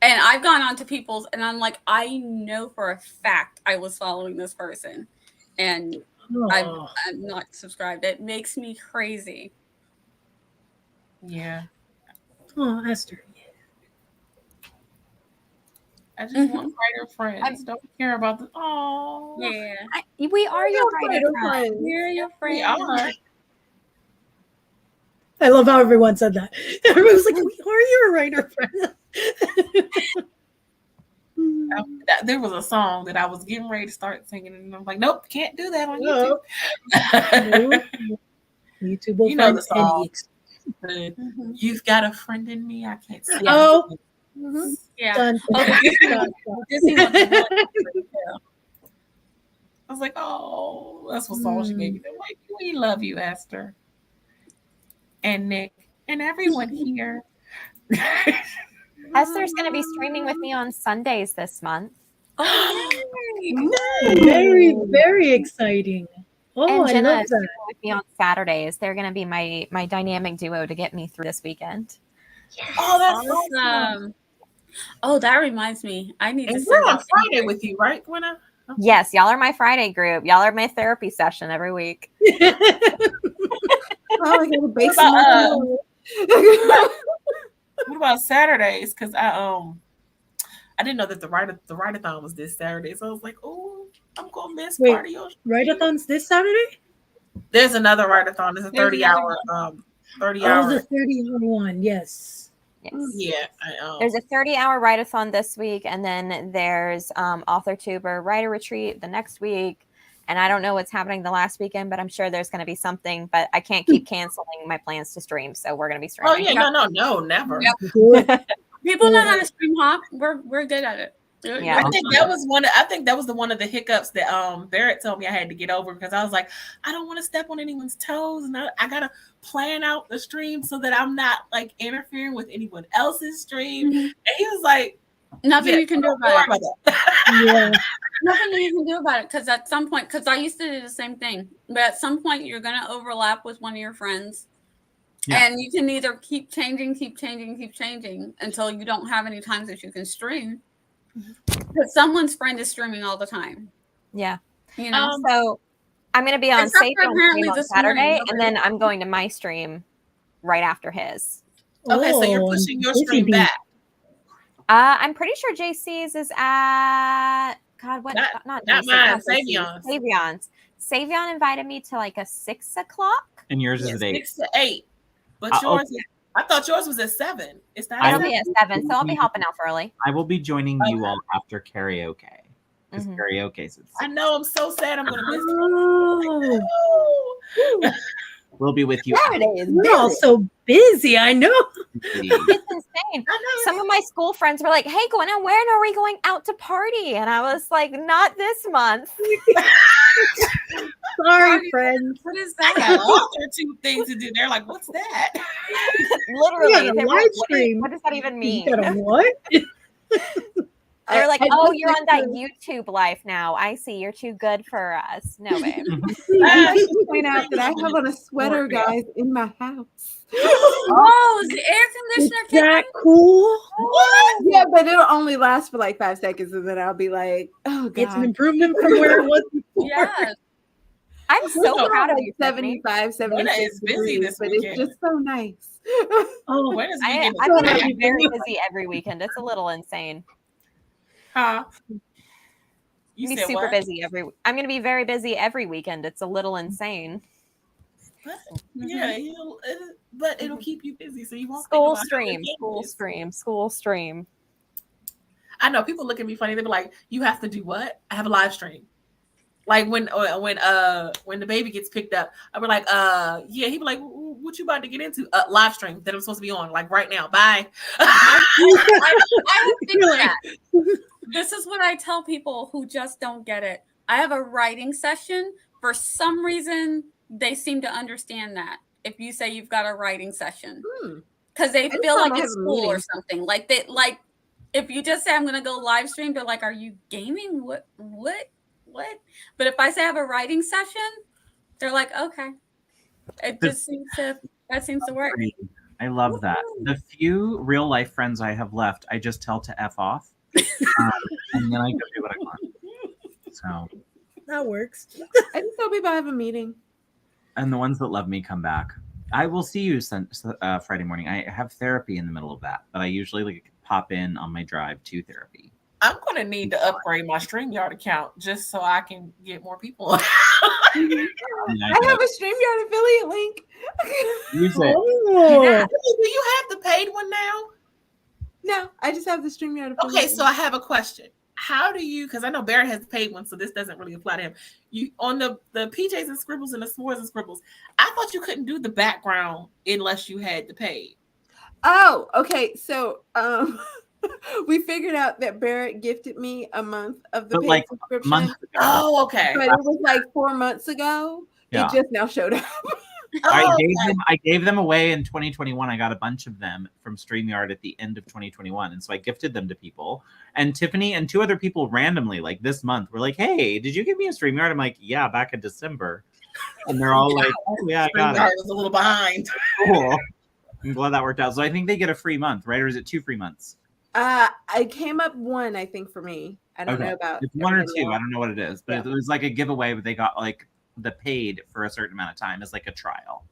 And I've gone on to people's, and I'm like, I know for a fact I was following this person, and I'm not subscribed. It makes me crazy. Yeah. Oh, Esther. I just want writer friends. Don't care about the. Oh. Yeah. We are your writer friends. We're your friends. We are. I love how everyone said that. Everyone was like, we are your writer friends. There was a song that I was getting ready to start singing, and I'm like, nope, can't do that on YouTube. YouTube will the song. You've got a friend in me. I can't see. Oh, yeah. Done. I was like, oh, that's what song she made me. They're like, we love you, Esther, and Nick, and everyone here. Esther's going to be streaming with me on Sundays this month. Oh, Very, very exciting. Oh, And I Jenna love is that. with me on Saturdays. They're going to be my dynamic duo to get me through this weekend. Oh, that's awesome. awesome. Oh, that reminds me. I need to And send we're on that Friday with you, right, Gwynna? Yes, y'all are my Friday group. Y'all are my therapy session every week. Oh, I gotta bake What some about, more. What about Saturdays? Because I didn't know that the write-a-thon was this Saturday, so I was like, oh, I'm gonna miss Wait, part of your Write-a-thon's this Saturday? There's another write-a-thon. It's a There's 30 another hour 30 Oh, hour. the 30-hour one. Yes. Yes. Yeah. There's a 30-hour write-a-thon this week, and then there's AuthorTuber writer retreat the next week. And I don't know what's happening the last weekend, but I'm sure there's going to be something. But I can't keep canceling my plans to stream, so we're going to be Oh streaming. yeah, no, never. Yep. Do it. People know how to stream hop. We're good at it. Yeah. I think that was one of the hiccups that Barrett told me I had to get over, because I was like, I don't want to step on anyone's toes, and I gotta plan out the stream so that I'm not like interfering with anyone else's stream. Mhm. And he was like, Nothing yeah, you can do don't worry about it. about that. Yeah. Nothing you can do about it, because at some point, because I used to do the same thing, but at some point you're going to overlap with one of your friends. Yeah. And you can either keep changing until you don't have any times that you can stream. Because someone's friend is streaming all the time. Yeah. You know? So I'm going to be on Except for Savion apparently stream on this morning, Saturday, nobody- and then I'm going to my stream right after his. Okay, so you're Oh, pushing your busy stream bee. back. I'm pretty sure JC's is at not Not JC's, mine, JC's, Savion's. Savion invited me to like a 6 o'clock. And yours is Yeah, at 8. 6 to 8. But yours, I thought yours was at 7. It's not. It'll at be at 7, so I'll be hopping out early. I will be joining you all after karaoke. Because karaoke's at 6. I know. I'm so sad. I'm gonna miss it. Oh, We'll be with you. Saturday is we're all busy. so busy. I know. It's insane. Some of my school friends were like, "Hey, Gwynna, when are we going out to party?" And I was like, "Not this month." Sorry, friends. What is I got that? all 13 things to do. They're like, what's that? Literally, got a they were live like, stream. what does that even mean? You got a what? They were like, I "Oh, just you're on that like YouTube life now. I see. You're too good for us." No, babe. I'd like to point out that I have on a sweater, guys, in my house. Oh, is the air conditioner Is that kicking? cool? What? Yeah, but it'll only last for like 5 seconds, and then I'll be like, "Oh It's an God." improvement from where it was before. Yes. I'm so Well, proud of Like you, Tiffany. 75, 76 is busy degrees, this but weekend. it's just so nice. Oh, When is I'm weekend? going to happy be very for you. busy every weekend. It's a little insane. Huh? You I'm said super what? busy I'm going to be very busy every weekend. It's a little insane. Yeah, but it'll keep you busy, so you won't think School about how stream, busy it school is. stream, school stream. I know people look at me funny. They be like, "You have to do what?" I have a live stream. Like when the baby gets picked up, I'll be like, yeah. He be like, "What you about to get into?" Live stream that I'm supposed to be on, like right now. Bye. I would think You're like- that. This is what I tell people who just don't get it. I have a writing session. For some reason, they seem to understand that. If you say you've got a writing session, because they just feel thought like I it's have a school or meeting. something. Like if you just say I'm going to go live stream, they're like, "Are you gaming? What? But if I say I have a writing session, they're like, "Okay." It just seems to work. I love that. The few real life friends I have left, I just tell to F off. And then I go do what I want. So, that works. I just tell people I have a meeting. and the ones that love me come back. I will see you Friday morning. I have therapy in the middle of that, but I usually pop in on my drive to therapy. I'm gonna need to upgrade my StreamYard account just so I can get more people. I have a StreamYard affiliate link. Use it. Oh, Do you have the paid one now? No, I just have the StreamYard affiliate. Okay, so I have a question. How do you? Because I know Barrett has the paid one, so this doesn't really apply to him. You on the PJs and Scribbles and the S'mores and Scribbles. I thought you couldn't do the background unless you had the paid. Oh, okay. So we figured out that Barrett gifted me a month of the But paid like subscription. months ago. Oh, okay. But it was like 4 months ago. Yeah. It just now showed up. I gave them away in 2021. I got a bunch of them from StreamYard at the end of 2021. And so I gifted them to people. And Tiffany and 2 other people randomly, like this month, were like, hey, did you give me a StreamYard? I'm like, yeah, back in December. And they're all like, oh, yeah, I got it. I was a little behind. Cool. I'm glad that worked out. So I think they get a free month, right? Or is it 2 free months? I came up 1, I think, for me. I don't know about it's 1 or 2. else. I don't know what it is, but it was like a giveaway, but they got like the paid for a certain amount of time as like a trial.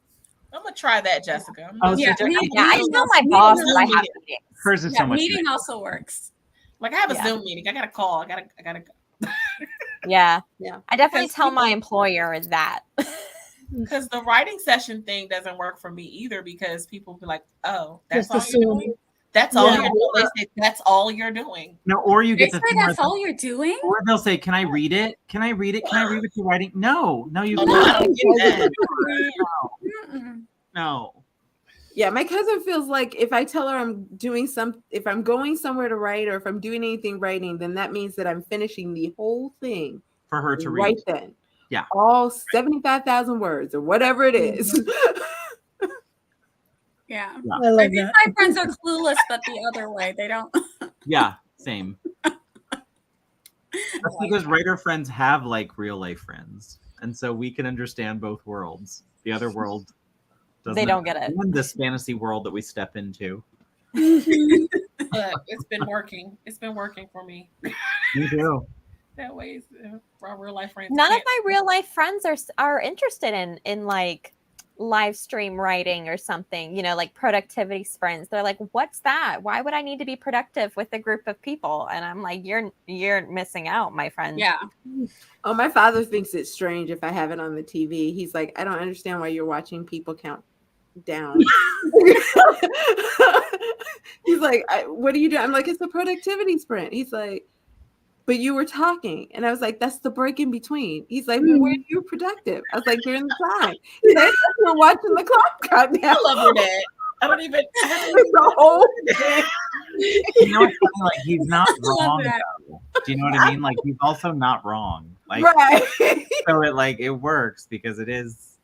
I'm gonna try that, Jessica. Yeah, I tell my boss that I have meetings. Hers is so much. Meeting better. also works. Like I have a Zoom meeting. I got a call. I gotta go. Yeah. Yeah. I definitely Because tell my employer that. Because the writing session thing doesn't work for me either, because people be like, oh, that's Just all you're assume. doing. That's all you're doing. They say that's all you're doing. No, or you They get say the thing where that's all you're doing? or they'll say, can I read it? Can I read it? Can I read what you're writing? No, you Oh, no, I don't get that. Mm-mm. No. Yeah, my cousin feels like if I tell her if I'm going somewhere to write or if I'm doing anything writing, then that means that I'm finishing the whole thing For her to read. right then. Yeah. All 75,000 words or whatever it is. Yeah. I love I think that. my friends are clueless, but the other way. They don't. Yeah, same. That's because writer friends have like real life friends. And so we can understand both worlds. The other world doesn't. They don't get it. This fantasy world that we step into. But it's been working. It's been working for me. Me too. That way, our real life friends. None of can't- my real life friends are interested in like live stream writing or something, like productivity sprints. They're like, what's that? Why would I need to be productive with a group of people? And I'm like, you're missing out, my friend. Yeah. Oh, my father thinks it's strange if I have it on the TV. He's like, I don't understand why you're watching people count down. He's like, what are you doing? I'm like, it's a productivity sprint. He's like, but you were talking. And I was like, that's the break in between. He's like, well, when you're productive. I was like, during the time. He's like, we're watching the clock count down. I love your dad. I don't even. It's the whole thing. You know what's funny? Like he's not love wrong. that. Though. Do you know what I mean? Like he's also not wrong. Like Right. so it works because it is.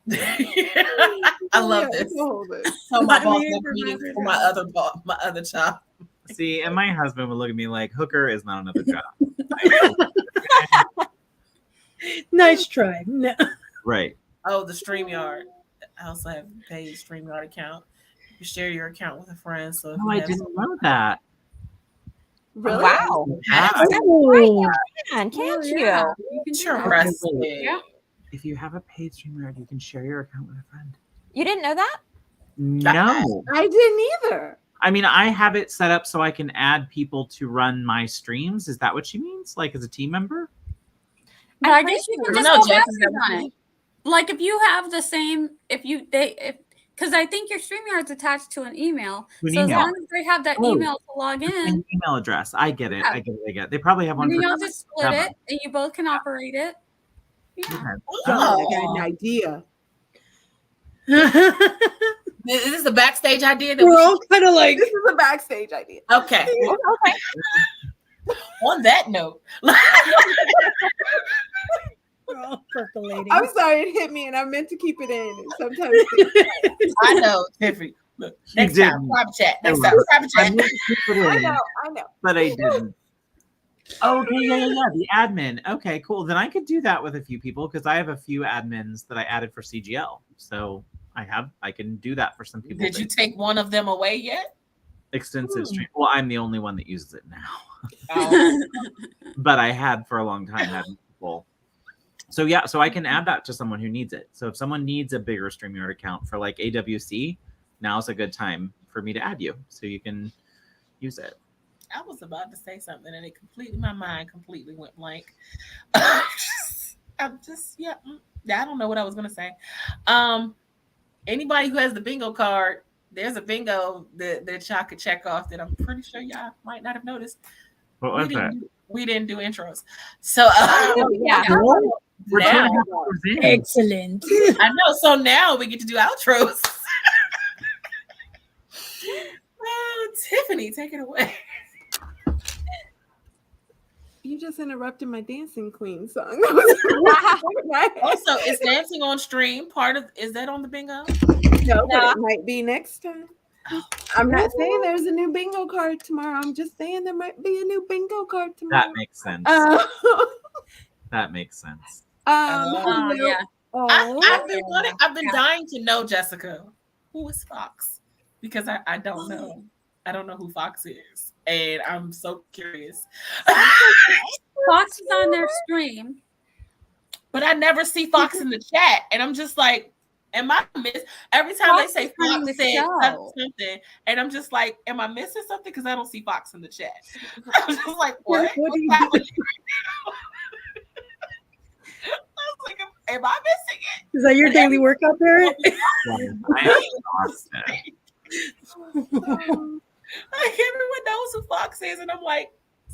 I love this. So my boss never meeting for my other job. See, and my husband would look at me like, Hooker is not another job. Nice try. No. Right. Oh, the StreamYard. I also have a paid StreamYard account. You share your account with a friend. So if Oh, you I have didn't know that. Really? Wow. Yeah. Oh, Can't Oh, you? yeah. You can do that. interesting. Yeah. If you have a paid StreamYard, you can share your account with a friend. You didn't know that? No. I didn't either. I mean, I have it set up so I can add people to run my streams. Is that what she means? Like as a team member? But I guess you can I just know, go Jess, back is that on what it. Like if you have the same, because I think your StreamYard's attached to an email. An So as email. long as they have that Oh. email to log in, An email address. I get it. Yeah. I get it. They probably have one then for you'll just split Gemma. it and you both can operate it. Yeah. Okay. Oh, I got an idea. Is this the backstage idea that We're we all kind of like, This is a backstage idea. Okay. Well, on that note, we're all percolating. I'm sorry it hit me and I meant to keep it in. And sometimes I know, Tiffany. Look, next didn't. time, private chat. Next It time, was- private I chat. meant to keep it I in, know. but I didn't. Okay, yeah. The admin. Okay, cool. Then I could do that with a few people because I have a few admins that I added for CGL. So I can do that for some people. Did you take one of them away yet? extensive stream? Well, I'm the only one that uses it now, Oh, but I had for a long time having people. So yeah, so I can add that to someone who needs it. So if someone needs a bigger StreamYard account for like AWC, now's a good time for me to add you so you can use it. I was about to say something and my mind completely went blank. I don't know what I was gonna say. Anybody who has the bingo card, there's a bingo that y'all could check off that I'm pretty sure y'all might not have noticed. What was that? We didn't do intros. So Yeah. We're now, 2.5 hours in. Excellent. I know. So now we get to do outros. Well, Tiffany, take it away. you just interrupted my Dancing Queen song. That was right. Also, is dancing on stream part of? Is that on the bingo? No, but No. it might be next time. I'm not saying there's a new bingo card tomorrow. I'm just saying there might be a new bingo card tomorrow. That makes sense. That makes sense. Hello. yeah. I've been dying to know, Jessica, who is Fox? Because I don't know. I don't know who Fox is. And I'm so curious. Fox is on their stream. But I never see Fox in the chat. And I'm just like, am I miss every time Fox they say is running Fox the said show. something, and I'm just like, am I missing something? Because I don't see Fox in the chat. I'm just like, what? What What's do you happening right now? I was like, am I missing it? Is that your daily workout, Barrett? I am exhausted. Like everyone knows who Fox is, and I'm like,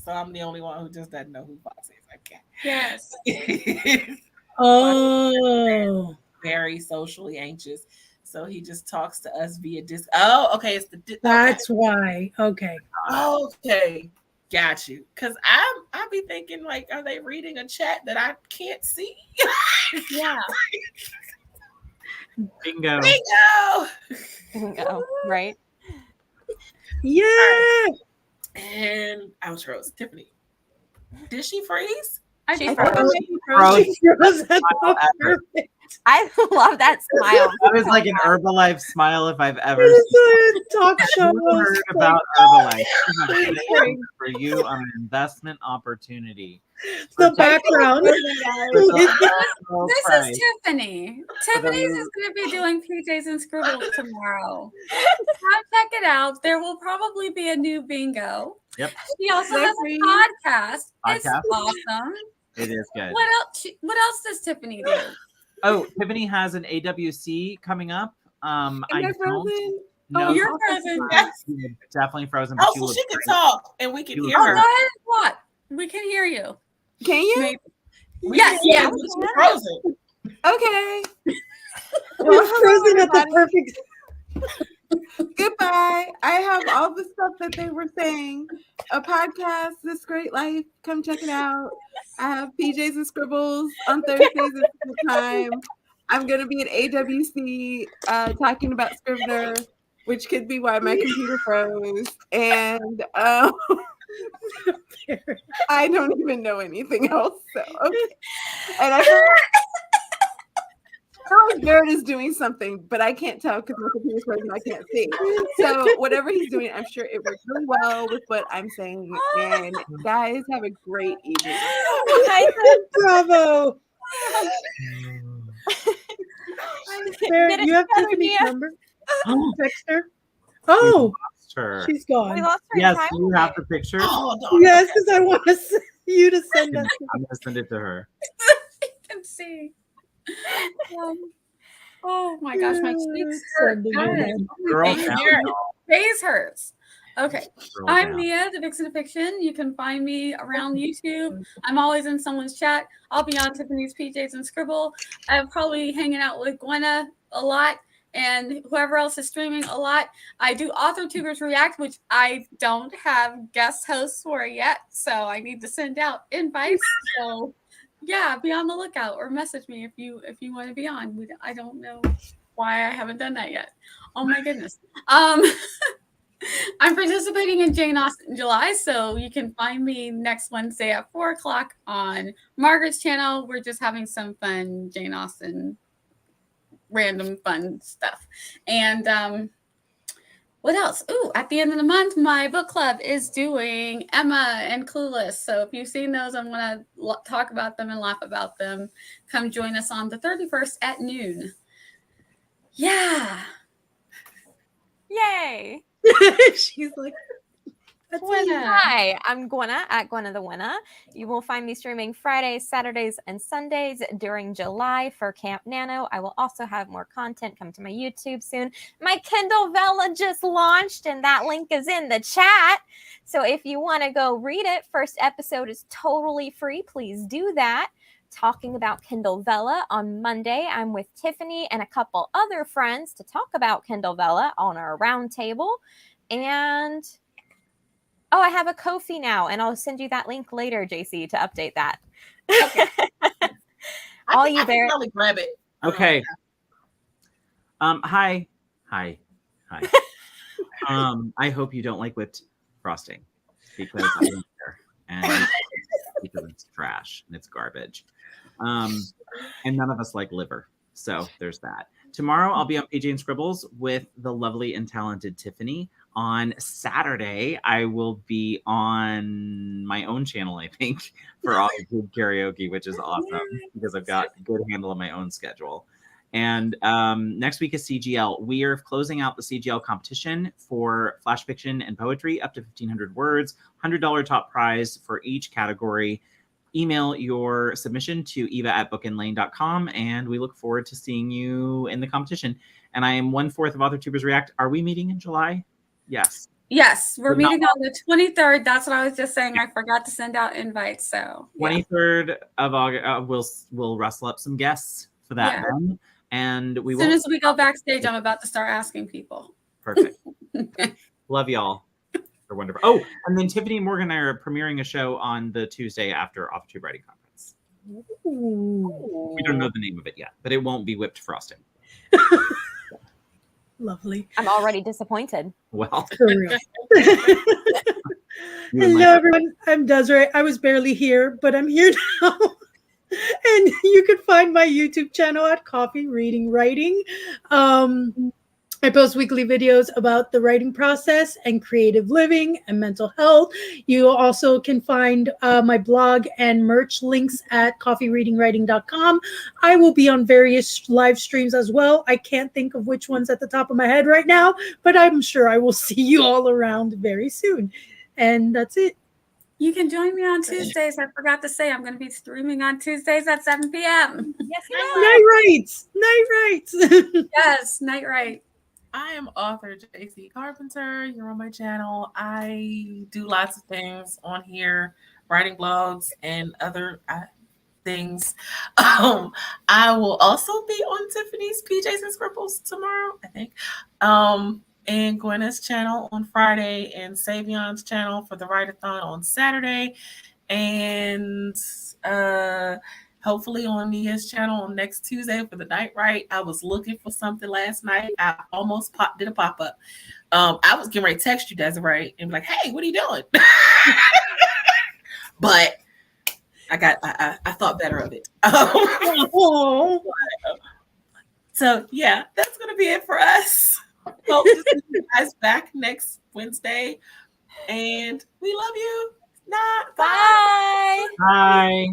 so I'm the only one who just doesn't know who Fox is. Okay. Yes. Oh, Very socially anxious, so he just talks to us via disc. Oh, okay, it's the that's why. Okay. okay, got you. Because I be thinking like, are they reading a chat that I can't see? Yeah. Bingo. Bingo, right? Yeah. And outros. Tiffany, did she freeze? I She think froze. She froze at the perfect. I love that smile. That was like an Herbalife smile if I've ever It's seen. a talk show. You heard about Herbalife. For you on an investment opportunity. The background. This is Tiffany. Tiffany's is going to be doing PJs and Scribbles tomorrow. Come check it out. There will probably be a new bingo. Yep. She also has a podcast. It's Podcast. awesome. It is good. What else does Tiffany do? Oh, Tiffany has an AWC coming up. Am I frozen? No, Oh, you're frozen. you're definitely frozen. But Oh, you so look she can great. talk and we can You hear look Oh, her. go ahead and what? We can hear you. Can you? Maybe. We Yes, can hear yes. her, but she's frozen. Okay. You're frozen at the perfect. Goodbye. I have all the stuff that they were saying. A podcast, This Great Life. Come check it out. I have PJs and Scribbles on Thursdays at the time. I'm going to be at AWC talking about Scrivener, which could be why my computer froze. And I don't even know anything else. So, okay. And I know Jared is doing something, but I can't tell because my computer's frozen. I can't see. So whatever he's doing, I'm sure it works really well with what I'm saying. And guys, have a great evening. Bravo. Barrett, Did you have it, Tiffany's Mia? number? Text her. Oh, Her. she's We gone. lost her Yes, time. do you have the picture? Oh, no. Yes, because I want you to send us. I'm gonna send it to her. I can see. Oh my gosh, my cheeks hurt. Sending it Guys, in. Girl my down, face- y'all. face hurts. Okay. Girl I'm down. Mia, the Vixen of Fiction. You can find me around YouTube. I'm always in someone's chat. I'll be on Tiffany's PJs and Scribble. I'm probably hanging out with Gwynna a lot and whoever else is streaming a lot. I do Author Tubers React, which I don't have guest hosts for yet, so I need to send out invites. So yeah, be on the lookout or message me if you want to be on. I don't know why I haven't done that yet. Oh my goodness. I'm participating in Jane Austen in July, so you can find me next Wednesday at 4:00 on Margaret's channel. We're just having some fun Jane Austen, random fun stuff. And what else? Ooh, at the end of the month, my book club is doing Emma and Clueless. So if you've seen those, I'm going to talk about them and laugh about them. Come join us on the 31st at noon. Yeah. Yay. She's like, that's Gwynna. Hi, I'm Gwynna at Gwynna the Winna. You will find me streaming Fridays, Saturdays, and Sundays during July for Camp Nano. I will also have more content come to my YouTube soon. My Kindle Vella just launched, and that link is in the chat. So if you want to go read it, first episode is totally free. Please do that. Talking about Kindle Vella on Monday, I'm with Tiffany and a couple other friends to talk about Kindle Vella on our roundtable. And Oh, I have a KoFi now, and I'll send you that link later, JC, to update that. Okay. All I you can probably grab it. Okay. Hi. I hope you don't like whipped frosting because I don't care. And because it's trash and it's garbage. And none of us like liver. So there's that. Tomorrow I'll be on PJ and Scribbles with the lovely and talented Tiffany. On Saturday, I will be on my own channel, I think, for all good karaoke, which is awesome because I've got a good handle on my own schedule. And next week is CGL. We are closing out the CGL competition for flash fiction and poetry up to 1,500 words, $100 top prize for each category. Email your submission to eva@bookandlane.com, and we look forward to seeing you in the competition. And I am 1/4 of AuthorTubers React. Are we meeting in July? Yes. Yes, we're But not- meeting on the 23rd. That's what I was just saying. I forgot to send out invites. So 23rd of August, we'll rustle up some guests for that one. And we as will. soon as we go backstage, I'm about to start asking people. Perfect. Love y'all. They're wonderful. Oh, and then Tiffany and Morgan and I are premiering a show on the Tuesday after AuthorTube Writing Conference. Ooh, We don't know the name of it yet, but it won't be whipped frosting. lovely. I'm already disappointed. Well, For real. Hello, everyone. I'm Desiree. I was barely here, but I'm here now. And you can find my YouTube channel at KoFi Reading Writing. I post weekly videos about the writing process and creative living and mental health. You also can find my blog and merch links at coffeereadingwriting.com. I will be on various live streams as well. I can't think of which one's at the top of my head right now, but I'm sure I will see you all around very soon. And that's it. You can join me on Tuesdays. I forgot to say I'm going to be streaming on Tuesdays at 7 p.m. Yes, Night rights. Night rights. Yes, night right. I am author JC Carpenter. You're on my channel. I do lots of things on here, writing blogs and other things. I will also be on Tiffany's PJs and Scribbles tomorrow, I think. And Gwynna's channel on Friday, and Savion's channel for the Write-a-thon on Saturday, and hopefully on Mia's channel on next Tuesday for the Night Write. I was looking for something last night. I almost did a pop-up. I was getting ready to text you, Desiree, and be like, hey, what are you doing? But I thought better of it. So yeah, that's gonna be it for us. Hope to see you guys back next Wednesday. And we love you. Bye. Bye.